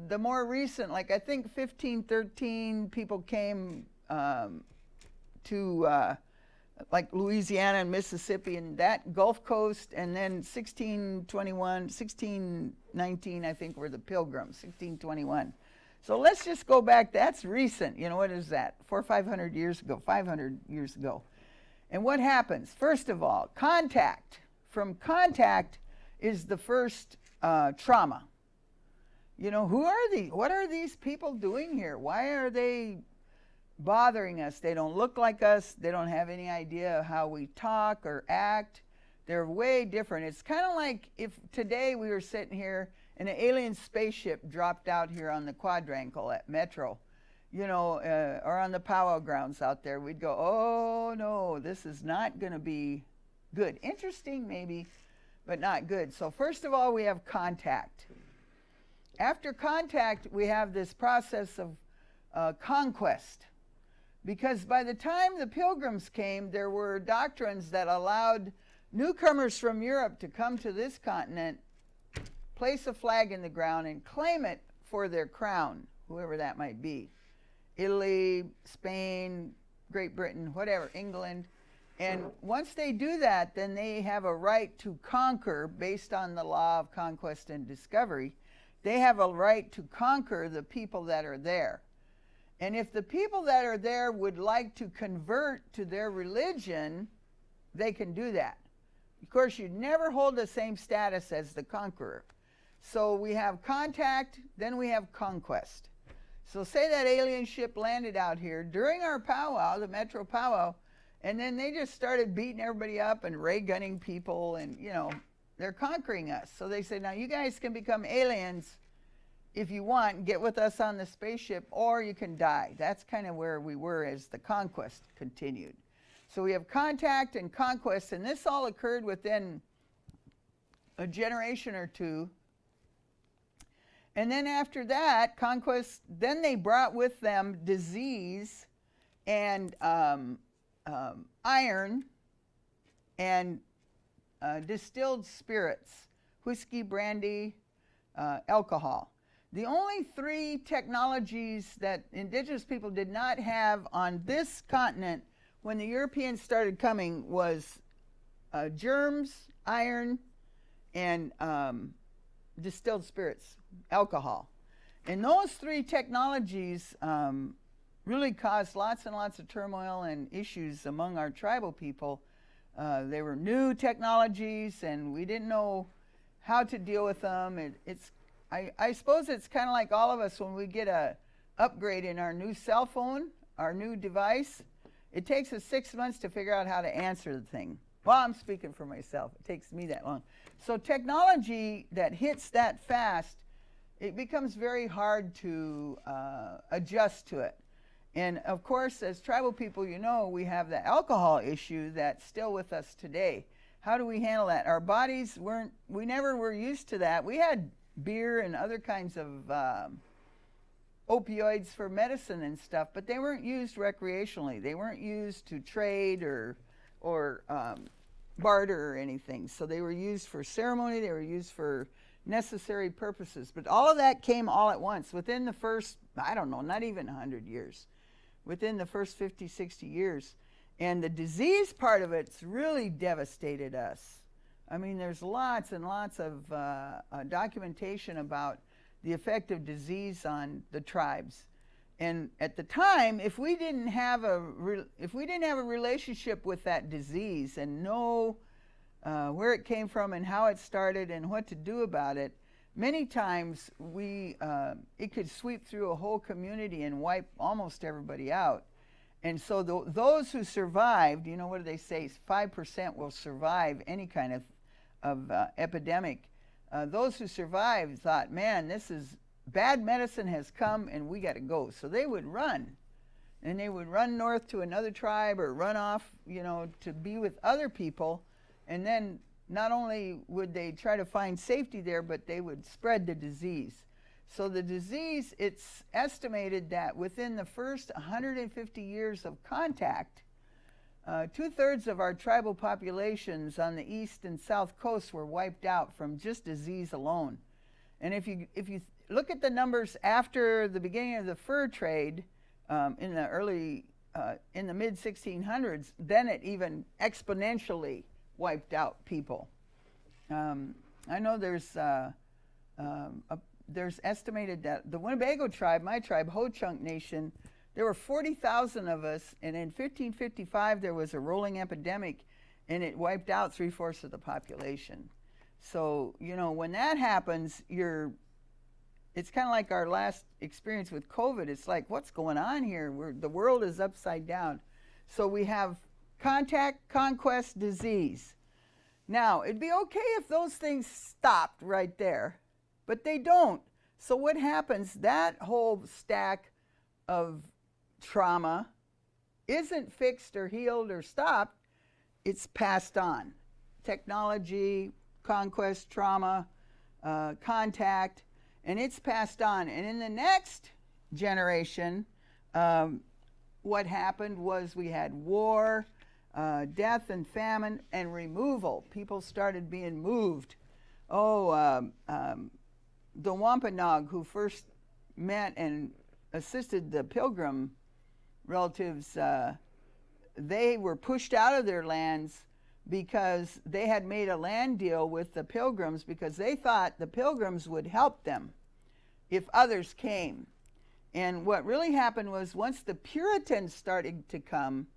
the more recent, like I think 1513, people came to like Louisiana and Mississippi and that Gulf Coast, and then 1621, 1619, I think, were the Pilgrims, 1621. So let's just go back. That's recent. You know, what is that? 400 or 500 years ago, 500 years ago. And what happens? First of all, contact. From contact is the first trauma. You know, who are these? What are these people doing here? Why are they bothering us? They don't look like us. They don't have any idea how we talk or act. They're way different. It's kind of like if today we were sitting here and an alien spaceship dropped out here on the quadrangle at Metro, you know, or on the Powwow grounds out there. We'd go, oh no, this is not going to be good. Interesting maybe, but not good. So first of all, we have contact. After contact, we have this process of conquest. Because by the time the Pilgrims came, there were doctrines that allowed newcomers from Europe to come to this continent, place a flag in the ground, and claim it for their crown, whoever that might be. Italy, Spain, Great Britain, whatever, England. And once they do that, then they have a right to conquer based on the law of conquest and discovery. They have a right to conquer the people that are there. And if the people that are there would like to convert to their religion, they can do that. Of course, you'd never hold the same status as the conqueror. So we have contact, then we have conquest. So say that alien ship landed out here during our powwow, the Metro Powwow, and then they just started beating everybody up and ray gunning people, and you know, they're conquering us. So they said, now you guys can become aliens if you want, and get with us on the spaceship, or you can die. That's kind of where we were as the conquest continued. So we have contact and conquest, and this all occurred within a generation or two. And then after that, conquest, then they brought with them disease and iron and distilled spirits, whiskey, brandy, alcohol. The only three technologies that indigenous people did not have on this continent when the Europeans started coming was germs, iron, and distilled spirits, alcohol. And those three technologies really caused lots and lots of turmoil and issues among our tribal people. They were new technologies, and we didn't know how to deal with them. I suppose it's kind of like all of us when we get a upgrade in our new cell phone, our new device. It takes us 6 months to figure out how to answer the thing. Well, I'm speaking for myself. It takes me that long. So technology that hits that fast, it becomes very hard to adjust to it. And of course, as tribal people, you know, we have the alcohol issue that's still with us today. How do we handle that? Our bodies we never were used to that. We had beer and other kinds of opioids for medicine and stuff, but they weren't used recreationally. They weren't used to trade or barter or anything. So they were used for ceremony, they were used for necessary purposes. But all of that came all at once within the first, I don't know, not even 100 years. Within the first 50, 60 years. And the disease part of it's really devastated us. I mean, there's lots and lots of documentation about the effect of disease on the tribes. And at the time, if we didn't have a relationship with that disease and know where it came from and how it started and what to do about it, many times it could sweep through a whole community and wipe almost everybody out. And so those who survived, you know, what do they say? 5% will survive any kind of epidemic. Those who survived thought, man, bad medicine has come and we got to go. So they would run. And they would run north to another tribe or run off, you know, to be with other people. And then not only would they try to find safety there, but they would spread the disease. So the disease, it's estimated that within the first 150 years of contact, 2/3 of our tribal populations on the east and south coast were wiped out from just disease alone. And if you look at the numbers after the beginning of the fur trade in the mid 1600s, then it even exponentially wiped out people. I know there's estimated that the Winnebago tribe, my tribe, Ho-Chunk Nation, there were 40,000 of us, and in 1555 there was a rolling epidemic, and it wiped out 3/4 of the population. So, you know, when that happens, it's kind of like our last experience with COVID. It's like, what's going on here? The world is upside down. So we have contact, conquest, disease. Now, it'd be okay if those things stopped right there, but they don't. So what happens? That whole stack of trauma isn't fixed or healed or stopped. It's passed on. Technology, conquest, trauma, contact, and it's passed on. And in the next generation, what happened was we had war, death and famine, and removal. People started being moved. The Wampanoag, who first met and assisted the Pilgrim relatives, they were pushed out of their lands because they had made a land deal with the Pilgrims because they thought the Pilgrims would help them if others came. And what really happened was once the Puritans started to come,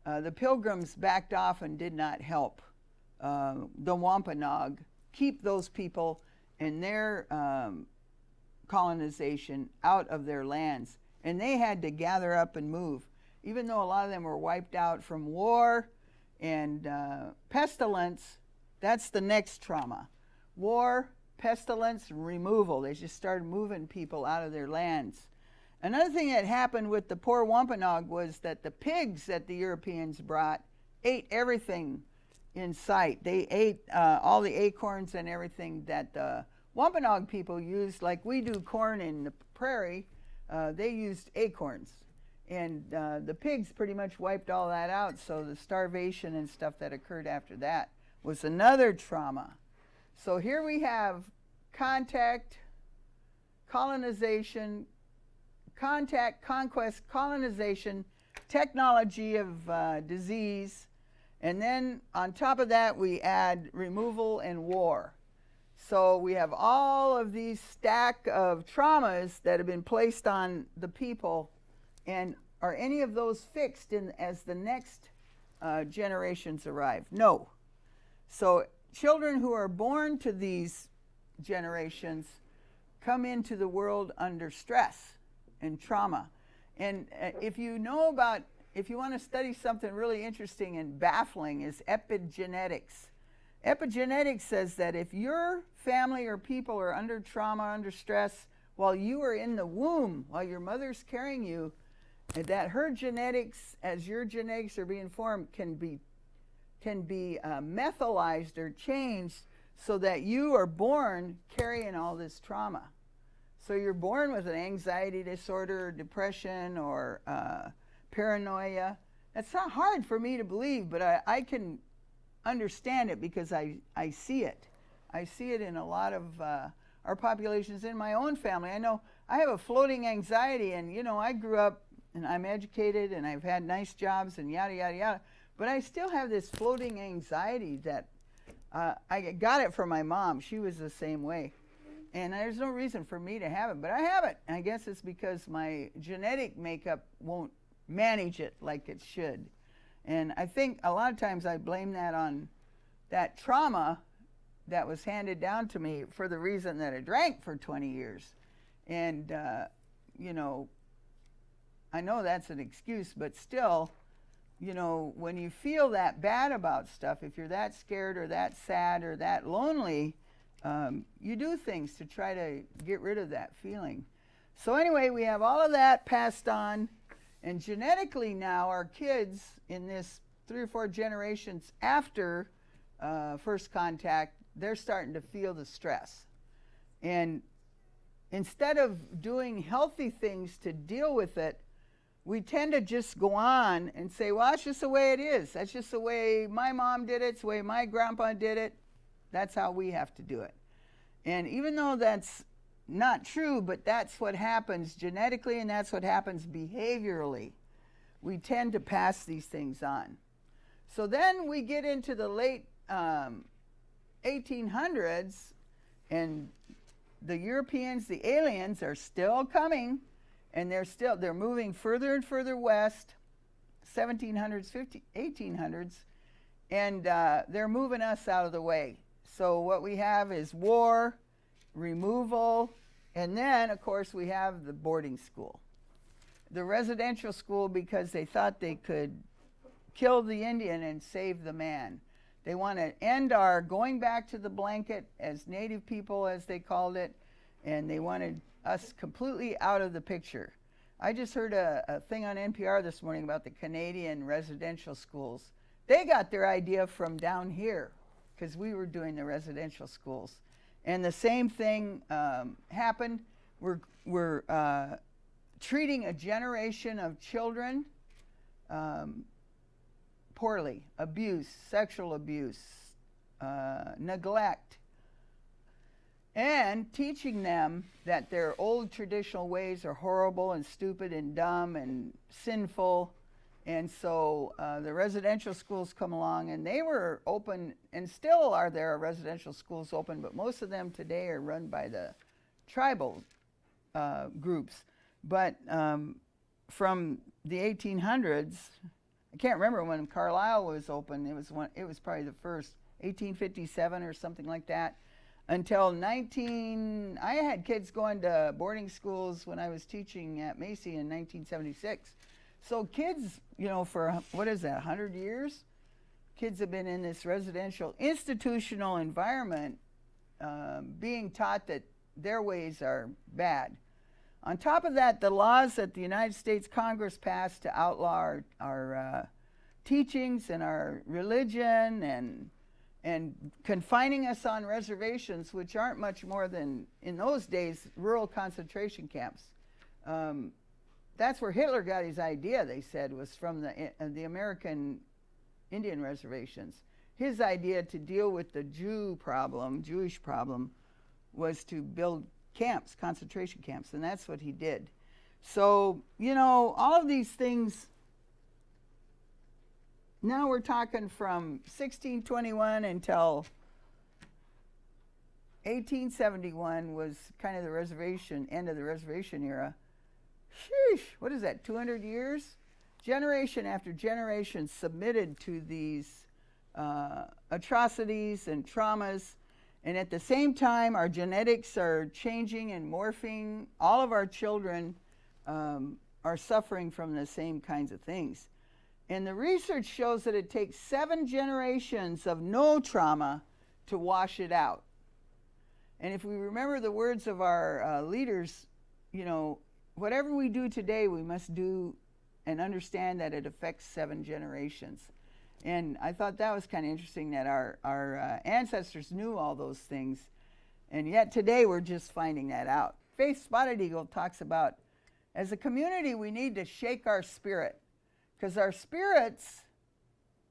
the Pilgrims backed off and did not help the Wampanoag keep those people and their colonization out of their lands. And they had to gather up and move. Even though a lot of them were wiped out from war and pestilence, that's the next trauma. War, pestilence, removal. They just started moving people out of their lands. Another thing that happened with the poor Wampanoag was that the pigs that the Europeans brought ate everything in sight. They ate all the acorns and everything that the Wampanoag people used, like we do corn in the prairie. They used acorns. And the pigs pretty much wiped all that out, so the starvation and stuff that occurred after that was another trauma. So here we have contact, colonization, contact, conquest, colonization, technology of disease, and then on top of that we add removal and war. So we have all of these stack of traumas that have been placed on the people. And are any of those fixed as the next generations arrive? No. So children who are born to these generations come into the world under stress and trauma. And if you want to study something really interesting and baffling, is epigenetics. Epigenetics says that if your family or people are under trauma, under stress, while you are in the womb, while your mother's carrying you, that her genetics, as your genetics are being formed, can be methylized or changed so that you are born carrying all this trauma. So you're born with an anxiety disorder, or depression, or paranoia. That's not hard for me to believe, but I can understand it because I see it. I see it in a lot of our populations in my own family. I know I have a floating anxiety, and I grew up and I'm educated and I've had nice jobs and yada, yada, yada. But I still have this floating anxiety that I got it from my mom. She was the same way. And there's no reason for me to have it, but I have it. I guess it's because my genetic makeup won't manage it like it should. And I think a lot of times I blame that on that trauma that was handed down to me for the reason that I drank for 20 years. And, I know that's an excuse, but still, when you feel that bad about stuff, if you're that scared or that sad or that lonely, you do things to try to get rid of that feeling. So anyway, we have all of that passed on, and genetically now our kids in this 3 or 4 generations after first contact, they're starting to feel the stress. And instead of doing healthy things to deal with it, we tend to just go on and say, well, that's just the way it is. That's just the way my mom did it. It's the way my grandpa did it. That's how we have to do it. And even though that's not true, but that's what happens genetically and that's what happens behaviorally, we tend to pass these things on. So then we get into the late 1800s, and the Europeans, the aliens, are still coming. And they're moving further and further west, 1700s, 1800s, and they're moving us out of the way. So what we have is war, removal, and then, of course, we have the boarding school. The residential school, because they thought they could kill the Indian and save the man. They want to end our going back to the blanket as native people, as they called it, and they wanted us completely out of the picture. I just heard a thing on NPR this morning about the Canadian residential schools. They got their idea from down here because we were doing the residential schools. And the same thing happened. We're treating a generation of children poorly. Abuse, sexual abuse, neglect, and teaching them that their old traditional ways are horrible and stupid and dumb and sinful. And so the residential schools come along, and they were open, and still are there residential schools open, but most of them today are run by the tribal groups. But from the 1800s, I can't remember when Carlisle was open. It was probably the first, 1857 or something like that. Until I had kids going to boarding schools when I was teaching at Macy in 1976. So kids, for, 100 years? Kids have been in this residential institutional environment being taught that their ways are bad. On top of that, the laws that the United States Congress passed to outlaw our teachings and our religion and confining us on reservations, which aren't much more than, in those days, rural concentration camps. That's where Hitler got his idea, they said, was from the American Indian reservations. His idea to deal with the Jewish problem, was to build camps, concentration camps, and that's what he did. So, all of these things, now we're talking from 1621 until 1871 was kind of the end of the reservation era. Sheesh, what is that, 200 years? Generation after generation submitted to these atrocities and traumas. And at the same time, our genetics are changing and morphing. All of our children are suffering from the same kinds of things. And the research shows that it takes 7 generations of no trauma to wash it out. And if we remember the words of our leaders, whatever we do today, we must do and understand that it affects 7 generations. And I thought that was kind of interesting that our ancestors knew all those things, and yet today we're just finding that out. Faith Spotted Eagle talks about, as a community, we need to shake our spirit, because our spirits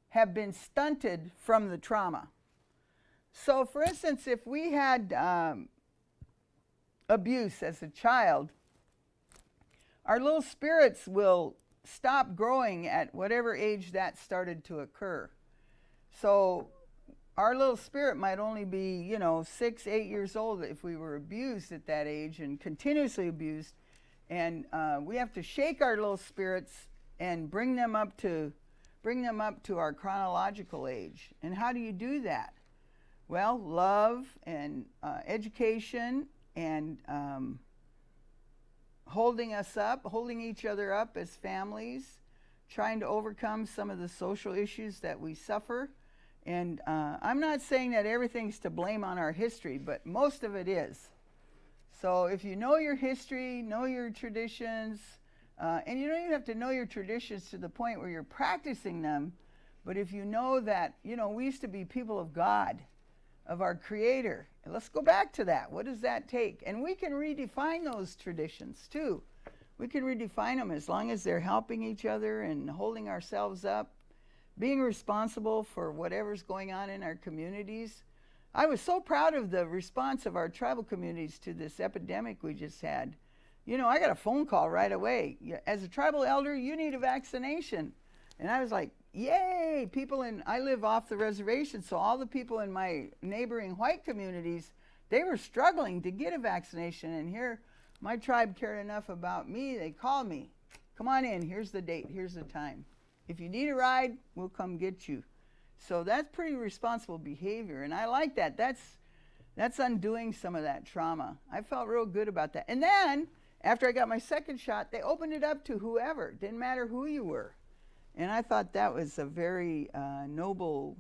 have been stunted from the trauma. So, for instance, if we had abuse as a child, our little spirits will stop growing at whatever age that started to occur. So our little spirit might only be, 6, 8 years old if we were abused at that age and continuously abused. And we have to shake our little spirits and bring them up to our chronological age. And how do you do that? Well, love and education and holding each other up as families, trying to overcome some of the social issues that we suffer. And I'm not saying that everything's to blame on our history, but most of it is. So if you know your history, know your traditions, and you don't even have to know your traditions to the point where you're practicing them, but if you know that, we used to be people of God, of our Creator. And let's go back to that. What does that take? And we can redefine those traditions too. We can redefine them as long as they're helping each other and holding ourselves up, being responsible for whatever's going on in our communities. I was so proud of the response of our tribal communities to this epidemic we just had. I got a phone call right away. As a tribal elder, you need a vaccination. And I was like, yay! I live off the reservation, so all the people in my neighboring white communities, they were struggling to get a vaccination. And here, my tribe cared enough about me, they called me. Come on in, here's the date, here's the time. If you need a ride, we'll come get you. So that's pretty responsible behavior, and I like that. That's undoing some of that trauma. I felt real good about that. And then, after I got my second shot, they opened it up to whoever. Didn't matter who you were. And I thought that was a very noble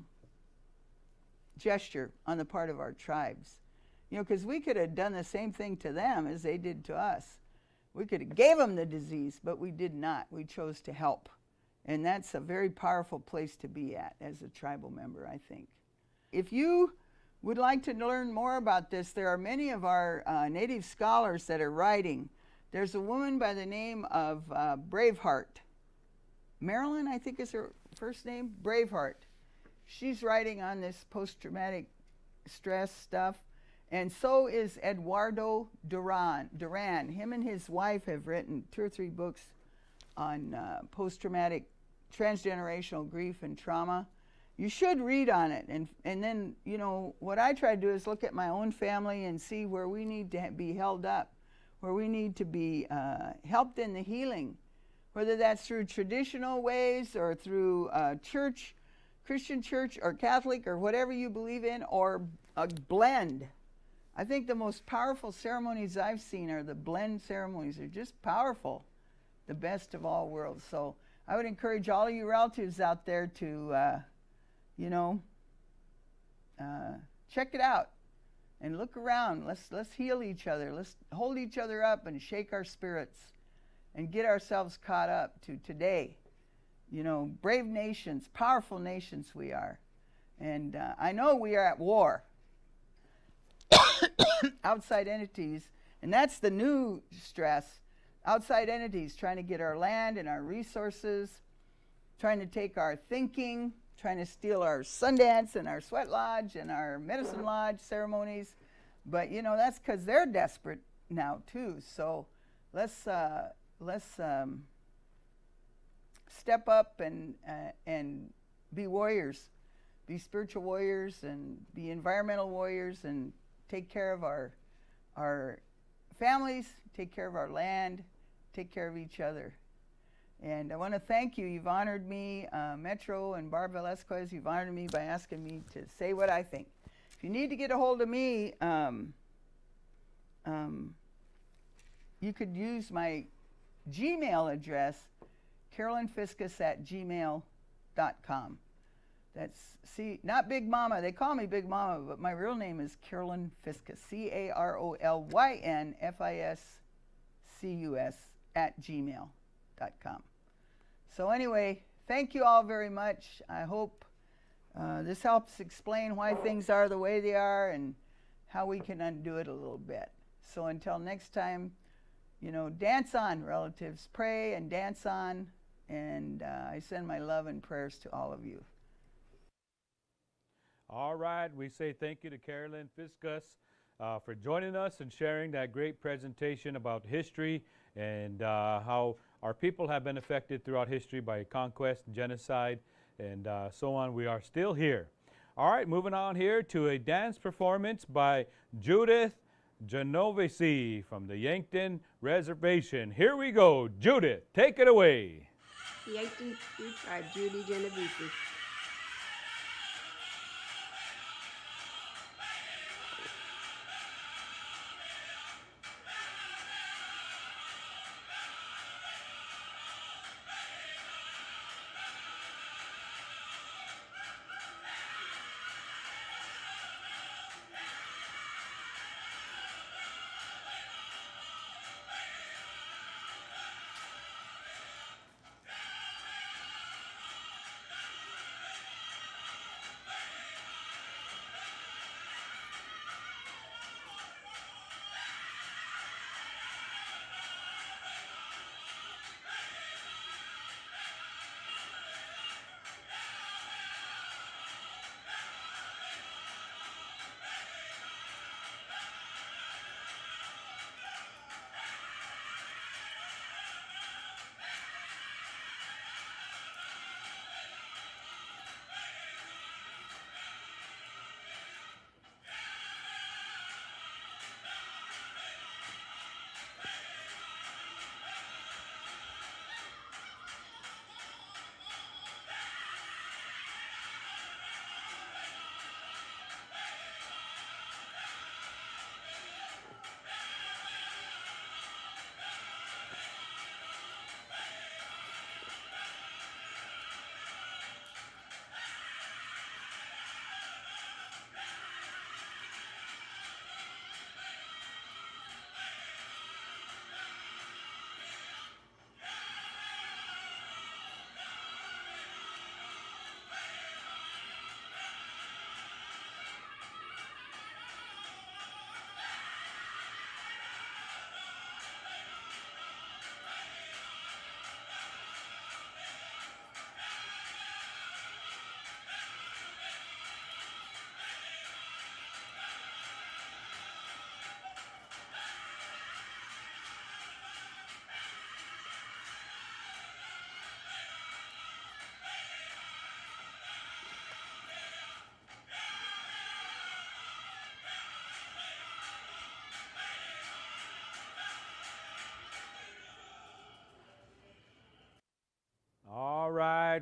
gesture on the part of our tribes. Because we could have done the same thing to them as they did to us. We could have gave them the disease, but we did not. We chose to help. And that's a very powerful place to be at as a tribal member, I think. If you would like to learn more about this, there are many of our Native scholars that are writing. There's a woman by the name of Braveheart. Marilyn, I think is her first name, Braveheart. She's writing on this post-traumatic stress stuff. And so is Eduardo Duran. Him and his wife have written 2 or 3 books on post-traumatic transgenerational grief and trauma. You should read on it. And then, you know, what I try to do is look at my own family and see where we need to be held up, where we need to be helped in the healing, whether that's through traditional ways or through church, Christian church or Catholic or whatever you believe in, or a blend. I think the most powerful ceremonies I've seen are the blend ceremonies. They're just powerful, the best of all worlds. So I would encourage all of you relatives out there to, you know, check it out and look around. Let's heal each other. Let's hold each other up and shake our spirits and get ourselves caught up to today. You know, brave nations, powerful nations we are. And I know we are at war. Outside entities, and that's the new stress. Outside entities trying to get our land and our resources, trying to take our thinking, trying to steal our Sundance and our Sweat Lodge and our Medicine Lodge ceremonies. But you know, that's because they're desperate now too. So let's step up and be warriors, be spiritual warriors, and be environmental warriors, and take care of our families, take care of our land, take care of each other. And I want to thank you. You've honored me, Metro and Barb Velasquez, you've honored me by asking me to say what I think. If you need to get a hold of me, you could use my Gmail address, carolynfiscus@gmail.com. That's, see, not Big Mama. They call me Big Mama, but my real name is Carolyn Fiscus, CarolynFiscus@gmail.com. So anyway, thank you all very much. I hope this helps explain why things are the way they are and how we can undo it a little bit. So until next time, you know, dance on, relatives. Pray and dance on. And I send my love and prayers to all of you. All right, we say thank you to Carolyn Fiscus for joining us and sharing that great presentation about history and how our people have been affected throughout history by conquest and genocide and so on. We are still here. All right, moving on here to a dance performance by Judith Genovese from the Yankton Reservation. Here we go. Judith, take it away. Yankton Sioux Tribe, Judy Genovese.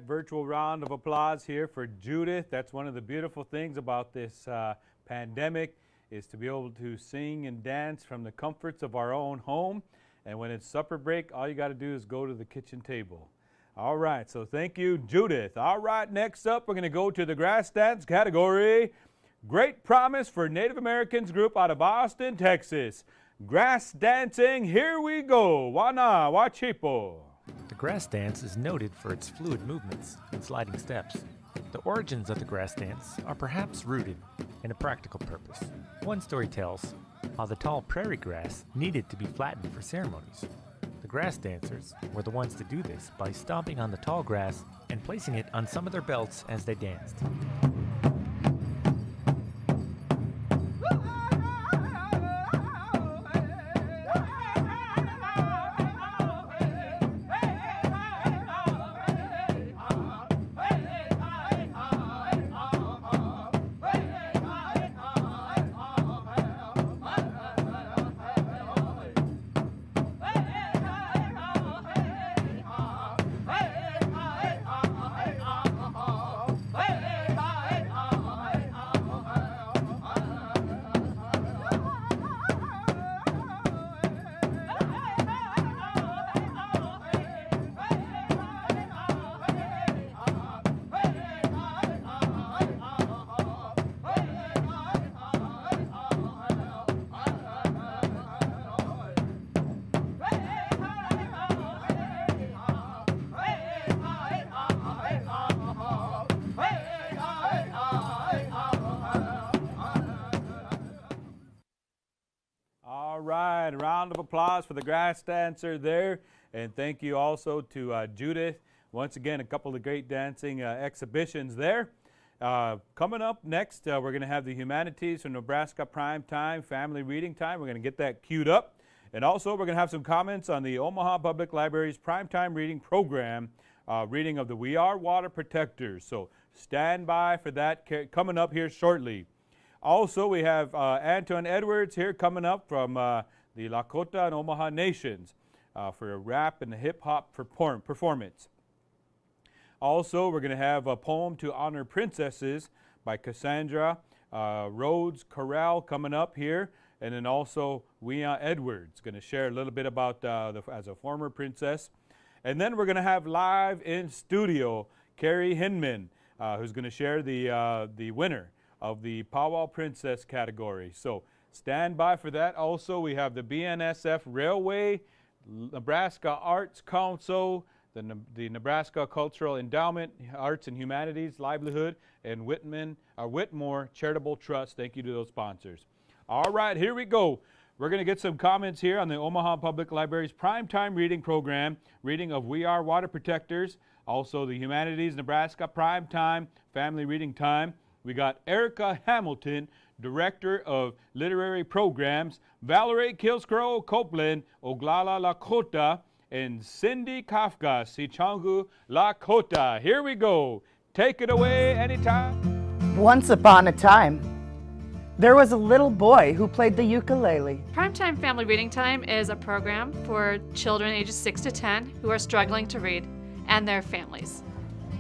virtual round of applause here for Judith. That's one of the beautiful things about this pandemic, is to be able to sing and dance from the comforts of our own home. And when it's supper break, all you got to do is go to the kitchen table. All right, so thank you, Judith. All right, next up, we're going to go to the grass dance category. Great Promise for Native Americans group out of Austin, Texas. Grass dancing, here we go. Wana, wachipo. The grass dance is noted for its fluid movements and sliding steps. The origins of the grass dance are perhaps rooted in a practical purpose. One story tells how the tall prairie grass needed to be flattened for ceremonies. The grass dancers were the ones to do this by stomping on the tall grass and placing it on some of their belts as they danced. right, a round of applause for the grass dancer there. And thank you also to Judith. Once again, a couple of great dancing exhibitions there. Coming up next, we're going to have the Humanities from Nebraska Prime Time Family Reading Time. We're going to get that queued up. And also, we're going to have some comments on the Omaha Public Library's Primetime Reading Program, reading of the We Are Water Protectors. So stand by for that coming up here shortly. Also, we have Antoine Edwards here coming up from the Lakota and Omaha Nations for a rap and a hip-hop performance. Also, we're going to have a poem to honor princesses by Cassandra Rhodes Corral coming up here. And then also Wea Edwards going to share a little bit about as a former princess. And then we're going to have live in studio Carrie Hinman, who's going to share the winner of the Powwow Princess category. So stand by for that. Also, we have the BNSF Railway, Nebraska Arts Council, the Nebraska Cultural Endowment, Arts and Humanities Livelihood, and Whitmore Charitable Trust. Thank you to those sponsors. All right, here we go. We're going to get some comments here on the Omaha Public Library's Primetime Reading Program, reading of We Are Water Protectors, also the Humanities Nebraska Primetime Family Reading Time. We got Erica Hamilton, Director of Literary Programs, Valerie Kilscrow Copeland, Oglala Lakota, and Cindy Kafka, Sichangu Lakota. Here we go. Take it away anytime. Once upon a time, there was a little boy who played the ukulele. Primetime Family Reading Time is a program for children ages 6 to 10 who are struggling to read and their families.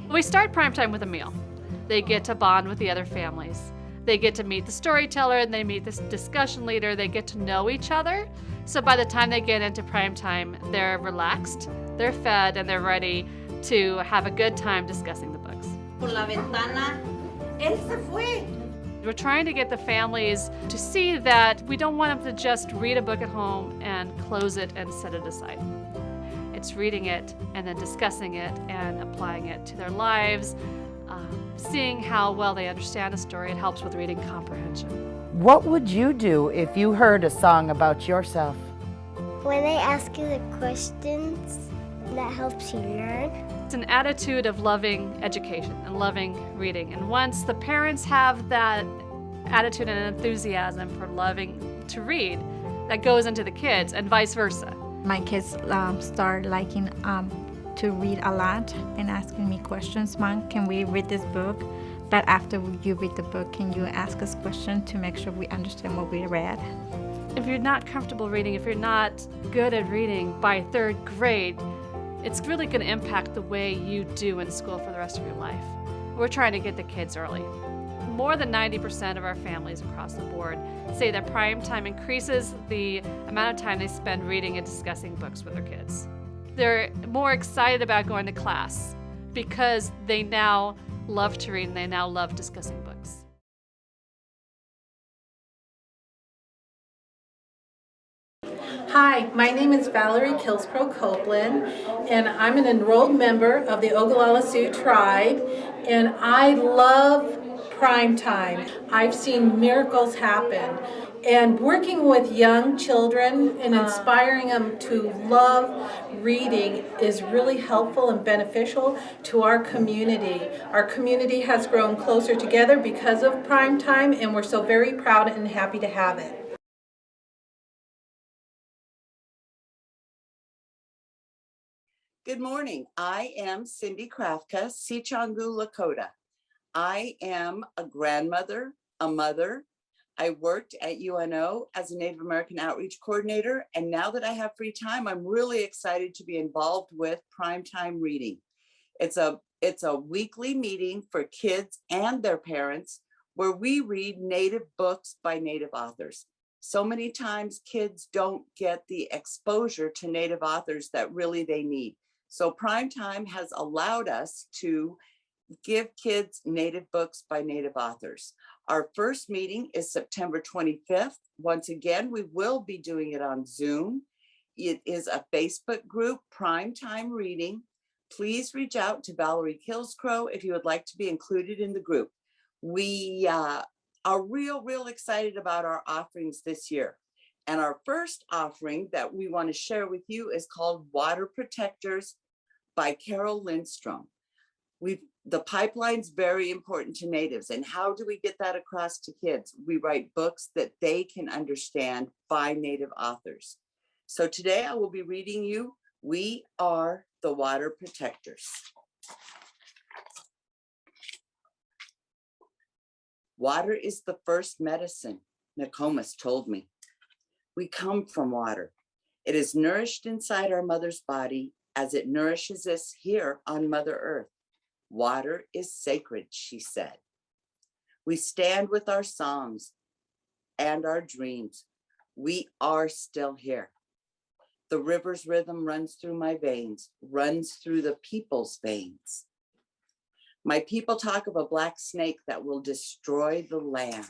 We start Primetime with a meal. They get to bond with the other families. They get to meet the storyteller and they meet the discussion leader. They get to know each other. So by the time they get into primetime, they're relaxed, they're fed, and they're ready to have a good time discussing the books. Por la ventana, él se fue. We're trying to get the families to see that we don't want them to just read a book at home and close it and set it aside. It's reading it and then discussing it and applying it to their lives, seeing how well they understand a story. It helps with reading comprehension. What would you do if you heard a song about yourself? When they ask you the questions, that helps you learn. It's an attitude of loving education and loving reading. And once the parents have that attitude and enthusiasm for loving to read, that goes into the kids and vice versa. My kids start liking to read a lot and asking me questions. Mom, can we read this book? But after you read the book, can you ask us questions to make sure we understand what we read? If you're not comfortable reading, if you're not good at reading by third grade, it's really going to impact the way you do in school for the rest of your life. We're trying to get the kids early. More than 90% of our families across the board say that prime time increases the amount of time they spend reading and discussing books with their kids. They're more excited about going to class because they now love to read and they now love discussing books. Hi, my name is Valerie Kilsbro Copeland, and I'm an enrolled member of the Ogallala Sioux tribe, and I love prime time. I've seen miracles happen, and working with young children and inspiring them to love reading is really helpful and beneficial to our community. Our community has grown closer together because of prime time, and we're so very proud and happy to have it. Good morning. I am Cindy Krafka, Sichangu Lakota. I am a grandmother, a mother. I worked at UNO as a Native American Outreach Coordinator, and now that I have free time, I'm really excited to be involved with Primetime Reading. It's a weekly meeting for kids and their parents where we read Native books by Native authors. So many times kids don't get the exposure to Native authors that really they need. So Primetime has allowed us to give kids Native books by Native authors. Our first meeting is September 25th. Once again, we will be doing it on Zoom. It is a Facebook group, Primetime Reading. Please reach out to Valerie Kilscrow if you would like to be included in the group. We are real excited about our offerings this year. And our first offering that we want to share with you is called Water Protectors by Carol Lindstrom. The pipeline's very important to Natives. And how do we get that across to kids? We write books that they can understand by Native authors. So today I will be reading you We Are the Water Protectors. Water is the first medicine, Nokomis told me. We come from water. It is nourished inside our mother's body as it nourishes us here on Mother Earth. Water is sacred, she said. We stand with our songs and our dreams. We are still here. The river's rhythm runs through my veins, runs through the people's veins. My people talk of a black snake that will destroy the land,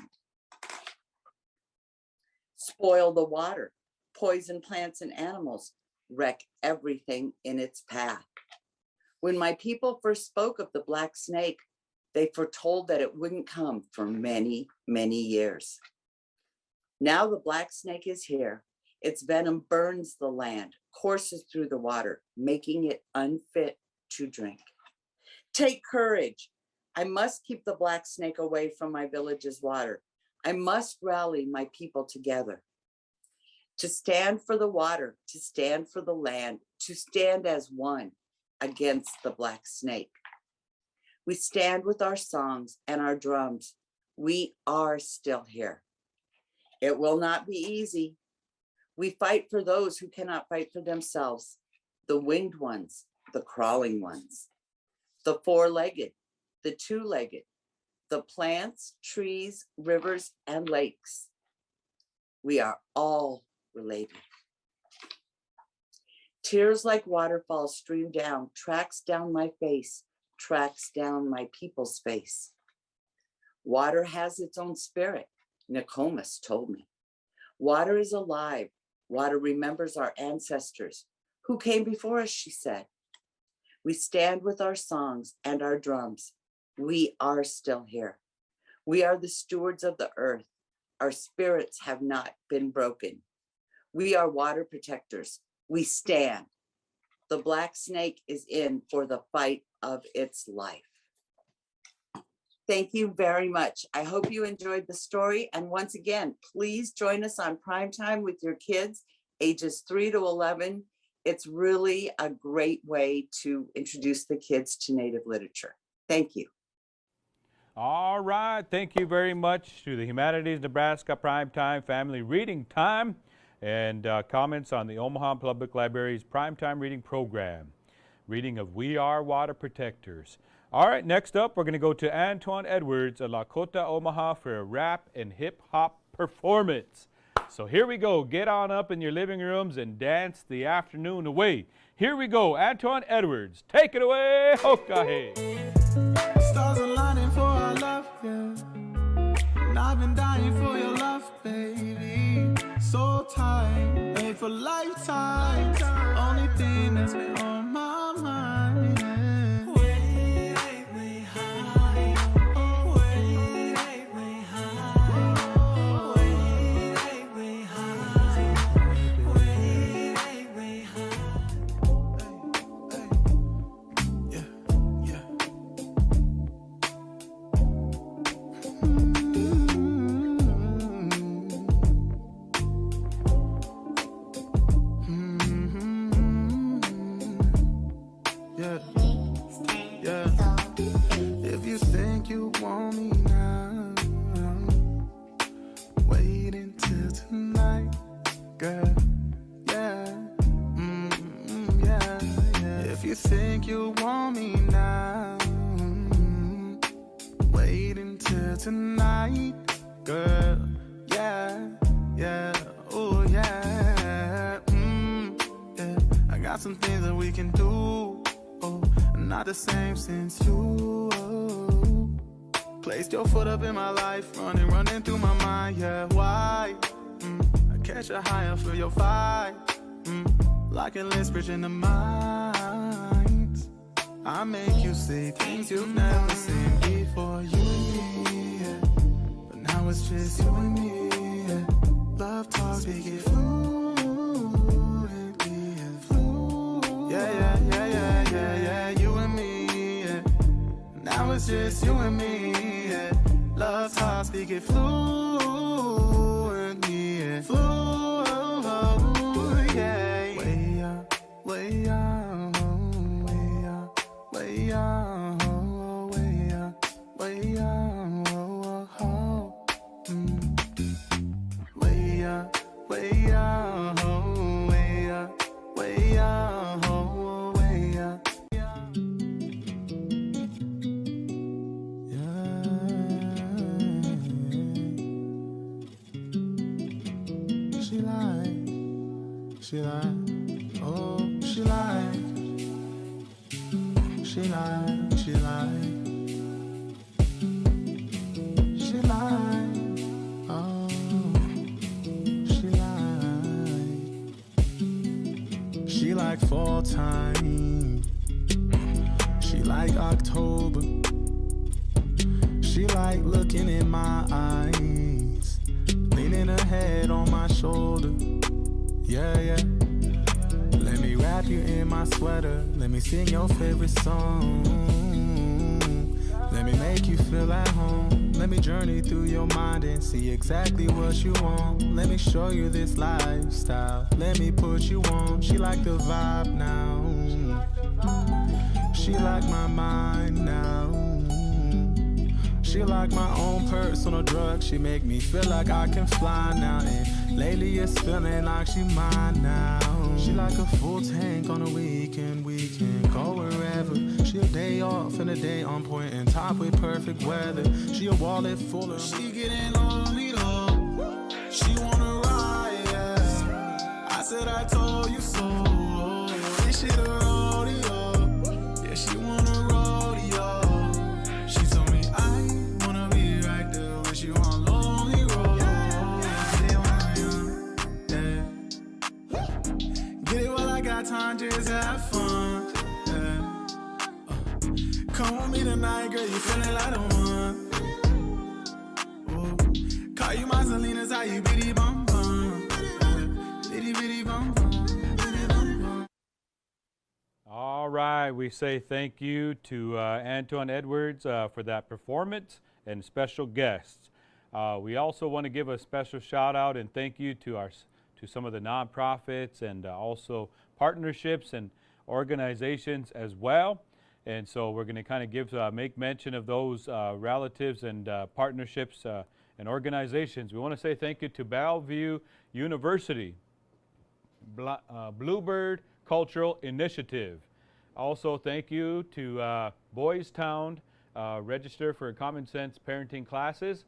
spoil the water, poison plants and animals, wreck everything in its path. When my people first spoke of the black snake, they foretold that it wouldn't come for many years. Now the black snake is here. Its venom burns the land, courses through the water, making it unfit to drink. Take courage. I must keep the black snake away from my village's water. I must rally my people together to stand for the water, to stand for the land, to stand as one against the black snake. We stand with our songs and our drums. We are still here. It will not be easy. We fight for those who cannot fight for themselves, the winged ones, the crawling ones, the four-legged, the two-legged, the plants, trees, rivers, and lakes. We are all related. Tears like waterfalls stream down, tracks down my face, tracks down my people's face. Water has its own spirit, Nokomis told me. Water is alive. Water remembers our ancestors who came before us, she said. We stand with our songs and our drums. We are still here. We are the stewards of the earth. Our spirits have not been broken. We are water protectors. We stand. The black snake is in for the fight of its life. Thank you very much. I hope you enjoyed the story. And once again, please join us on Primetime with your kids, ages 3 to 11. It's really a great way to introduce the kids to Native literature. Thank you. All right. Thank you very much to the Humanities Nebraska Primetime Family Reading Time and comments on the Omaha Public Library's Primetime Reading Program. reading of We Are Water Protectors. All right, next up, we're going to go to Antoine Edwards of Lakota, Omaha for a rap and hip-hop performance. So here we go. Get on up in your living rooms and dance the afternoon away. Here we go. Antoine Edwards, take it away. Hokahe. Stars aligning for our love, yeah. And I've been dying for your love, baby. So tight, made for lifetime. Only thing that's been on my mind, yeah. Same since you placed your foot up in my life, running through my mind, yeah, why? I catch a high, I feel your vibe, like a list bridge in the minds. I make you see things you've never seen before, you and me, yeah. But now it's just you and me, yeah. Love talk, speak it fluently, yeah, you and me. Now it's just you and me, yeah. Love talk, speak it fluently, yeah. Yeah. Way up, way up, way up, way up, way up, way up, way up, way up, way up, way up. She lied, oh, she lied. She lied, she lied. She lied, oh, she lied. She like fall time. She like October. She like looking in my eyes, leaning her head on my shoulder. Yeah, yeah. Let me wrap you in my sweater. Let me sing your favorite song. Let me make you feel at home. Let me journey through your mind and see exactly what you want. Let me show you this lifestyle. Let me put you on. She like the vibe now. She like my mind now. She like my own personal drug. She make me feel like I can fly now. And lately it's feeling like she mine now. She like a full tank on a weekend. We can go wherever. She a day off and a day on point and top with perfect weather. She a wallet full of. She getting lonely though. She wanna ride, yeah. I said I told you so. This shit a rodeo. Yeah, she wanna rodeo. She told me I wanna be right there with you on lonely road. Get it while I got time, just have fun. Yeah. Come with me tonight, girl, you feeling like the one. Ooh. Call you my Selena's, how you bitty bum bum. Bitty bitty bum bum. Bitty bum bum. All right, we say thank you to Antoine Edwards for that performance and special guests. We also want to give a special shout out and thank you to some of the nonprofits and also partnerships and organizations as well. And so we're going to kind of make mention of those relatives and partnerships and organizations. We want to say thank you to Bellevue University, Bluebird Cultural Initiative, Also, thank you to Boys Town, register for Common Sense Parenting classes,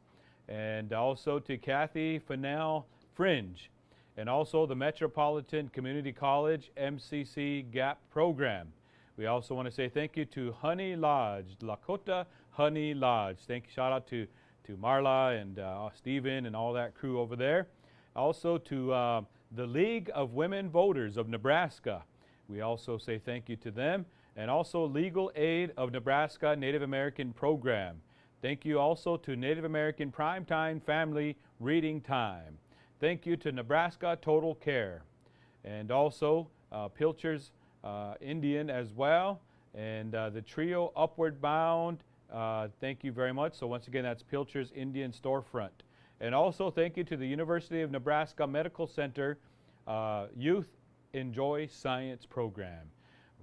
and also to Kathy Fennell Fringe, and also the Metropolitan Community College MCC GAP program. We also want to say thank you to Honey Lodge, Lakota Honey Lodge. Thank you, shout out to Marla and Stephen and all that crew over there. Also to the League of Women Voters of Nebraska. We also say thank you to them, and also Legal Aid of Nebraska Native American Program. Thank you also to Native American Primetime Family Reading Time. Thank you to Nebraska Total Care, and also Pilcher's Indian as well, and the trio Upward Bound. Thank you very much. So once again, that's Pilcher's Indian Storefront. And also thank you to the University of Nebraska Medical Center Youth Enjoy Science program.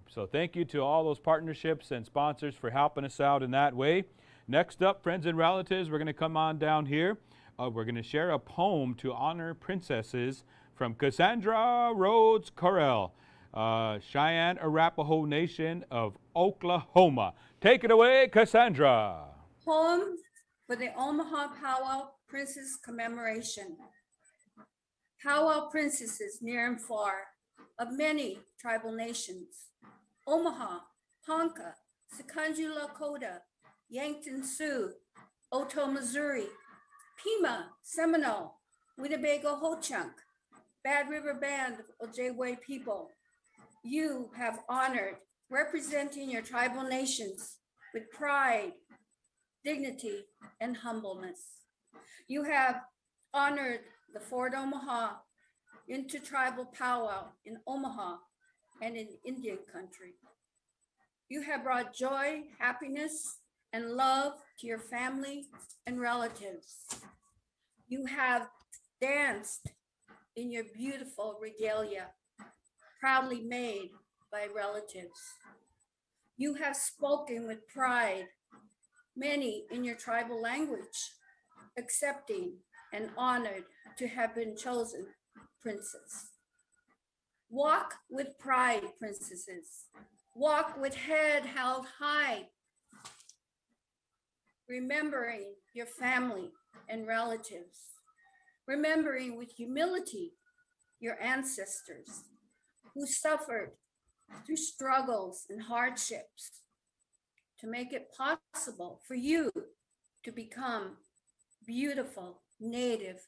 So thank you to all those partnerships and sponsors for helping us out in that way. Next up, friends and relatives, we're going to come on down here. We're going to share a poem to honor princesses from Cassandra Rhodes Correll, Cheyenne Arapaho Nation of Oklahoma. Take it away, Cassandra. Poem for the Omaha Powwow Princess Commemoration. Powwow princesses near and far of many tribal nations. Omaha, Ponca, Sikanju Lakota, Yankton Sioux, Oto Missouri, Pima, Seminole, Winnebago Ho-Chunk, Bad River Band of Ojibwe people. You have honored representing your tribal nations with pride, dignity, and humbleness. You have honored the Fort Omaha Intertribal Powwow in Omaha and in Indian country. You have brought joy, happiness, and love to your family and relatives. You have danced in your beautiful regalia, proudly made by relatives. You have spoken with pride, many in your tribal language, accepting and honored to have been chosen princess. Walk with pride, princesses. Walk with head held high, remembering your family and relatives, remembering with humility your ancestors who suffered through struggles and hardships to make it possible for you to become beautiful Native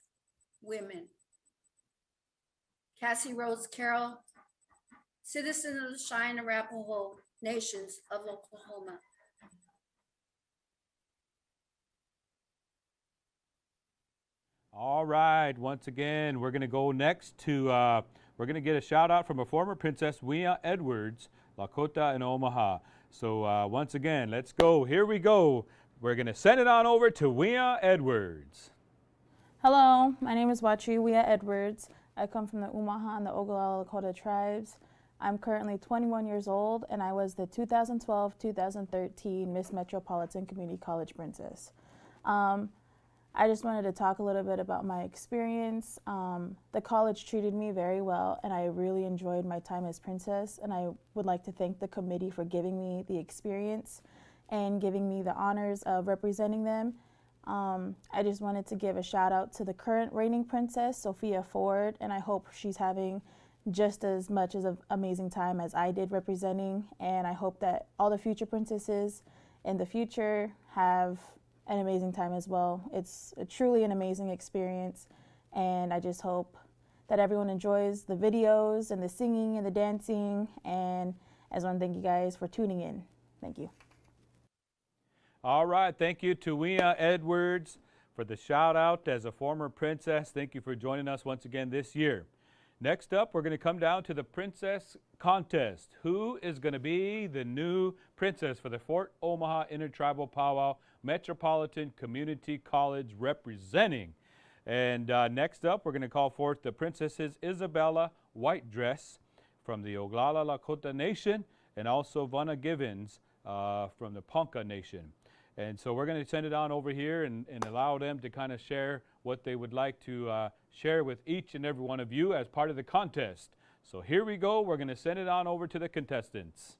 women. Cassie Rose Carroll, citizen of the Cheyenne Arapaho Nations of Oklahoma. All right, once again, we're going to go next to, we're going to get a shout out from a former princess, Wea Edwards, Lakota in Omaha. So once again, let's go. Here we go. We're going to send it on over to Wea Edwards. Hello, my name is Watri Wea Edwards. I come from the Omaha and the Oglala Lakota tribes. I'm currently 21 years old, and I was the 2012-2013 Miss Metropolitan Community College Princess. I just wanted to talk a little bit about my experience. The college treated me very well, and I really enjoyed my time as princess, and I would like to thank the committee for giving me the experience and giving me the honors of representing them. I just wanted to give a shout out to the current reigning princess, Sophia Ford, and I hope she's having just as much as an amazing time as I did representing, and I hope that all the future princesses in the future have an amazing time as well. It's truly an amazing experience, and I just hope that everyone enjoys the videos and the singing and the dancing, and I just want to thank you guys for tuning in. Thank you. All right, thank you to Wea Edwards for the shout out as a former princess. Thank you for joining us once again this year. Next up, we're going to come down to the Princess Contest. Who is going to be the new princess for the Fort Omaha Intertribal Powwow Metropolitan Community College representing? And next up, we're going to call forth the Princesses Isabella White Dress from the Oglala Lakota Nation, and also Vanna Givens from the Ponca Nation. And so we're going to send it on over here and allow them to kind of share what they would like to share with each and every one of you as part of the contest. So here we go. We're going to send it on over to the contestants.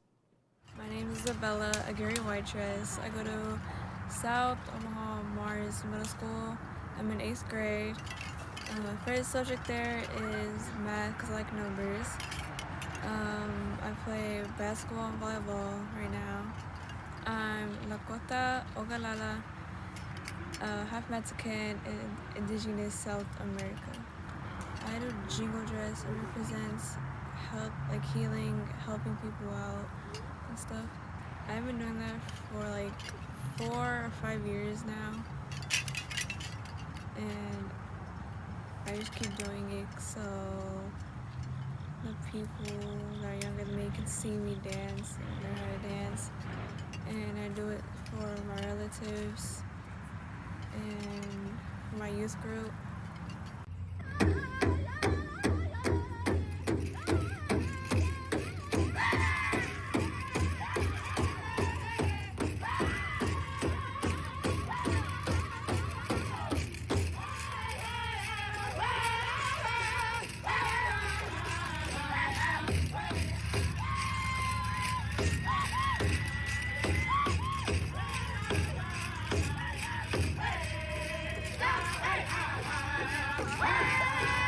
My name is Isabella Aguirre Whitetress. I go to South Omaha Mars Middle School. I'm in 8th grade. My favorite subject there is math because I like numbers. I play basketball and volleyball right now. I'm Lakota, Oglala, half Mexican and indigenous South America. I do Jingle dress. It represents help, like healing, helping people out and stuff. I've been doing that for like 4 or 5 years now, and I just keep doing it so the people that are younger than me can see me dance and learn how to dance. And I do it for my relatives and for my youth group. Hey!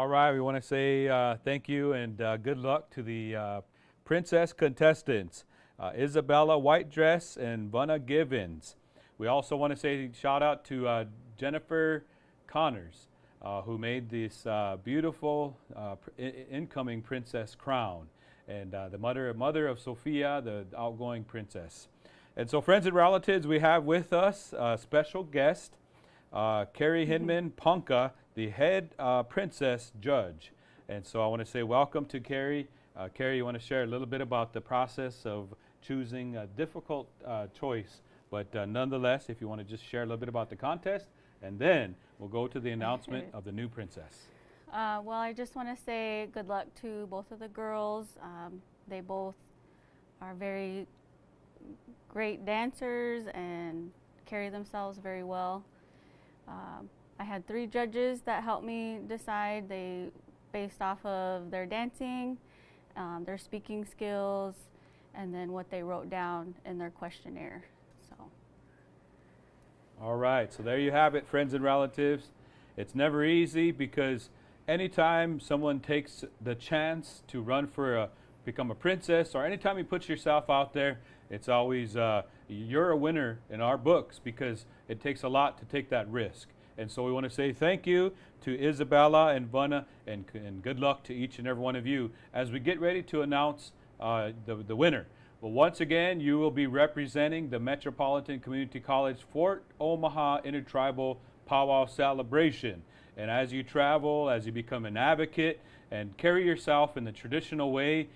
All right, we want to say thank you and good luck to the princess contestants, Isabella White Dress and Bunna Givens. We also want to say shout out to Jennifer Connors, who made this beautiful incoming princess crown, and the mother of Sophia, the outgoing princess. And so, friends and relatives, we have with us a special guest, Carrie Hinman Ponca, the head princess judge. And so I want to say welcome to Carrie. Carrie, you want to share a little bit about the process of choosing a difficult choice, but nonetheless, if you want to just share a little bit about the contest, and then we'll go to the announcement of the new princess. Well, I just want to say good luck to both of the girls. They both are very great dancers and carry themselves very well. I had 3 judges that helped me decide. They based off of their dancing, their speaking skills, and then what they wrote down in their questionnaire. So. All right, so there you have it, friends and relatives. It's never easy because anytime someone takes the chance to run for become a princess, or anytime you put yourself out there, it's always you're a winner in our books because it takes a lot to take that risk. And so we want to say thank you to Isabella and Bunna, and good luck to each and every one of you as we get ready to announce the winner. Well, once again, you will be representing the Metropolitan Community College Fort Omaha Intertribal Powwow Celebration. And as you travel, as you become an advocate and carry yourself in the traditional way,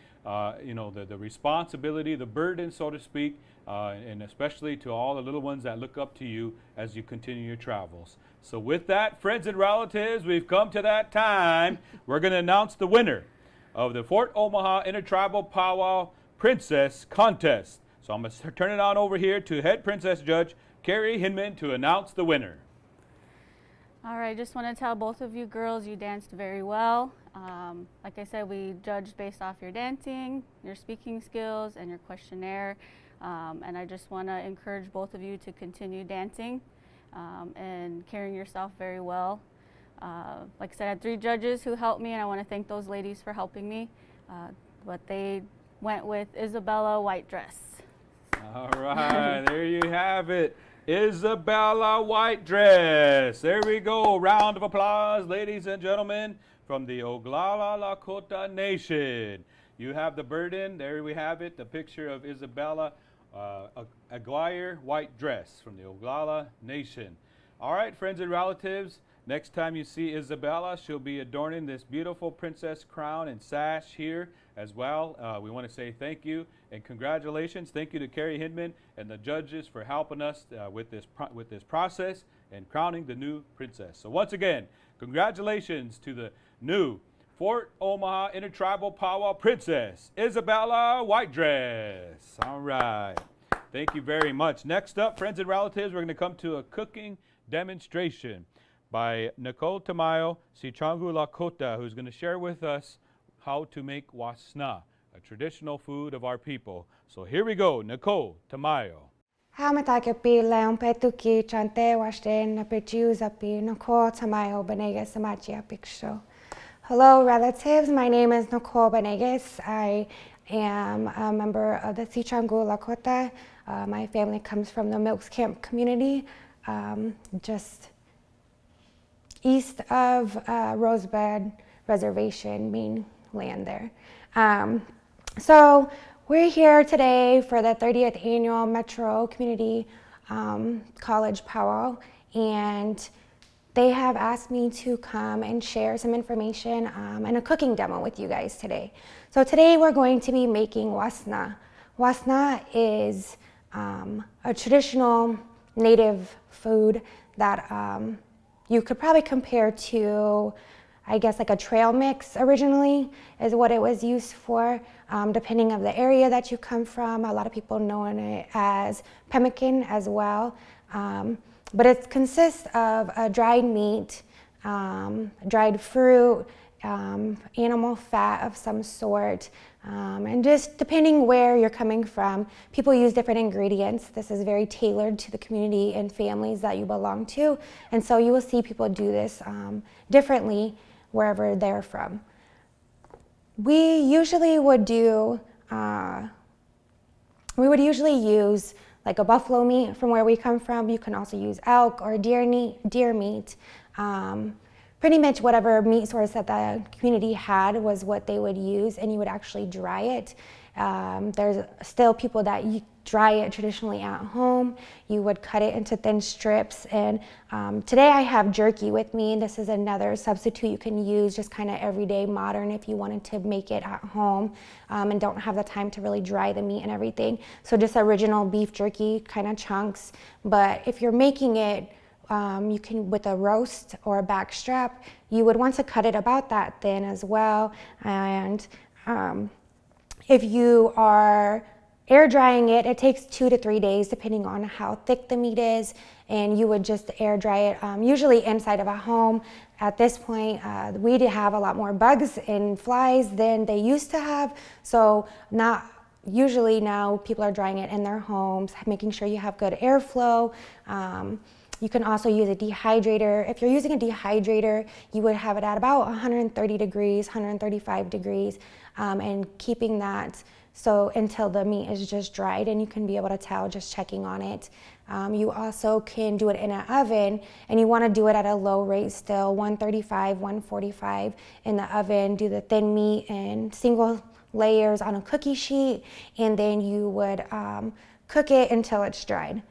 you know, the responsibility, the burden, so to speak, and especially to all the little ones that look up to you as you continue your travels. So with that, friends and relatives, we've come to that time. We're going to announce the winner of the Fort Omaha Intertribal Powwow Princess Contest. So I'm going to turn it on over here to Head Princess Judge Carrie Hinman to announce the winner. All right, just want to tell both of you girls you danced very well. Like I said, we judged based off your dancing, your speaking skills, and your questionnaire. And I just want to encourage both of you to continue dancing and carrying yourself very well. Like I said, I had 3 judges who helped me, and I want to thank those ladies for helping me. But they went with Isabella White Dress. All right, there you have it. Isabella White Dress. There we go. Round of applause, ladies and gentlemen, from the Oglala Lakota Nation. You have the burden. There we have it, the picture of Isabella Aguirre White Dress from the Oglala Nation. All right, friends and relatives, next time you see Isabella, she'll be adorning this beautiful princess crown and sash here as well. We want to say thank you and congratulations. Thank you to Carrie Hinman and the judges for helping us with this process and crowning the new princess. So once again, congratulations to the new Fort Omaha Intertribal Powwow Princess, Isabella White Dress. All right. Thank you very much. Next up, friends and relatives, we're going to come to a cooking demonstration by Nicole Tamayo, Sichangu Lakota, who's going to share with us how to make wasna, a traditional food of our people. So here we go, Nicole Tamayo. Hello, relatives. My name is Nicole Benegas. I am a member of the Sichangu Lakota. My family comes from the Milks Camp community, just east of Rosebud Reservation, main land there. So we're here today for the 30th annual Metro Community College Powwow, and they have asked me to come and share some information and a cooking demo with you guys today. So today we're going to be making wasna. Wasna is a traditional native food that you could probably compare to, I guess, like a trail mix originally is what it was used for, depending on the area that you come from. A lot of people know it as pemmican as well. But it consists of dried meat, dried fruit, animal fat of some sort, and just depending where you're coming from, people use different ingredients. This is very tailored to the community and families that you belong to, and so you will see people do this differently. wherever they're from. We usually would do, we would usually use like a buffalo meat from where we come from. You can also use elk or deer meat. Pretty much whatever meat source that the community had was what they would use, and you would actually dry it. There's still people that dry it traditionally at home. You would cut it into thin strips, and today I have jerky with me. This is another substitute you can use, just kind of everyday modern if you wanted to make it at home and don't have the time to really dry the meat and everything. So just original beef jerky kind of chunks, but if you're making it you can, with a roast or a back strap, you would want to cut it about that thin as well. And if you are air drying it, it takes 2 to 3 days depending on how thick the meat is, and you would just air dry it usually inside of a home. At this point, we have a lot more bugs and flies than they used to have, so usually now people are drying it in their homes, making sure you have good airflow. You can also use a dehydrator. If you're using a dehydrator, you would have it at about 130 degrees, 135 degrees, and keeping that so until the meat is just dried, and you can be able to tell just checking on it. You also can do it in an oven, and you want to do it at a low rate still, 135, 145 in the oven. Do the thin meat in single layers on a cookie sheet, and then you would cook it until it's dried.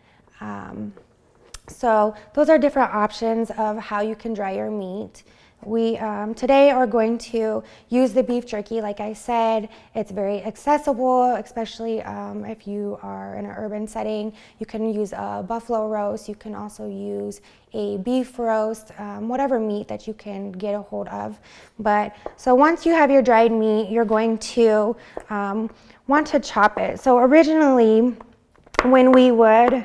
So those are different options of how you can dry your meat. We today are going to use the beef jerky. Like I said, it's very accessible, especially if you are in an urban setting. You can use a buffalo roast. You can also use a beef roast, whatever meat that you can get a hold of. But so once you have your dried meat, you're going to want to chop it. So originally, when we would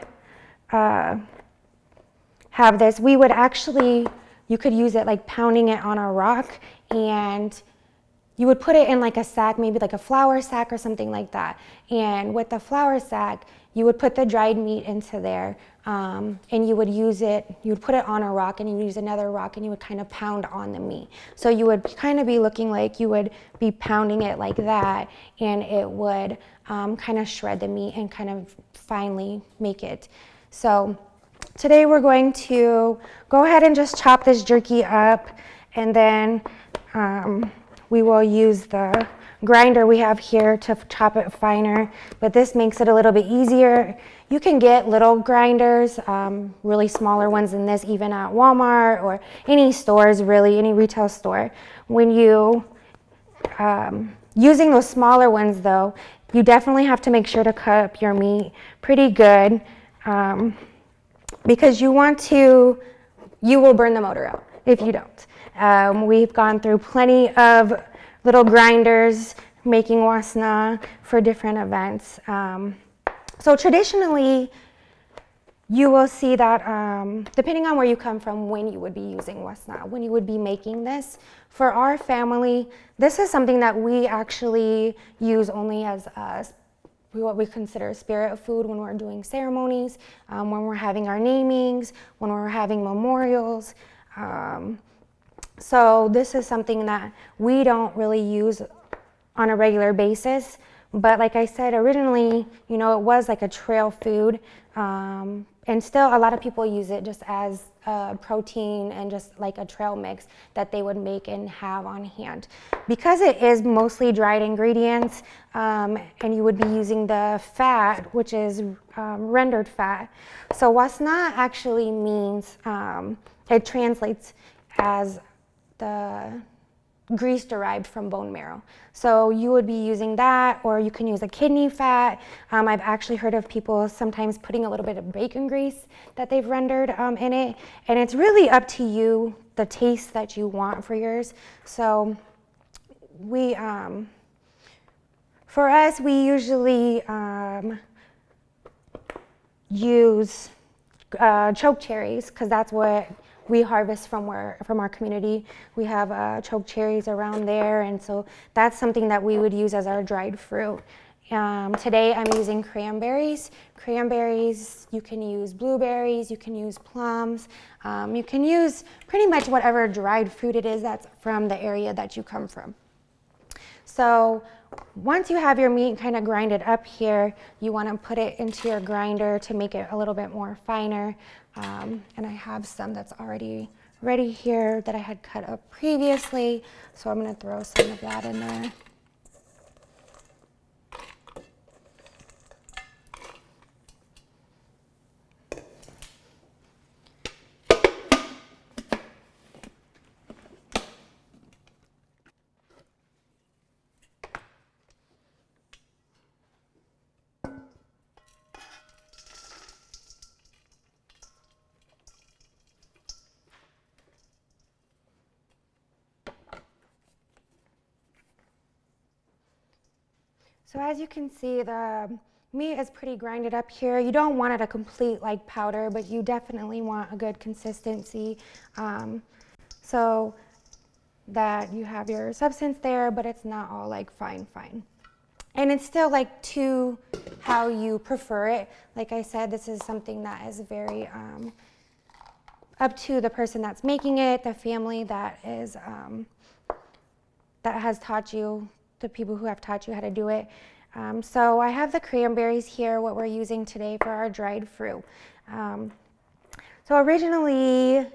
have this, we would actually, you could use it like pounding it on a rock, and you would put it in like a sack, maybe like a flour sack or something like that. And with the flour sack, you would put the dried meat into there, and you would use it, you would put it on a rock, and you would use another rock, and you would kind of pound on the meat. So you would kind of be looking like you would be pounding it like that, and it would kind of shred the meat and kind of finely make it. So today we're going to go ahead and just chop this jerky up, and then we will use the grinder we have here to chop it finer, but this makes it a little bit easier. You can get little grinders, really smaller ones than this, even at Walmart or any stores, really, any retail store. When you, using those smaller ones though, you definitely have to make sure to cut up your meat pretty good, because you will burn the motor out if you don't. We've gone through plenty of little grinders making wasna for different events. So traditionally, you will see that depending on where you come from, when you would be using wasna, when you would be making this. For our family, this is something that we actually use only as what we consider spirit food when we're doing ceremonies, when we're having our namings, when we're having memorials. So this is something that we don't really use on a regular basis. But like I said, originally, you know, it was like a trail food. And still a lot of people use it just as protein and just like a trail mix that they would make and have on hand. Because it is mostly dried ingredients, and you would be using the fat, which is rendered fat. So wasna actually means, it translates as the grease derived from bone marrow. So you would be using that, or you can use a kidney fat. I've actually heard of people sometimes putting a little bit of bacon grease that they've rendered in it. And it's really up to you, the taste that you want for yours. So we, for us, we usually use choke cherries, because that's what we harvest from our community. We have choke cherries around there, and so that's something that we would use as our dried fruit. Today I'm using cranberries. Cranberries, you can use blueberries, you can use plums, you can use pretty much whatever dried fruit it is that's from the area that you come from. So once you have your meat kind of grinded up here, you want to put it into your grinder to make it a little bit more finer. And I have some that's already ready here that I had cut up previously, so I'm going to throw some of that in there. So as you can see, the meat is pretty grinded up here. You don't want it a complete like powder, but you definitely want a good consistency so that you have your substance there, but it's not all like fine. And it's still like to how you prefer it. Like I said, this is something that is very up to the person that's making it, the family that is that has taught you, the people who have taught you how to do it. So I have the cranberries here, what we're using today for our dried fruit. So originally,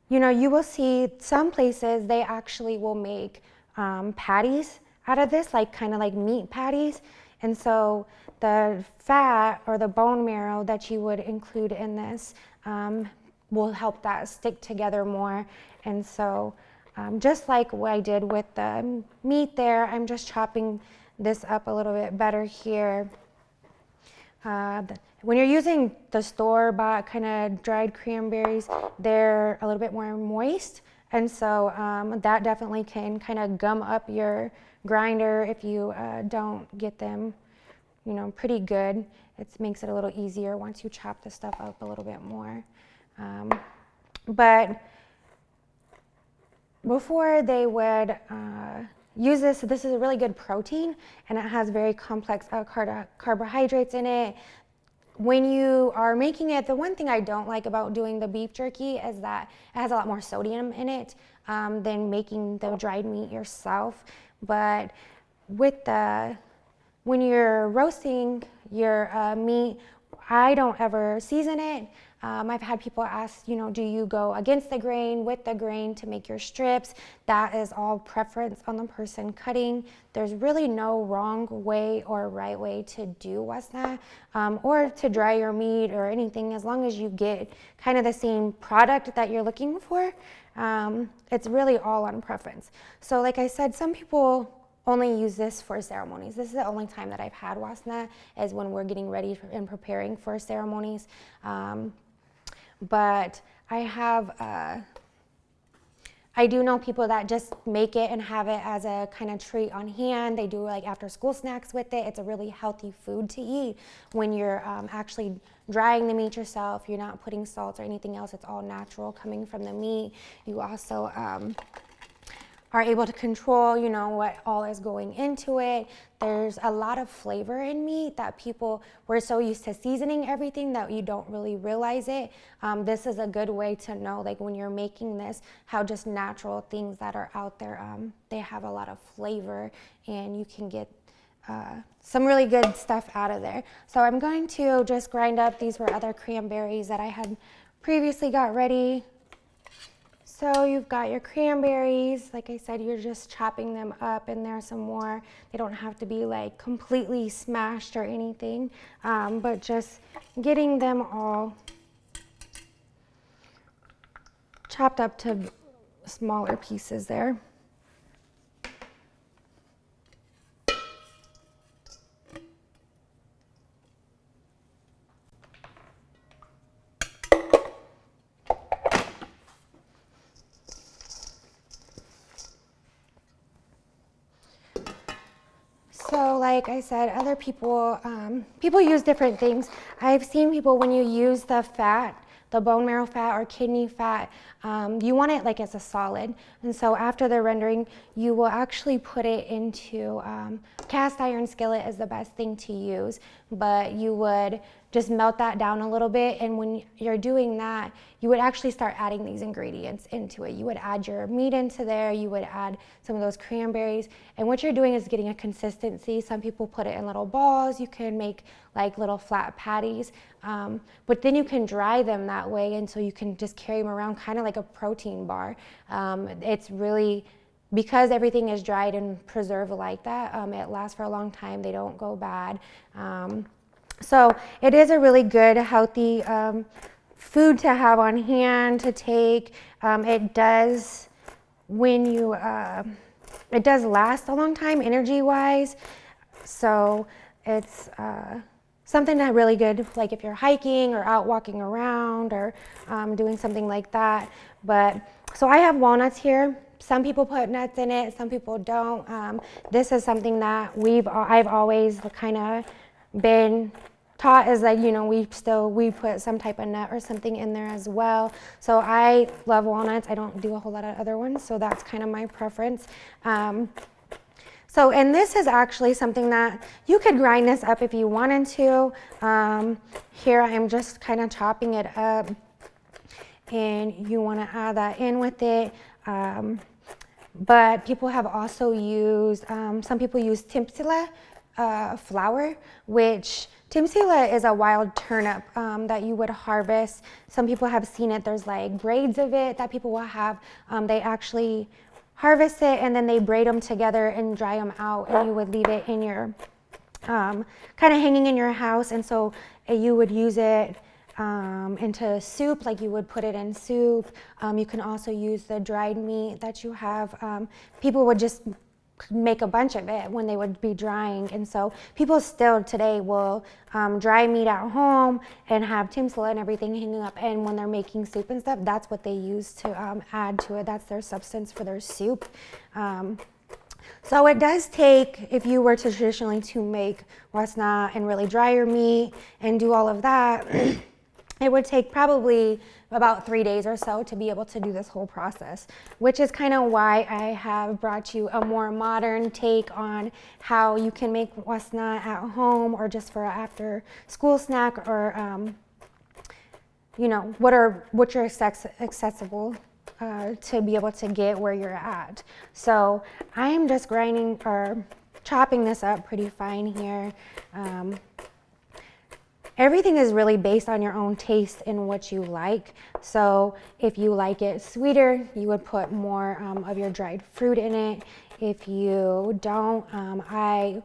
you know, you will see some places they actually will make patties out of this, like kind of like meat patties. And so the fat or the bone marrow that you would include in this will help that stick together more. And so just like what I did with the meat there, I'm just chopping this up a little bit better here. When you're using the store-bought kind of dried cranberries, they're a little bit more moist. And so that definitely can kind of gum up your grinder if you don't get them, you know, pretty good. It makes it a little easier once you chop the stuff up a little bit more. But before they would use this is a really good protein, and it has very complex carbohydrates in it. When you are making it, the one thing I don't like about doing the beef jerky is that it has a lot more sodium in it than making the dried meat yourself. But with when you're roasting your meat, I don't ever season it. I've had people ask, you know, do you go against the grain, with the grain to make your strips? That is all preference on the person cutting. There's really no wrong way or right way to do wasna or to dry your meat or anything, as long as you get kind of the same product that you're looking for. It's really all on preference. So like I said, some people only use this for ceremonies. This is the only time that I've had wasna, is when we're getting ready and preparing for ceremonies. But I have, I do know people that just make it and have it as a kind of treat on hand. They do like after school snacks with it. It's a really healthy food to eat when you're actually drying the meat yourself. You're not putting salt or anything else. It's all natural coming from the meat. You also are able to control, you know, what all is going into it. There's a lot of flavor in meat that we're so used to seasoning everything that you don't really realize it. This is a good way to know, like when you're making this, how just natural things that are out there, they have a lot of flavor, and you can get some really good stuff out of there. So I'm going to just grind up, these were other cranberries that I had previously got ready. So you've got your cranberries. Like I said, you're just chopping them up in there some more. They don't have to be like completely smashed or anything, but just getting them all chopped up to smaller pieces there. So like I said, other people, people use different things. I've seen people, when you use the fat the bone marrow fat or kidney fat. You want it like as a solid. And so after the rendering, you will actually put it into cast iron skillet is the best thing to use, but you would just melt that down a little bit. And when you're doing that, you would actually start adding these ingredients into it. You would add your meat into there, you would add some of those cranberries. And what you're doing is getting a consistency. Some people put it in little balls. You can make like little flat patties, but then you can dry them that way. And so you can just carry them around kind of like a protein bar. It's really, because everything is dried and preserved like that, it lasts for a long time. They don't go bad. So it is a really good, healthy food to have on hand to take. It does, when you, it does last a long time energy-wise. So it's something that really good, like if you're hiking or out walking around or doing something like that. But so I have walnuts here. Some people put nuts in it, some people don't. This is something that I've always kind of been taught, is like, you know, we put some type of nut or something in there as well. So I love walnuts. I don't do a whole lot of other ones, so that's kind of my preference. So, and this is actually something that you could grind this up if you wanted to. Here I am just kind of chopping it up, and you want to add that in with it. But people have also used, some people use Timpsila flour, which Timpsila is a wild turnip that you would harvest. Some people have seen it. There's like braids of it that people will have. They actually harvest it and then they braid them together and dry them out, and you would leave it in your, kind of hanging in your house. And so you would use it into soup, like you would put it in soup. You can also use the dried meat that you have. People would just make a bunch of it when they would be drying, and so people still today will dry meat at home and have Timpsila and everything hanging up, and when they're making soup and stuff, that's what they use to add to it. That's their substance for their soup. So it does take, if you were to traditionally to make wasna and really dry your meat and do all of that, it would take probably about 3 days or so to be able to do this whole process, which is kind of why I have brought you a more modern take on how you can make wasna at home or just for an after school snack, or you know, what you're accessible to be able to get where you're at. So I am just grinding or chopping this up pretty fine here. Everything is really based on your own taste and what you like. So if you like it sweeter, you would put more of your dried fruit in it. If you don't, I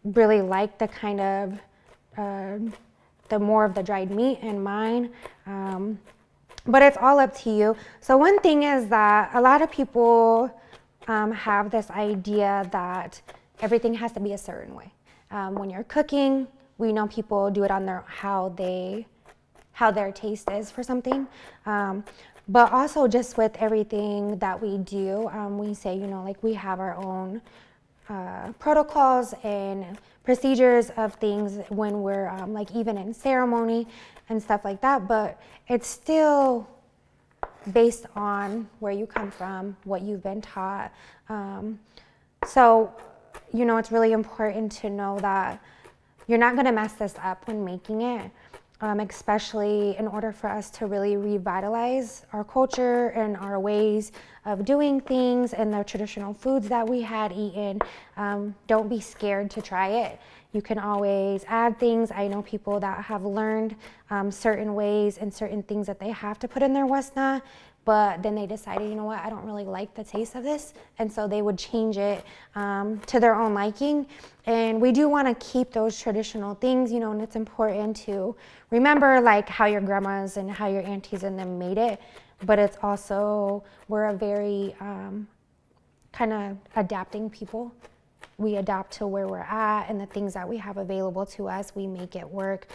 really like the kind of, the more of the dried meat in mine. But it's all up to you. So one thing is that a lot of people have this idea that everything has to be a certain way. When you're cooking, we know people do it on how their taste is for something. But also just with everything that we do, we say, you know, like we have our own protocols and procedures of things when we're like even in ceremony and stuff like that, but it's still based on where you come from, what you've been taught. So, you know, it's really important to know that you're not going to mess this up when making it, especially in order for us to really revitalize our culture and our ways of doing things and the traditional foods that we had eaten. Don't be scared to try it. You can always add things. I know people that have learned certain ways and certain things that they have to put in their wasna, but then they decided, you know what, I don't really like the taste of this, and so they would change it to their own liking. And we do want to keep those traditional things, you know, and it's important to remember like how your grandmas and how your aunties and them made it, but it's also, we're a very kind of adapting people. We adapt to where we're at and the things that we have available to us, we make it work.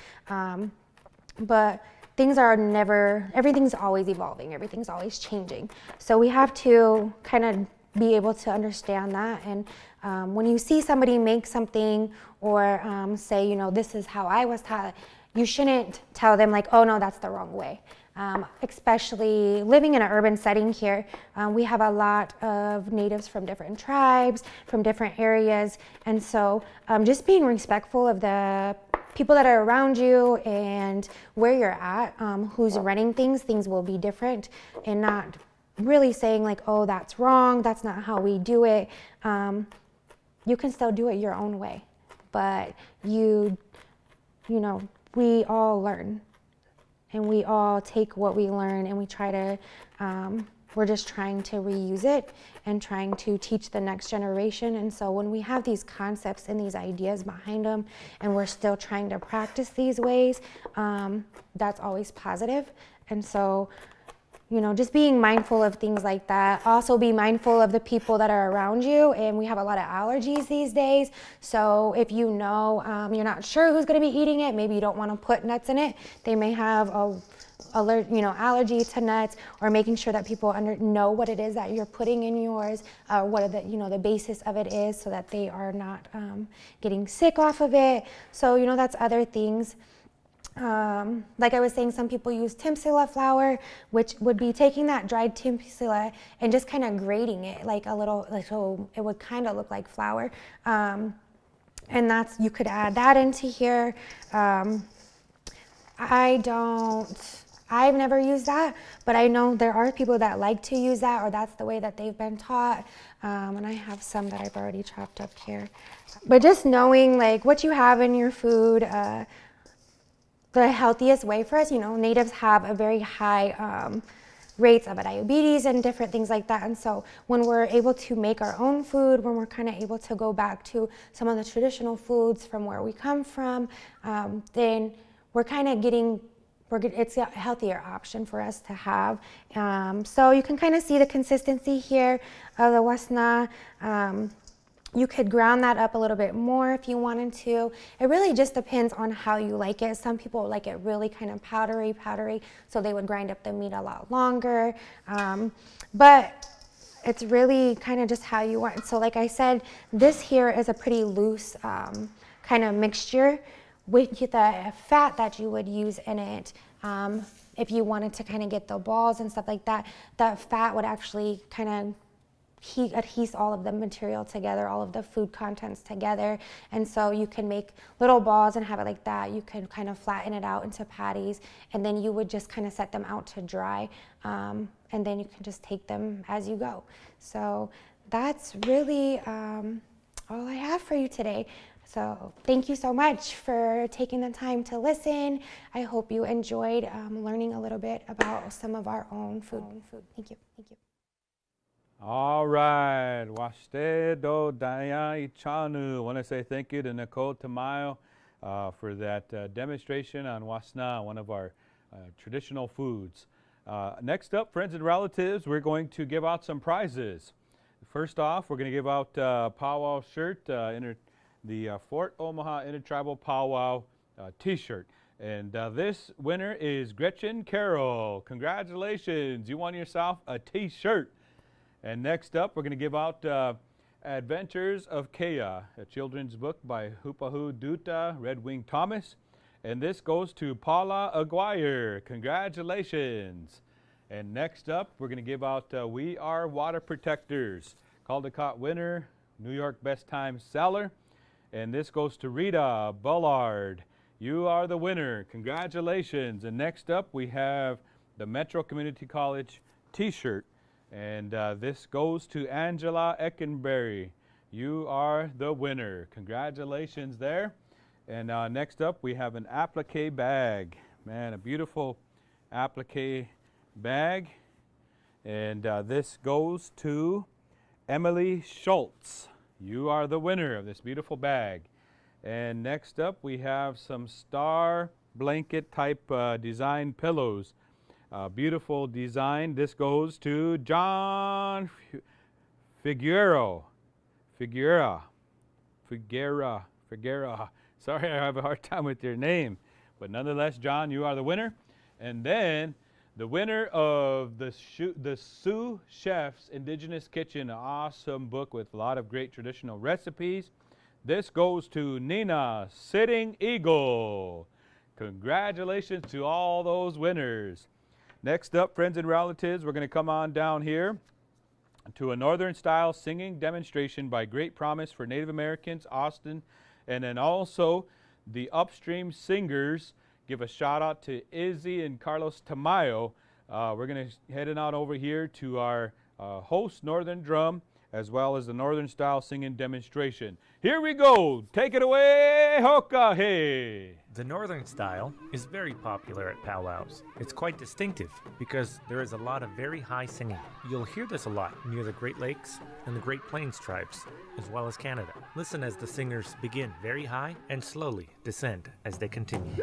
But things are never, everything's always evolving, everything's always changing. So we have to kind of be able to understand that. And when you see somebody make something or say, you know, this is how I was taught, you shouldn't tell them like, oh no, that's the wrong way. Especially living in an urban setting here, we have a lot of natives from different tribes, from different areas. And so just being respectful of the people that are around you and where you're at, who's running things will be different, and not really saying like, oh, that's wrong, that's not how we do it. You can still do it your own way, but you know, we all learn, and we all take what we learn and we try to, we're just trying to reuse it and trying to teach the next generation. And so when we have these concepts and these ideas behind them and we're still trying to practice these ways, that's always positive. And so, you know, just being mindful of things like that. Also be mindful of the people that are around you. And we have a lot of allergies these days. So if you know you're not sure who's going to be eating it, maybe you don't want to put nuts in it. They may have allergy to nuts, or making sure that people know what it is that you're putting in yours, what the basis of it is, so that they are not getting sick off of it. So, you know, that's other things. Like I was saying, some people use timsila flour, which would be taking that dried timsila and just kind of grating it like a little, so it would kind of look like flour. And you could add that into here. I've never used that, but I know there are people that like to use that, or that's the way that they've been taught. And I have some that I've already chopped up here. But just knowing like what you have in your food, the healthiest way for us, you know, natives have a very high rates of diabetes and different things like that. And so when we're able to make our own food, when we're kind of able to go back to some of the traditional foods from where we come from, then we're kind of it's a healthier option for us to have. So you can kind of see the consistency here of the wasna. You could ground that up a little bit more if you wanted to. It really just depends on how you like it. Some people like it really kind of powdery, so they would grind up the meat a lot longer. But it's really kind of just how you want. So like I said, this here is a pretty loose kind of mixture with the fat that you would use in it. If you wanted to kind of get the balls and stuff like that, that fat would actually kind of adhese all of the material together, all of the food contents together. And so you can make little balls and have it like that. You can kind of flatten it out into patties, and then you would just kind of set them out to dry. And then you can just take them as you go. So that's really all I have for you today. So thank you so much for taking the time to listen. I hope you enjoyed learning a little bit about some of our own food. Thank you. Thank you. All right, Washte do Daya Ichanu. I want to say thank you to Nicole Tamayo for that demonstration on wasna, one of our traditional foods. Next up, friends and relatives, we're going to give out some prizes. First off, we're going to give out Powwow shirt, the Fort Omaha Intertribal Powwow t-shirt. And this winner is Gretchen Carroll. Congratulations, you won yourself a t-shirt. And next up, we're going to give out Adventures of Kea, a children's book by Hupahu Duta Redwing Thomas. And this goes to Paula Aguirre. Congratulations. And next up, we're going to give out We Are Water Protectors, Caldecott winner, New York Best Time seller. And this goes to Rita Bullard. You are the winner. Congratulations. And next up, we have the Metro Community College t-shirt. And this goes to Angela Eckenberry. You are the winner. Congratulations there. And next up, we have an applique bag. Man, a beautiful applique bag. And this goes to Emily Schultz. You are the winner of this beautiful bag. And next up, we have some star blanket type design pillows. Beautiful design. This goes to John Figuera. Sorry, I have a hard time with your name. But nonetheless, John, you are the winner. And then The winner of the Sioux Chef's Indigenous Kitchen, an awesome book with a lot of great traditional recipes. This goes to Nina, Sitting Eagle. Congratulations to all those winners. Next up, friends and relatives, we're going to come on down here to a Northern style singing demonstration by Great Promise for Native Americans, Austin, and then also the Upstream Singers. Give a shout out to Izzy and Carlos Tamayo. We're going to head on over here to our host Northern Drum, as well as the Northern style singing demonstration. Here we go. Take it away, Hoka Hey. The Northern style is very popular at powwows. It's quite distinctive because there is a lot of very high singing. You'll hear this a lot near the Great Lakes and the Great Plains tribes, as well as Canada. Listen as the singers begin very high and slowly descend as they continue.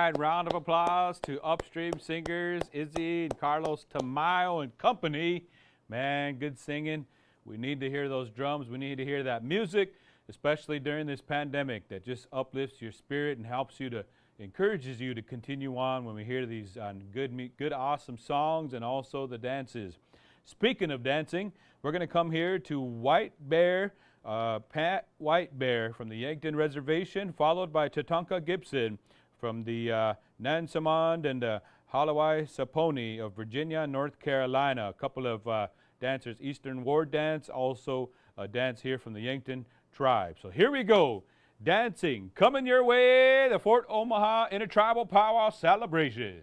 right, round of applause to Upstream singers, Izzy and Carlos Tamayo and company. Man, good singing. We need to hear those drums. We need to hear that music, especially during this pandemic, that just uplifts your spirit and helps you to, encourages you to continue on when we hear these good, awesome songs and also the dances. Speaking of dancing, we're going to come here to White Bear, Pat White Bear from the Yankton Reservation, followed by Tatanka Gibson from the Nansemond and Hawaii Saponi of Virginia, North Carolina. A couple of dancers, Eastern Ward Dance, also a dance here from the Yankton tribe. So here we go. Dancing, coming your way, the Fort Omaha Intertribal Powwow Celebration.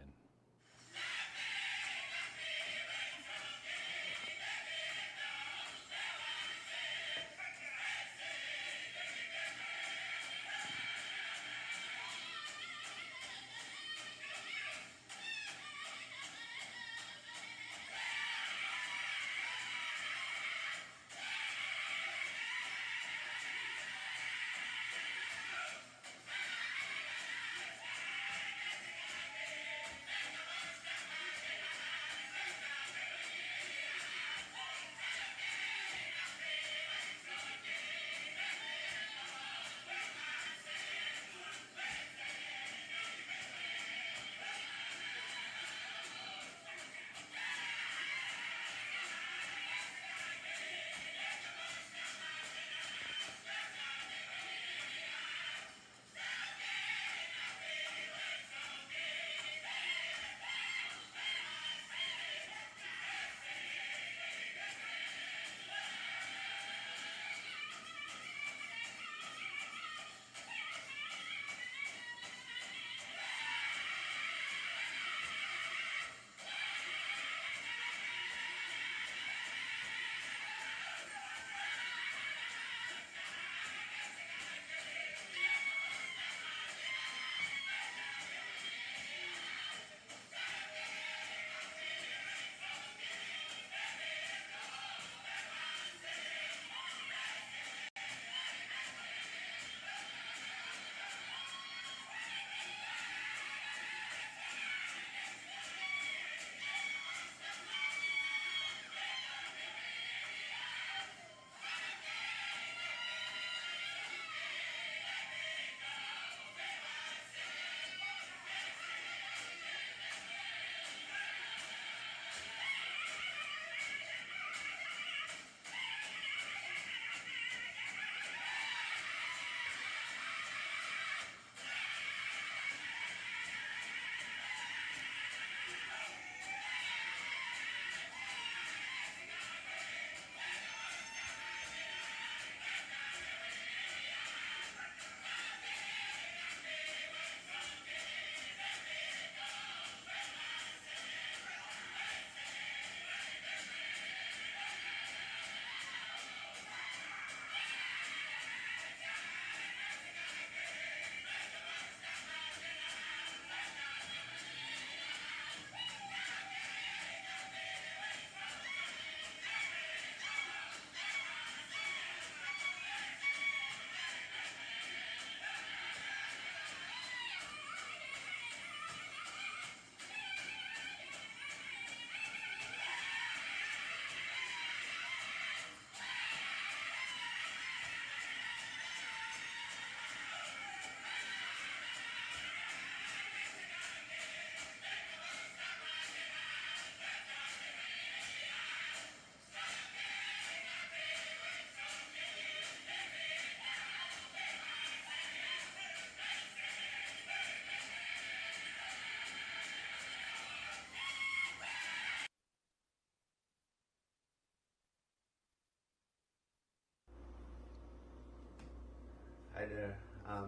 Hi there,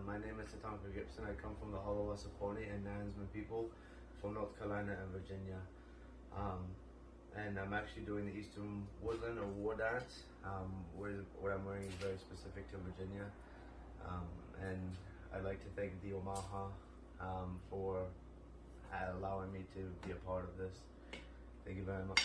my name is Tatanka Gibson. I come from the Hollow Saponi and Nansman people from North Carolina and Virginia. And I'm actually doing the Eastern Woodland or War Dance. What I'm wearing is very specific to Virginia. And I'd like to thank the Omaha for allowing me to be a part of this. Thank you very much.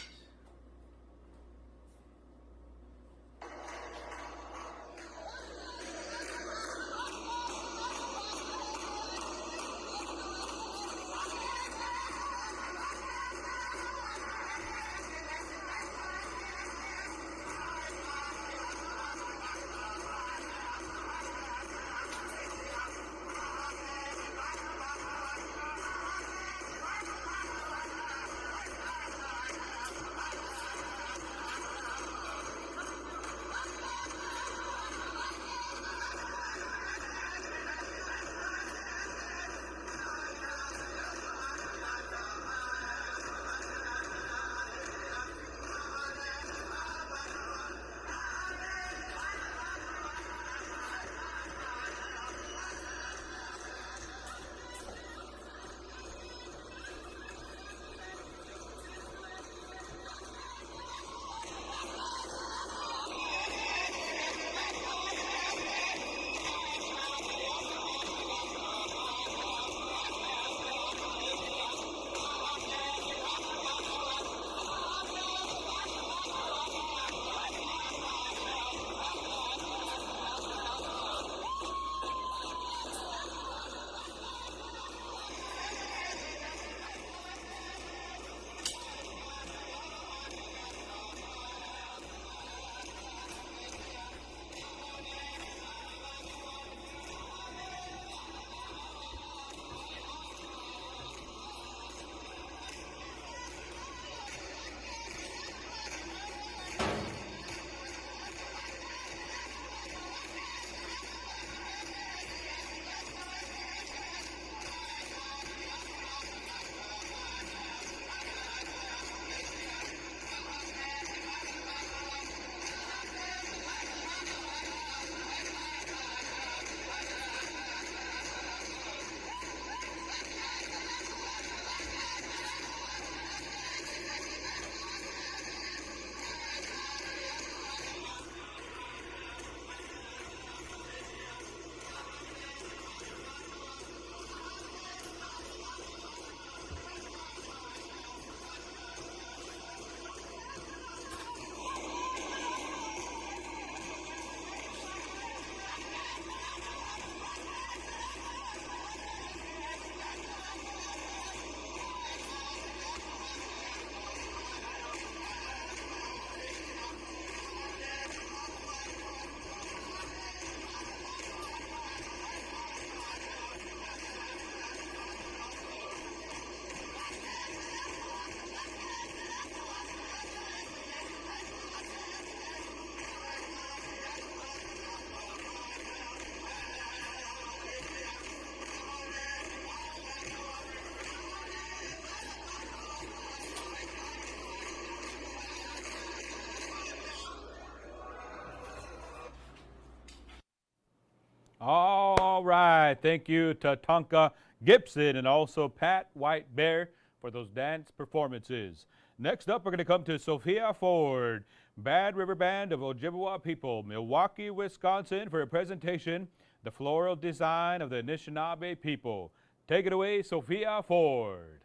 All right. Thank you to Tonka Gibson and also Pat White Bear for those dance performances. Next up, we're going to come to Sophia Ford, Bad River Band of Ojibwa people, Milwaukee, Wisconsin, for a presentation, The Floral Design of the Anishinaabe People. Take it away, Sophia Ford.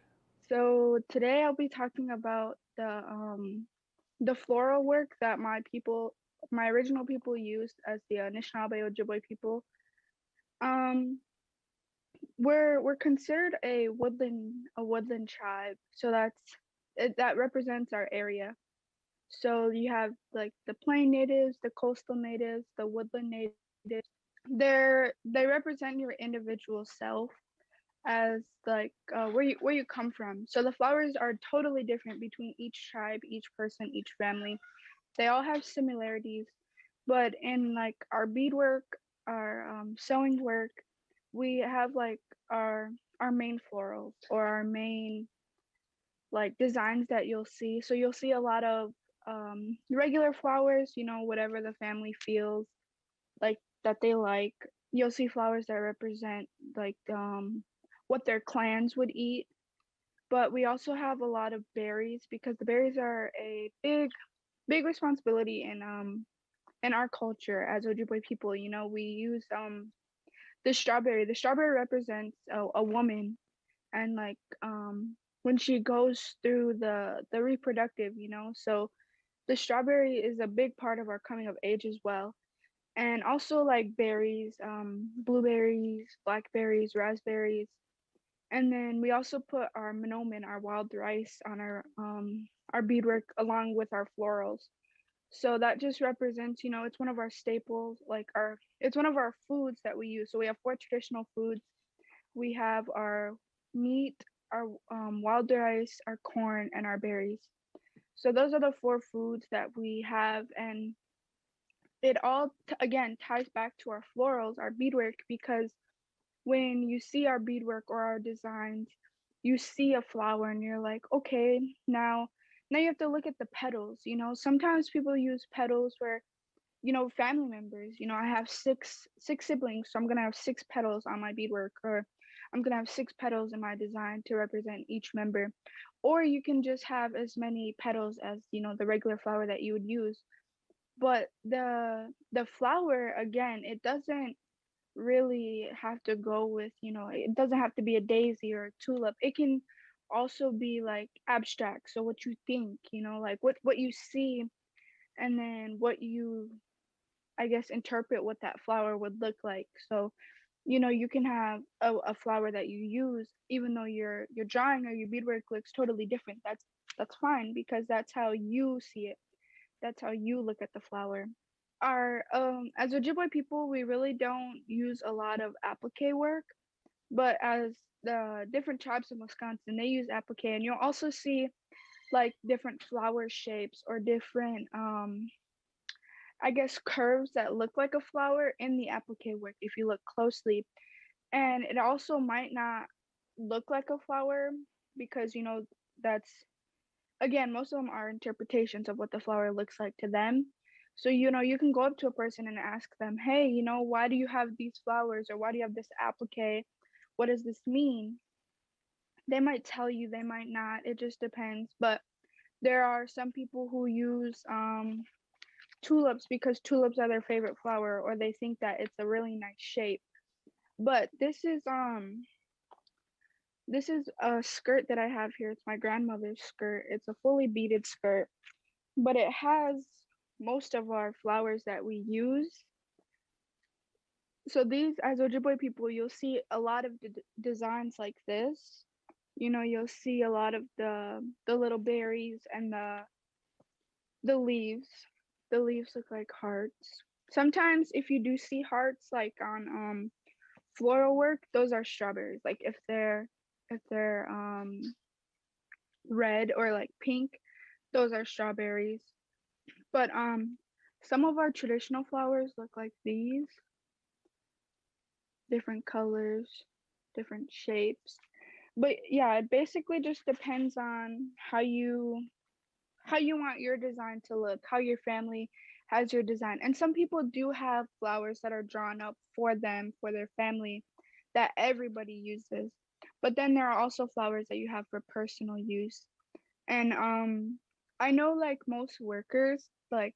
So today I'll be talking about the floral work that my original people used as the Anishinaabe Ojibwe people. We're considered a woodland tribe, so that represents our area. So you have like the plain natives, the coastal natives, the woodland natives. They represent your individual self as like where you come from. So the flowers are totally different between each tribe, each person, each family. They all have similarities, but in like our beadwork, our sewing work, we have like our main florals or our main like designs that you'll see. So you'll see a lot of regular flowers, you know, whatever the family feels like that they like. You'll see flowers that represent like what their clans would eat. But we also have a lot of berries because the berries are a big responsibility in our culture as Ojibwe people. You know, we use the strawberry. The strawberry represents a woman, and like when she goes through the reproductive, you know. So the strawberry is a big part of our coming of age as well. And also like berries, blueberries, blackberries, raspberries. And then we also put our manomen, our wild rice, on our beadwork along with our florals. So that just represents, you know, it's one of our staples, like it's one of our foods that we use. So we have 4 traditional foods. We have our meat, our wild rice, our corn, and our berries. So those are the 4 foods that we have, and it all again ties back to our florals, our beadwork, because when you see our beadwork or our designs, you see a flower and you're like, okay, now you have to look at the petals. You know, sometimes people use petals where, you know, family members, you know, I have six siblings, so I'm gonna have 6 petals on my beadwork, or I'm gonna have 6 petals in my design to represent each member. Or you can just have as many petals as, you know, the regular flower that you would use. But the flower, again, it doesn't really have to go with, you know, it doesn't have to be a daisy or a tulip. It can also be like abstract. So what you think, you know, like what you see, and then what you, I guess, interpret what that flower would look like. So, you know, you can have a flower that you use, even though your drawing or your beadwork looks totally different. That's fine, because that's how you see it. That's how you look at the flower. Our as Ojibwe people, we really don't use a lot of applique work, but as the different tribes in Wisconsin, they use applique, and you'll also see like different flower shapes or different I guess curves that look like a flower in the applique work if you look closely. And it also might not look like a flower because, you know, that's, again, most of them are interpretations of what the flower looks like to them. So, you know, you can go up to a person and ask them, hey, you know, why do you have these flowers, or why do you have this applique? What does this mean? They might tell you, they might not. It just depends. But there are some people who use tulips because tulips are their favorite flower, or they think that it's a really nice shape. But this is a skirt that I have here. It's my grandmother's skirt. It's a fully beaded skirt, but it has most of our flowers that we use. So these, as Ojibwe people, you'll see a lot of designs like this. You know, you'll see a lot of the little berries and the leaves. The leaves look like hearts. Sometimes if you do see hearts like on floral work, those are strawberries. Like if they're red or like pink, those are strawberries. But some of our traditional flowers look like these. Different colors, different shapes. But yeah, it basically just depends on how you want your design to look, how your family, has your design. And some people do have flowers that are drawn up for them, for their family, that everybody uses. But then there are also flowers that you have for personal use. And I know like most workers, like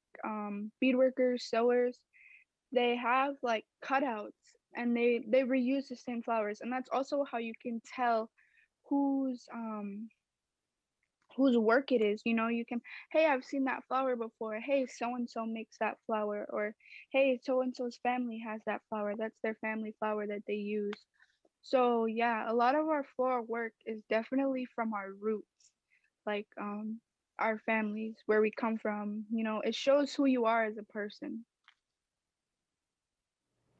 bead workers, sewers, they have like cutouts and they reuse the same flowers. And that's also how you can tell whose work it is. You know, you can, hey, I've seen that flower before. Hey, so and so makes that flower. Or hey, so and so's family has that flower. That's their family flower that they use. So yeah, a lot of our floral work is definitely from our roots, like our families, where we come from. You know, it shows who you are as a person.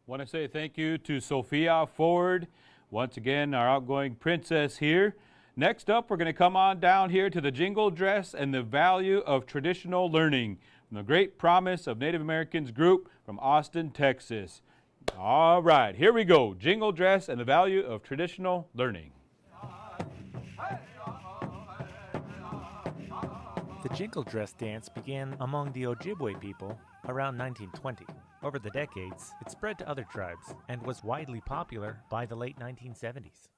Want to say thank you to Sophia Ford, once again our outgoing princess here. Next up, we're going to come on down here to the Jingle Dress and the Value of Traditional Learning from the Great Promise of Native Americans group from Austin, Texas. All right, here we go. Jingle Dress and the Value of Traditional Learning. The Jingle Dress dance began among the Ojibwe people around 1920. Over the decades, it spread to other tribes and was widely popular by the late 1970s.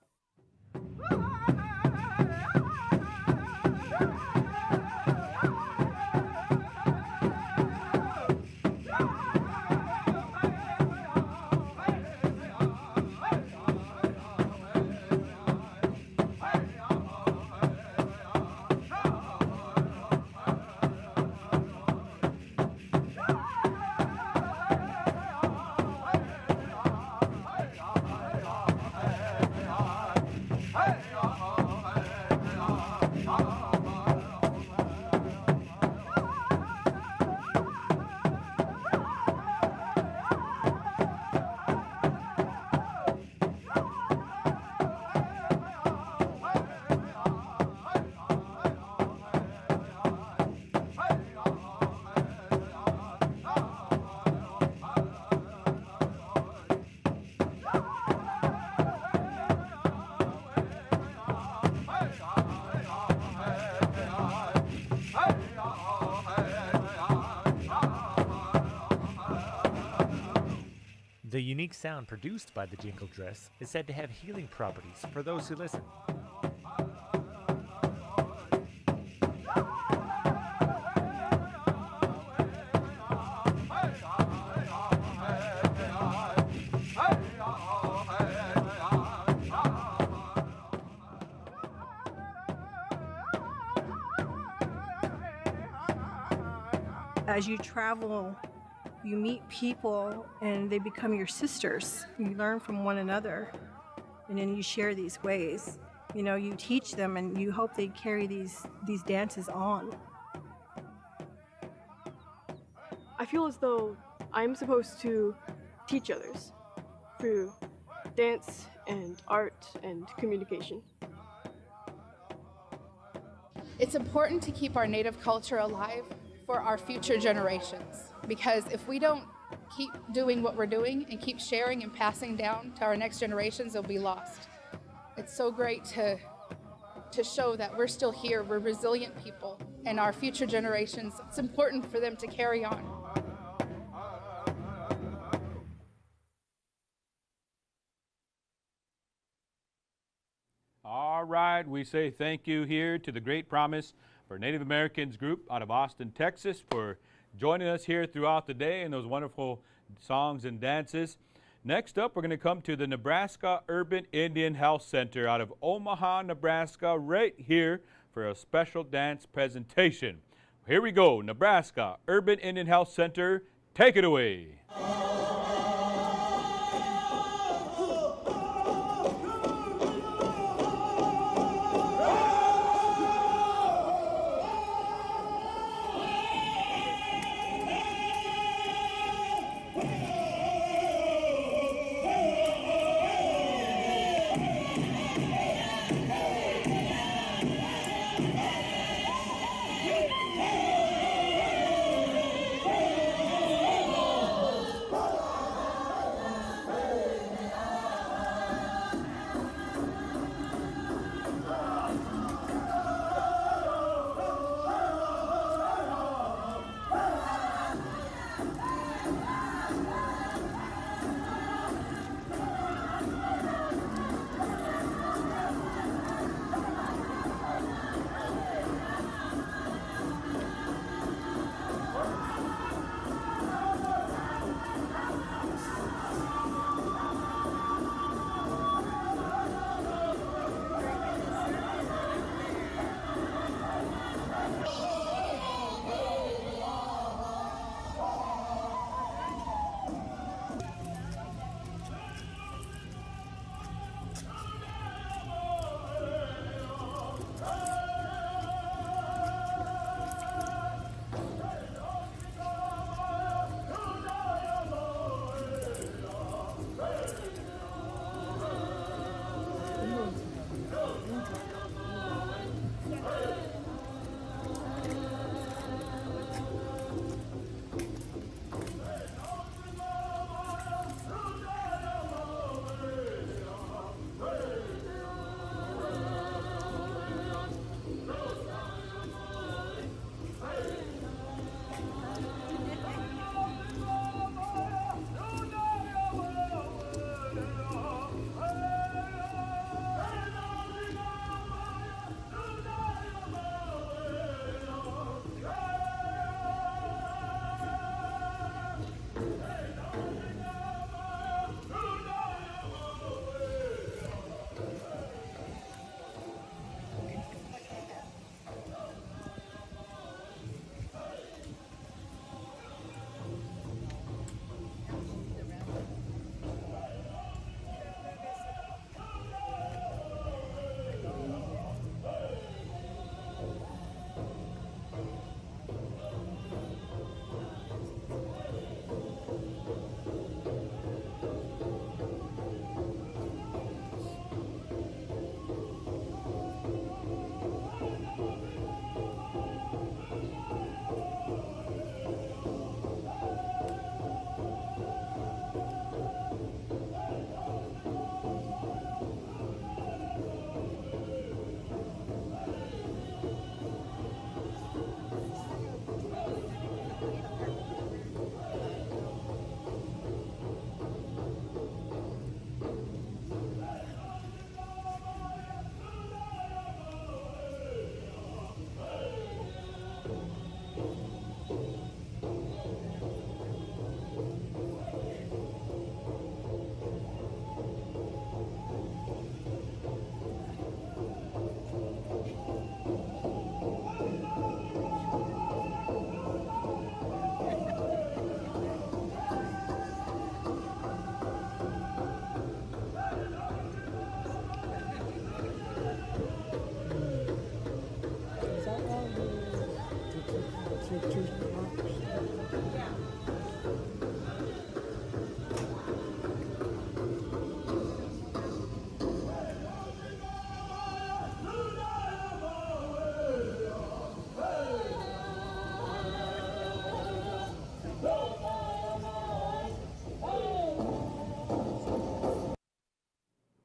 The unique sound produced by the Jingle Dress is said to have healing properties for those who listen. As you travel, you meet people and they become your sisters. You learn from one another and then you share these ways. You know, you teach them and you hope they carry these dances on. I feel as though I'm supposed to teach others through dance and art and communication. It's important to keep our Native culture alive for our future generations, because if we don't keep doing what we're doing and keep sharing and passing down to our next generations, they'll be lost. It's so great to show that we're still here, we're resilient people, and our future generations, it's important for them to carry on. All right, we say thank you here to the Great Promise for Native Americans group out of Austin, Texas, for joining us here throughout the day and those wonderful songs and dances. Next up, we're going to come to the Nebraska Urban Indian Health Center out of Omaha, Nebraska, right here for a special dance presentation. Here we go, Nebraska Urban Indian Health Center, take it away.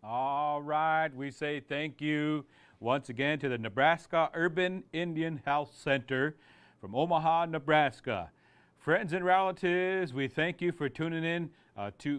All right, we say thank you once again to the Nebraska Urban Indian Health Center from Omaha, Nebraska. Friends and relatives, we thank you for tuning in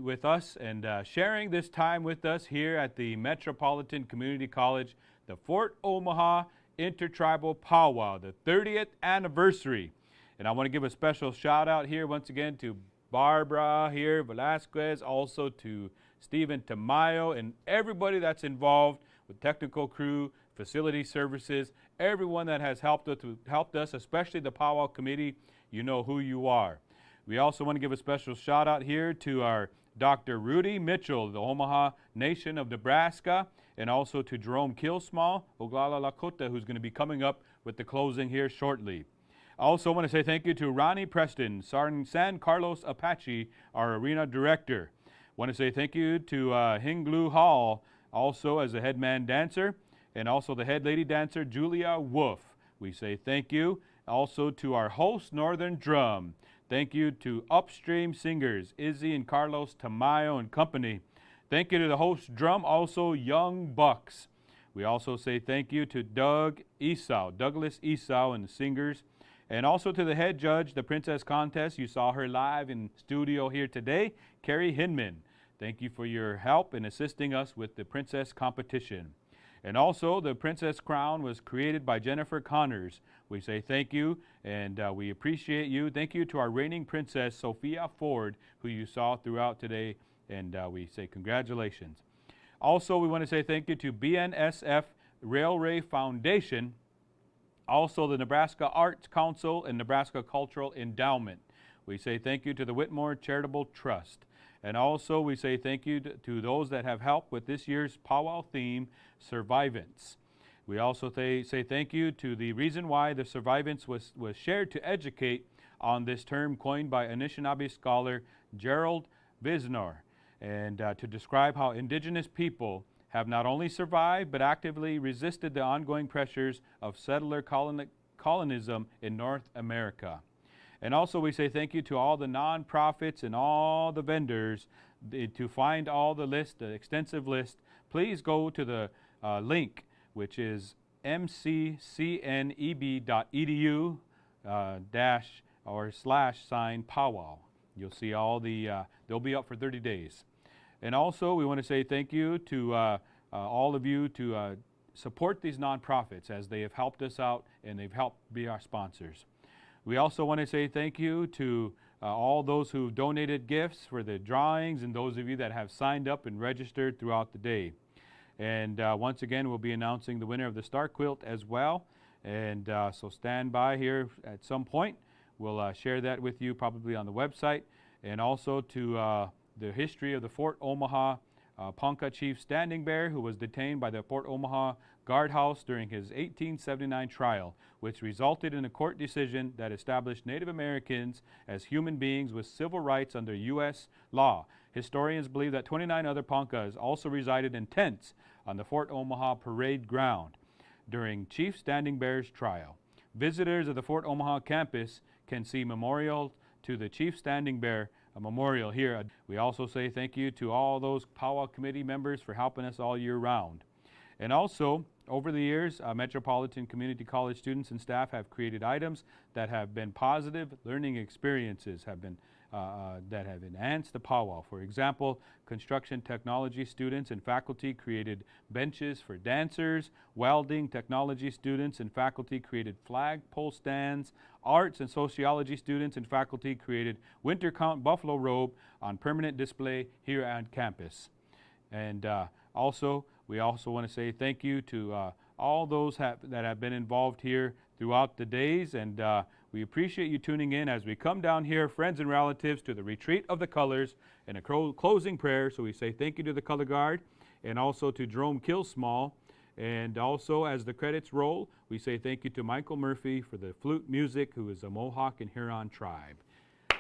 with us and sharing this time with us here at the Metropolitan Community College, the Fort Omaha Intertribal Powwow, the 30th anniversary. And I want to give a special shout out here once again to Barbara here, Velasquez, also to Stephen Tamayo, and everybody that's involved with technical crew, facility services, everyone that has helped us, especially the Powwow Committee. You know who you are. We also want to give a special shout out here to our Dr. Rudy Mitchell, the Omaha Nation of Nebraska, and also to Jerome Kilsmall, Oglala Lakota, who's going to be coming up with the closing here shortly. I also want to say thank you to Ronnie Preston, San Carlos Apache, our arena director. Want to say thank you to Hinglu Hall, also as the head man dancer, and also the head lady dancer, Julia Wolf. We say thank you also to our host, Northern Drum. Thank you to Upstream Singers, Izzy and Carlos Tamayo and company. Thank you to the host drum, also Young Bucks. We also say thank you to Douglas Esau and the singers. And also to the head judge, the Princess Contest. You saw her live in studio here today, Carrie Hinman. Thank you for your help in assisting us with the Princess competition. And also, the Princess Crown was created by Jennifer Connors. We say thank you, and we appreciate you. Thank you to our reigning Princess, Sophia Ford, who you saw throughout today, and we say congratulations. Also, we want to say thank you to BNSF Railway Foundation, also the Nebraska Arts Council and Nebraska Cultural Endowment. We say thank you to the Whitmore Charitable Trust. And also we say thank you to those that have helped with this year's powwow theme, survivance. We also say thank you to the reason why the survivance was shared to educate on this term coined by Anishinaabe scholar Gerald Visnor, and to describe how indigenous people have not only survived but actively resisted the ongoing pressures of settler colonism in North America. And also we say thank you to all the nonprofits and all the vendors. To find all the list, the extensive list, please go to the link, which is mccneb.edu /sign powwow. You'll see all the, they'll be up for 30 days. And also we want to say thank you to all of you to support these nonprofits as they have helped us out and they've helped be our sponsors. We also want to say thank you to all those who donated gifts for the drawings and those of you that have signed up and registered throughout the day. And once again, we'll be announcing the winner of the Star Quilt as well. And so stand by here at some point. We'll share that with you probably on the website. And also to the history of the Fort Omaha Ponca Chief Standing Bear, who was detained by the Fort Omaha guardhouse during his 1879 trial, which resulted in a court decision that established Native Americans as human beings with civil rights under U.S. law. Historians believe that 29 other Poncas also resided in tents on the Fort Omaha parade ground during Chief Standing Bear's trial. Visitors of the Fort Omaha campus can see memorial to the Chief Standing Bear, a memorial here. We also say thank you to all those powwow committee members for helping us all year round. And also, over the years, Metropolitan Community College students and staff have created items that have been positive learning experiences, that have enhanced the powwow. For example, construction technology students and faculty created benches for dancers. Welding technology students and faculty created flagpole stands. Arts and sociology students and faculty created winter count buffalo robe on permanent display here on campus. And we also want to say thank you to all those that have been involved here throughout the days, and we appreciate you tuning in as we come down here, friends and relatives, to the Retreat of the Colors and a closing prayer. So we say thank you to the Color Guard and also to Jerome Kilsmall And also, as the credits roll, we say thank you to Michael Murphy for the flute music, who is a Mohawk and Huron tribe.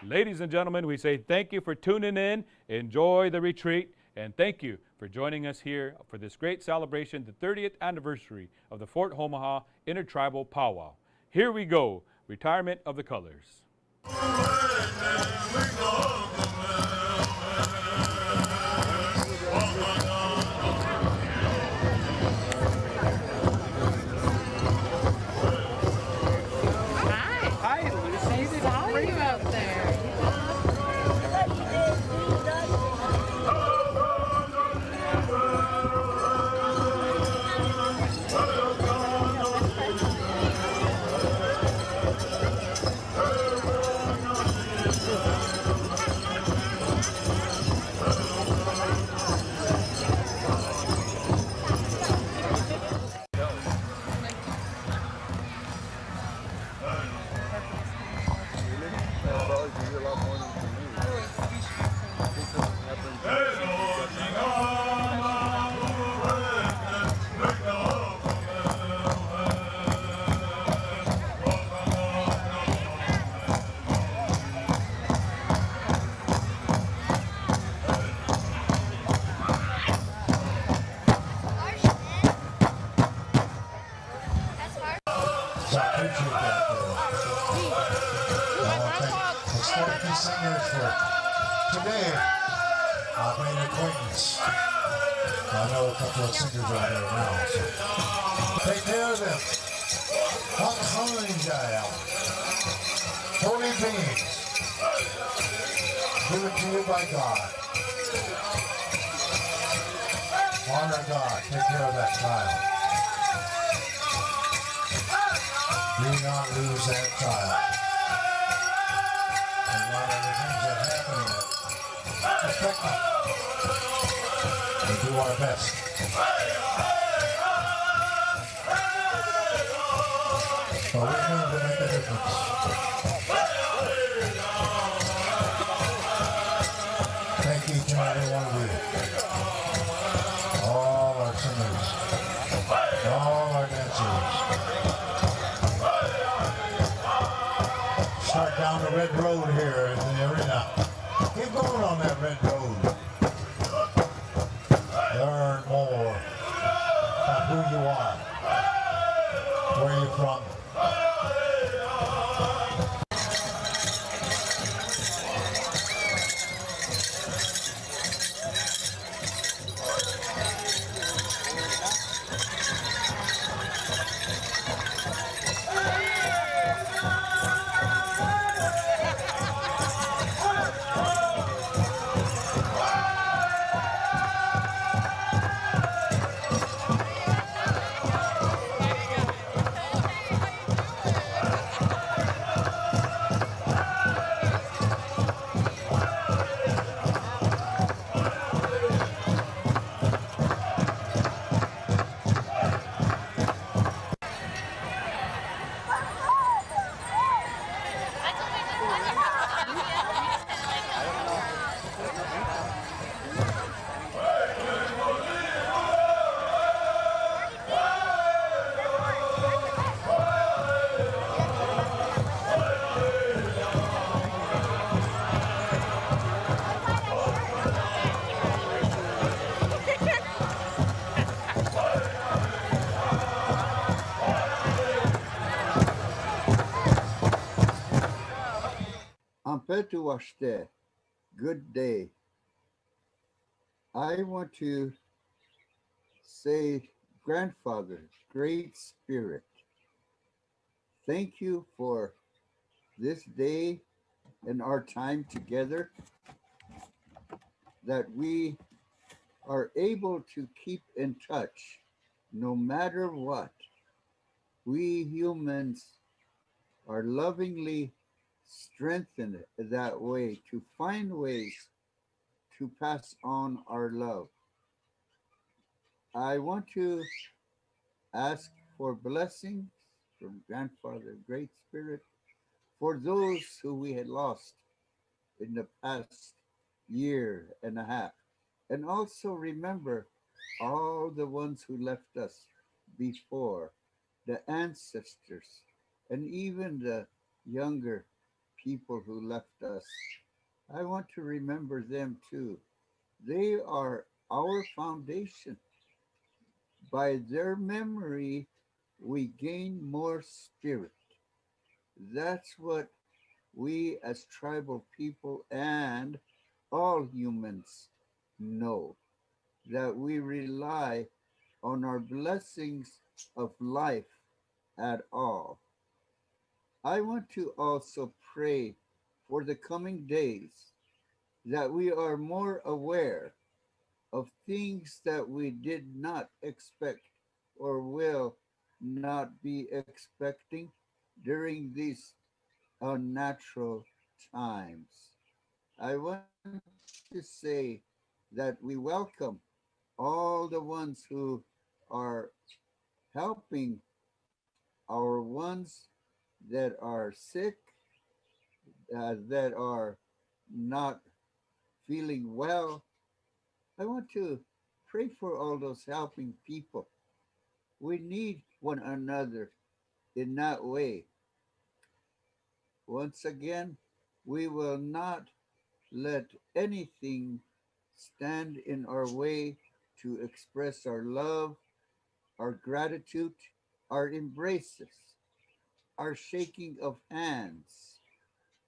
Ladies and gentlemen, we say thank you for tuning in. Enjoy the retreat. And thank you for joining us here for this great celebration, the 30th anniversary of the Fort Omaha Intertribal Powwow. Here we go, Retirement of the Colors. Today, I've made acquaintance. I know a couple of singers out there now, so take care of them. What kind I am? Holy beings, given to you by God. Honor God, take care of that child. Do not lose that child. And not other things that happen. Respect them. We do our best. But we're going to make a difference. Thank each and every one of you. All our singers. All our dancers. Start down the red road here in the arena. Keep going on that red road. Learn more about who you are, where you're from. Ampetuashte, good day. I want to say, Grandfather, Great Spirit, thank you for this day and our time together, that we are able to keep in touch no matter what. We humans are lovingly strengthened that way to find ways to pass on our love. I want to ask for blessings from Grandfather, Great Spirit, for those who we had lost in the past year and a half. And also remember all the ones who left us before, the ancestors, and even the younger people who left us. I want to remember them too. They are our foundation. By their memory, we gain more spirit. That's what we as tribal people and all humans know, that we rely on our blessings of life at all. I want to also pray for the coming days that we are more aware of things that we did not expect or will not be expecting during these unnatural times. I want to say that we welcome all the ones who are helping our ones that are sick, that are not feeling well. I want to pray for all those helping people. We need one another in that way. Once again, we will not let anything stand in our way to express our love, our gratitude, our embraces, our shaking of hands,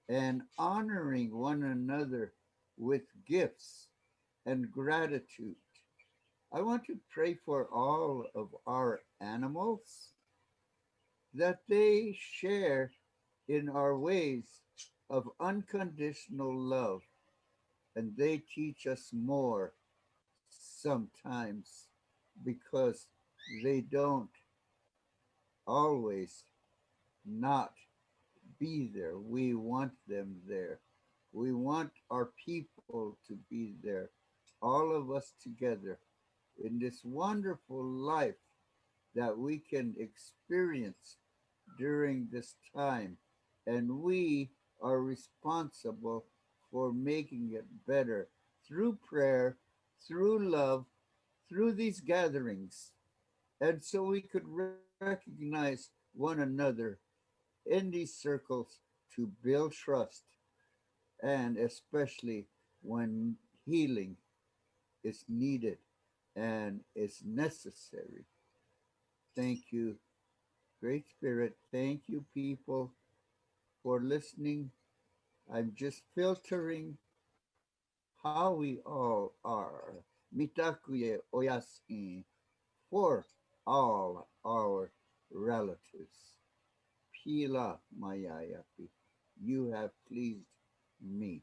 and honoring one another with gifts and gratitude. I want to pray for all of our animals that they share in our ways of unconditional love, and they teach us more sometimes because they don't always not be there. We want them there. We want our people to be there, all of us together in this wonderful life that we can experience during this time. And we are responsible for making it better through prayer, through love, through these gatherings. And so we could recognize one another in these circles to build trust, and especially when healing is needed and is necessary. Thank you, Great Spirit. Thank you, people, for listening. I'm just filtering how we all are. Mitakuye oyasi for all our relatives. Pila mayayapi. You have pleased me.